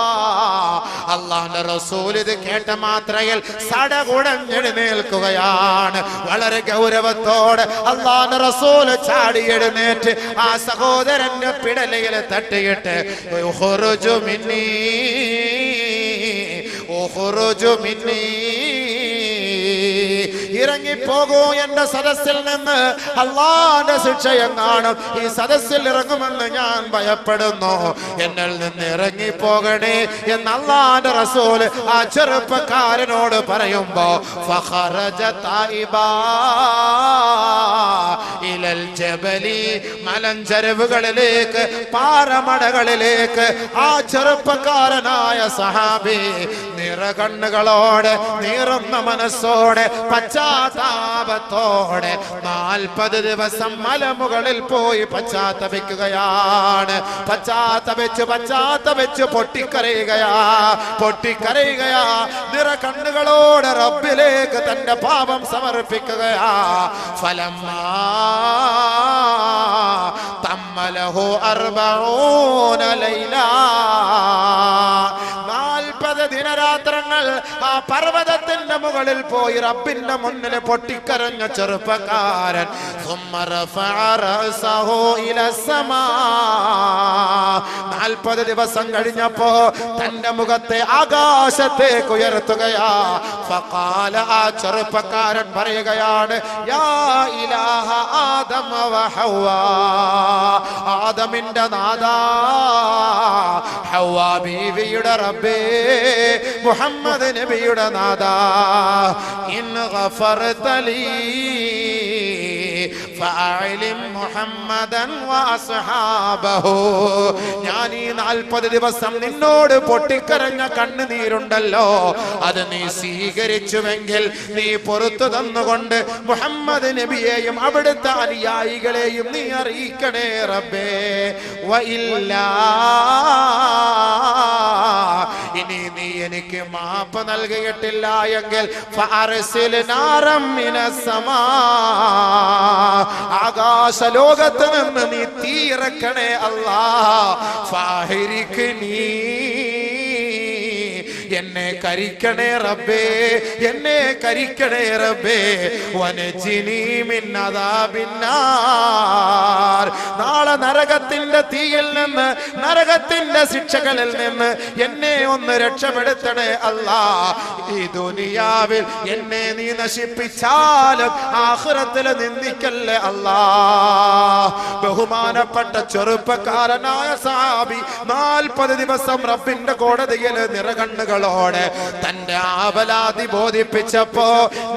അല്ലാഹുവിന്റെ റസൂൽ ഇത് കേട്ട മാത്രയിൽ സടകുടഞ്ഞെഴുന്നേൽക്കുകയാണ്. വളരെ ഗൗരവത്തോടെ അല്ലാഹുവിന്റെ റസൂൽ ചാടി എഴുന്നേറ്റ് ആ സഹോദരന്റെ പിടലയിൽ തട്ടിയിട്ട് ഉഖ്റുജു മിന്നീ, ഉഖ്റുജു മിന്നീ, ഇറങ്ങിപ്പോകൂ എന്റെ സദസ്സിൽ നിന്ന്, അല്ലാഹുവിന്റെ ശിക്ഷയെങ്ങാനും ഈ സദസ്സിൽ ഇറങ്ങുമെന്ന് ഞാൻ ഭയപ്പെടുന്നു, എന്നിൽ നിന്ന് ഇറങ്ങിപ്പോകണേ എന്ന് അല്ലാഹുവിന്റെ റസൂൽ ആ ചെറുപ്പക്കാരനോട് പറയുമ്പോ ഫഖറജ തായിബാ ഇലൽ ജബലി, മലഞ്ചരിവുകളിലേക്ക്, പാറമടകളിലേക്ക് ആ ചെറുപ്പക്കാരനായ സഹാബി നിറകണ്ണുകളോടെ, നീറുന്ന മനസ്സോടെ, പശ്ചാത്താപത്തോടെ 40 ദിവസം മലമുകളിൽ പോയി പശ്ചാത്തപിക്കുകയാണ്. പശ്ചാത്തപിച്ച് പൊട്ടിക്കരയുകയാ, പൊട്ടിക്കരയുകയാ. നിറകണ്ണുകളോടെ റബ്ബിലേക്ക് തന്റെ പാപം സമർപ്പിക്കുകയാ. ഫലമ്മാ തമ്മലഹു 40 ലൈല, 40 ദിനരാത്രങ്ങൾ ആ പർവ്വതത്തിന്റെ മുകളിൽ പോയി റബ്ബിന്റെ മുന്നിൽ പൊട്ടിക്കരഞ്ഞ ചെറുപ്പക്കാരൻ 40 ദിവസം കഴിഞ്ഞപ്പോ തന്റെ മുഖത്തെ ആകാശത്തേക്ക് ഉയർത്തുകയാ. ഫഖാല, ആ ചെറുപ്പക്കാരൻ പറയുകയാണ്, യാ ഇലാഹ ആദം വ ഹവ്വാ, ആദമിന്റെ നാദാ, ഹവ്വാ ബീവിയുടെ റബ്ബേ, മുഹമ്മദ് നബിയുടെ നാദാ, ഇൻ ഗഫർത ലീ ഫഅലിം മുഹമ്മദൻ വഅസ്ഹാബഹു, ഞാൻ ഈ 40 ദിവസം നിന്നോട് പൊട്ടിക്കരഞ്ഞ കണ്ണുനീരുണ്ടല്ലോ, അത് നീ സ്വീകരിച്ചുവെങ്കിൽ നീ പുറത്തു തന്നുകൊണ്ട് മുഹമ്മദ് നബിയെയും അവിടുത്തെ അനുയായികളെയും നീ അറിയിക്കണേ റബ്ബേ. വഇല്ലാ, ഇനി നീ എനിക്ക് മാപ്പ് നൽകിയിട്ടില്ല എങ്കിൽ ഫഅർസിൽ നാറം മിനസ്സമാ, ആകാശ ലോകത്ത് നിന്ന് നീ തീയിറക്കണേ അല്ലാഹ്. ഫാഹിരിക്നി, എന്നെ കരിക്കണേ റബ്ബേ, എന്നെ കരിക്കണേ റബ്ബേ. വനജിനി മിൻ അദാബിന്നാർ, നാളെ നരകത്തിന്റെ തീയിൽ നിന്ന്, നരകത്തിന്റെ ശിക്ഷകളിൽ നിന്ന് എന്നെ ഒന്ന് രക്ഷപ്പെടുത്തണേ അല്ലാഹ്. ഈ ദുനിയാവിൽ എന്നെ നീ നശിപ്പിച്ചാലും ആഖിറത്തിൽ നിന്ദിക്കല്ലേ അല്ലാഹ്. ബഹുമാനപ്പെട്ട ചെറുപ്പക്കാരനായ സഹാബി 40 ദിവസം റബ്ബിന്റെ കോടതിയിൽ നിറകണ്ണുകളോടെ തന്റെ ആവലാതി ബോധിപ്പിച്ചപ്പോ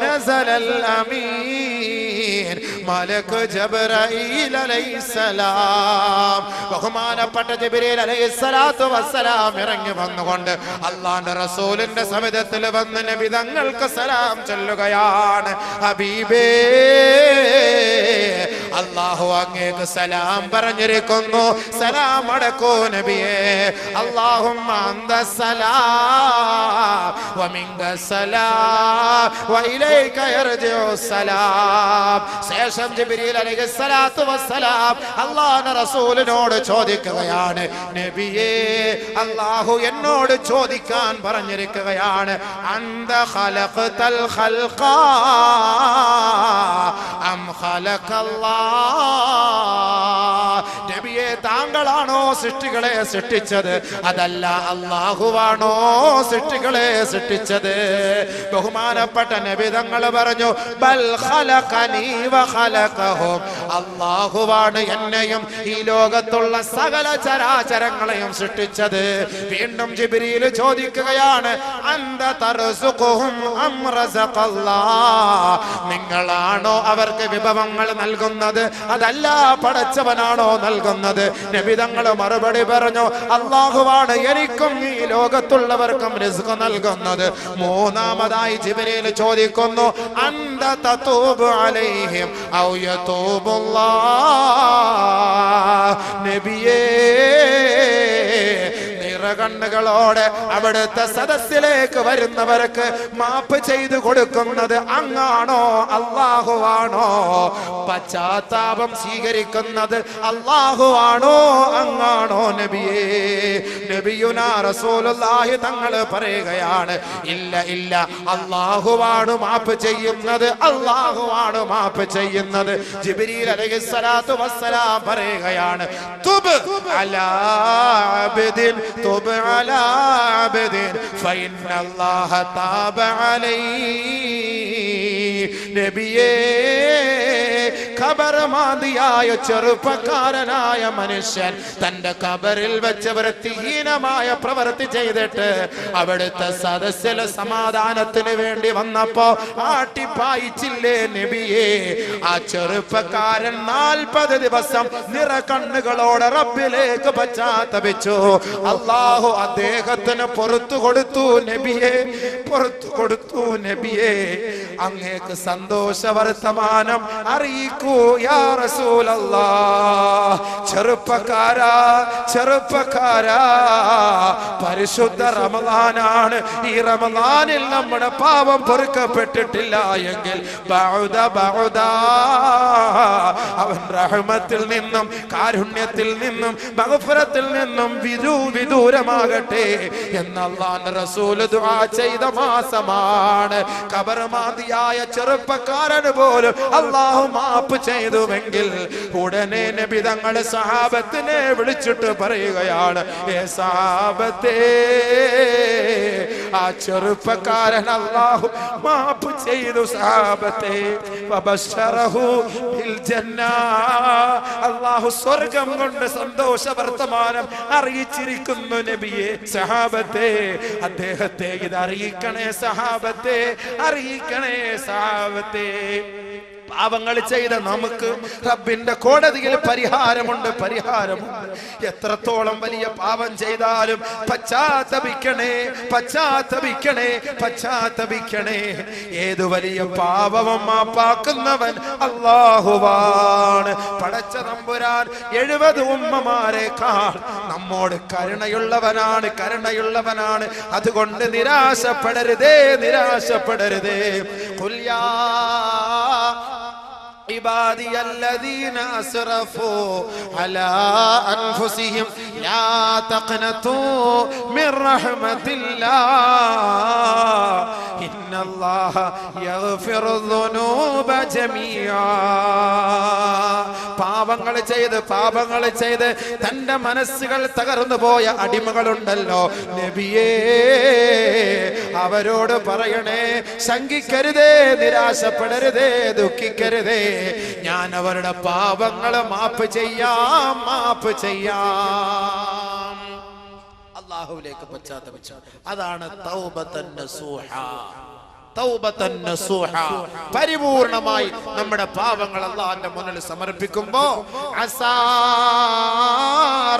നസലൽ അമീൻ, മലക്ക് ജിബ്രീൽ അലൈഹിസ്സലാം, ബഹുമാനപ്പെട്ട ജിബ്രീൽ അലൈഹിസ്സലാത്തു വസ്സലാം ഇറങ്ങി വന്നുകൊണ്ട് അല്ലാഹുവിന്റെ റസൂലിന്റെ സവിധത്തിൽ വന്ന് നബി തങ്ങൾക്ക് സലാം ചൊല്ലുകയാണ്. ഹബീബേ, അല്ലാഹു അങ്ങേക്ക് സലാം പറഞ്ഞിരിക്കുന്നു, സലാം അടക്കൂ നബിയേ. അല്ലാഹുമ്മ അന്ത സലാം വമിൻക സലാം വഇലൈക യർജിഉ സലാം. ശേഷം ജിബ്രീൽ അലൈഹിസ്സലാത്തു വസ്സലാം അല്ലാഹുവിന്റെ റസൂലിനോട് ചോദിക്കുകയാണ്, നബിയേ, അല്ലാഹു എന്നോട് ചോദിക്കാൻ പറഞ്ഞിരിക്കുകയാണ്, അന്ത ഖലഖതൽ ഖൽഖ അം ഖലഖല്ലാഹ്. നബിയെ, താങ്കളാണോ സൃഷ്ടികളെ സൃഷ്ടിച്ചത്, അതല്ല അല്ലാഹുവാണോ സൃഷ്ടികളെ സൃഷ്ടിച്ചത്? ബഹുമാനപ്പെട്ട നബി തങ്ങൾ പറഞ്ഞു, ബൽ ഖലഖനി വ ഖലഖഹും. അല്ലാഹുവാണ് എന്നെയും ഈ ലോകത്തുള്ള സകല ചരാചരങ്ങളെയും സൃഷ്ടിച്ചത്. വീണ്ടും ജിബ്രീൽ ചോദിക്കുകയാണ്, അന്ത തർസുഖുഹും അം റസഖല്ലാഹ്. നിങ്ങളാണോ അവർക്ക് വിഭവങ്ങൾ നൽകുന്നത്, അതല്ല പടച്ചവനാണോ നൽകുന്നത്? നബി തങ്ങൾ മറുപടി പറഞ്ഞു, അല്ലാഹുവാണ് എനിക്കും ഈ ലോകത്തുള്ളവർക്കും റിസ്ക് നൽകുന്നത്. മൂന്നാമതായി ജിബ്രീൽ ചോദിക്കുന്നു, അന്ത തതൂബു അലൈഹിം ഔ യതൂബുല്ലാഹ്. നബിയേ, കണ്ണുകളോടെ അവിടുത്തെ സദസ്സിലേക്ക് വരുന്നവർക്ക് മാപ്പ് ചെയ്തു കൊടുക്കുന്നത് അങ്ങാണോ അല്ലാഹുവാണോ? പശ്ചാത്താപം സ്വീകരിക്കുന്നത് അല്ലാഹുവാണോ അങ്ങാണോ? നബിയേ, നബിയുനാ റസൂലുള്ളാഹി തങ്ങൾ പറയുകയാണ്, ഇല്ല ഇല്ല, അല്ലാഹുവാണ് മാപ്പ് ചെയ്യുന്നത്, അല്ലാഹുവാണ് മാപ്പ് ചെയ്യുന്നത്. ജിബ്രീൽ അലൈഹിസ്സലാത്തു വസ്സലാം പറയുകയാണ്, തുബ് അലാ അബ്ദിൻ തുബ് അലാ അബ്ദിൻ ഫഇന്നല്ലാഹ താബ അലൈഹി. നബിയേ, ഖബർമാദിയായ ചെറുപ്പക്കാരനായ മനുഷ്യൻ തന്റെ ഖബറിൽ വെച്ച് വൃത്തിഹീനമായ പ്രവൃത്തി ചെയ്തിട്ട് അവിടുത്തെ സദസ്സിൽ സമാധാനത്തിന് വേണ്ടി വന്നപ്പോ ആട്ടിപ്പായിച്ചില്ലേ നബിയേ? ആ ചെറുപ്പക്കാരൻ 40 ദിവസം നിറകണ്ണുകളോടെ റബ്ബിലേക്ക് പശ്ചാത്തപിച്ചു. അല്ലാഹു അദ്ദേഹത്തിന് പുറത്തു കൊടുത്തു നബിയേ, പുറത്തു കൊടുത്തു നബിയേ. അങ്ങേക്ക് സന്തോഷ വർത്തമാനം അറിയിക്കൂ യാ റസൂലല്ലാഹ്. ചെറുപ്പക്കാരാ, ചെറുപ്പക്കാരാ, പരിശുദ്ധ റമളാനാണ്. ഈ റമളാനിൽ നമ്മുടെ പാപം പൊറുക്കപ്പെട്ടിട്ടില്ല എങ്കിൽ അവൻ റഹ്മത്തിൽ നിന്നും കാരുണ്യത്തിൽ നിന്നും മഗ്ഫിറത്തിൽ നിന്നും വിദൂരമാകട്ടെ എന്ന് അല്ലാഹുവിന്റെ റസൂൽ ദുആ ചെയ്ത മാസമാണ്. ഖബർമാദിയായ ചെറുപ്പക്കാരന് പോലും അല്ലാഹു മാപ്പ് ചെയ്തുവെങ്കിൽ ഉടനെ നബി തങ്ങൾ സഹാബത്തിനെ വിളിച്ചിട്ട് പറയുകയാണ്, ഏ സഹാബത്തേ, ആ ചെറുപ്പക്കാരൻ അല്ലാഹു മാപ്പ് ചെയ്തു സഹാബത്തേ. വബശറഹു ബിൽ ജന്നാ. അല്ലാഹു സ്വർഗ്ഗം കൊണ്ട് സന്തോഷ വർത്തമാനം അറിയിച്ചിരിക്കുന്നു നബിയെ. സഹാബത്തേ, അദ്ദേഹത്തെ ഇത് അറിയിക്കണേ സഹാബത്തേ, അറിയിക്കണേ സഹാബത്തേ. പാപങ്ങൾ ചെയ്ത നമുക്ക് റബ്ബിന്റെ കോടതിയിൽ പരിഹാരമുണ്ട്, പരിഹാരമുണ്ട്. എത്രത്തോളം വലിയ പാപം ചെയ്താലും പശ്ചാത്തപിക്കണേ, പശ്ചാത്തപിക്കണേ, പശ്ചാത്തപിക്കണേ. ഏതു വലിയ പാപവും മാപ്പാക്കുന്നവൻ അല്ലാഹുവാണ്. പടച്ച തമ്പുരാൻ 70 ഉമ്മമാരെക്കാൾ നമ്മോട് കരുണയുള്ളവനാണ്, കരുണയുള്ളവനാണ്. അതുകൊണ്ട് നിരാശപ്പെടരുതേ, നിരാശപ്പെടരുതേ. ഖുൽ യാ عبادي الذين أسرفوا على أنفسهم لا تقنطوا من رحمة الله إن الله يغفر الذنوب جميعا. പാപങ്ങൾ ചെയ്ത് തന്റെ മനസ്സുകൾ തകർന്നു പോയ അടിമകളുണ്ടല്ലോ നബിയേ, അവരോട് പറയണേ, ശങ്കിക്കരുതേ, നിരാശപ്പെടരുതേ, ദുഃഖിക്കരുതേ. ഞാൻ അവരുടെ പാപങ്ങൾ മാപ്പ് ചെയ്യാം, മാപ്പ് ചെയ്യാം. അല്ലാഹുവിലേക്ക് പശ്ചാത്തപിച്ചു. അതാണ് തൗബത്തൻ നസൂഹ. തൗബതൻ നസൂഹ, പരിപൂർണമായി നമ്മുടെ പാപങ്ങൾ അല്ലാഹുവിന്റെ മുന്നിൽ സമർപ്പിക്കുമ്പോൾ അസാ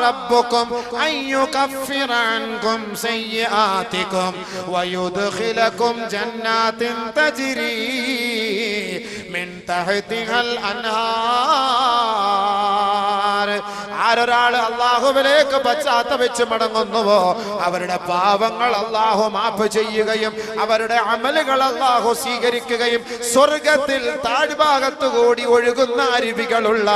റബ്ബുകും അയ്യുകഫിറ അൻകും സയ്യിആതികും വയുദ്ഖിലകും ജന്നാത്തിൻ തജ്രി മിൻ തഹ്തിഹൽ അൻഹാർ. ആരൊരാൾ അല്ലാഹുവിലേക്ക് പശ്ചാത്തപിച്ച് മടങ്ങുന്നുവോ അവരുടെ പാപങ്ങൾ അല്ലാഹു മാഫ് ചെയ്യുകയും അവരുടെ അമലുകൾ അല്ലാഹു സ്വീകരിക്കുകയും സ്വർഗത്തിൽ താഴ്ഭാഗത്തു കൂടി ഒഴുകുന്ന അരുവികളുള്ള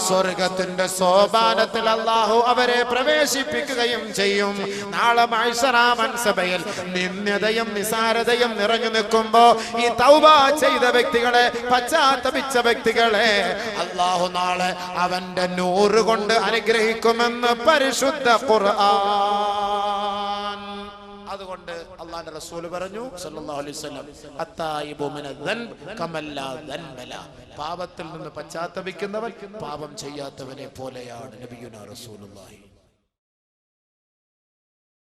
സ്വർഗത്തിന്റെ സോപാനത്തിൽ അല്ലാഹു അവരെ പ്രവേശിപ്പിക്കുകയും ചെയ്യും. നാളെ മഹ്ശറ മൻസബയിൽ നിന്ദ്യതയും നിസാരതയും നിറഞ്ഞു നിൽക്കുമ്പോ ഈ തൗബ ചെയ്ത വ്യക്തികളെ, പശ്ചാത്തപിച്ച വ്യക്തികളെ അല്ലാഹു നാളെ അവന്റെ നൂറ് കൊണ്ട് അനുഗ്രഹിക്കുമെന്ന് പരിശുദ്ധ ഖുർആൻ. അതുകൊണ്ട് അല്ലാഹുവിന്റെ റസൂൽ പറഞ്ഞു സല്ലല്ലാഹു അലൈഹി വസല്ലം, അത്തായിബു മിനദ്ദൻബ് കമല്ലാ ദൻബല, പാപത്തിൽ നിന്ന് പശ്ചാത്തപിക്കുന്നവൻ പാപം ചെയ്യാത്തവനെ പോലെയാണ് നബിയുനാ റസൂലുള്ളാഹി.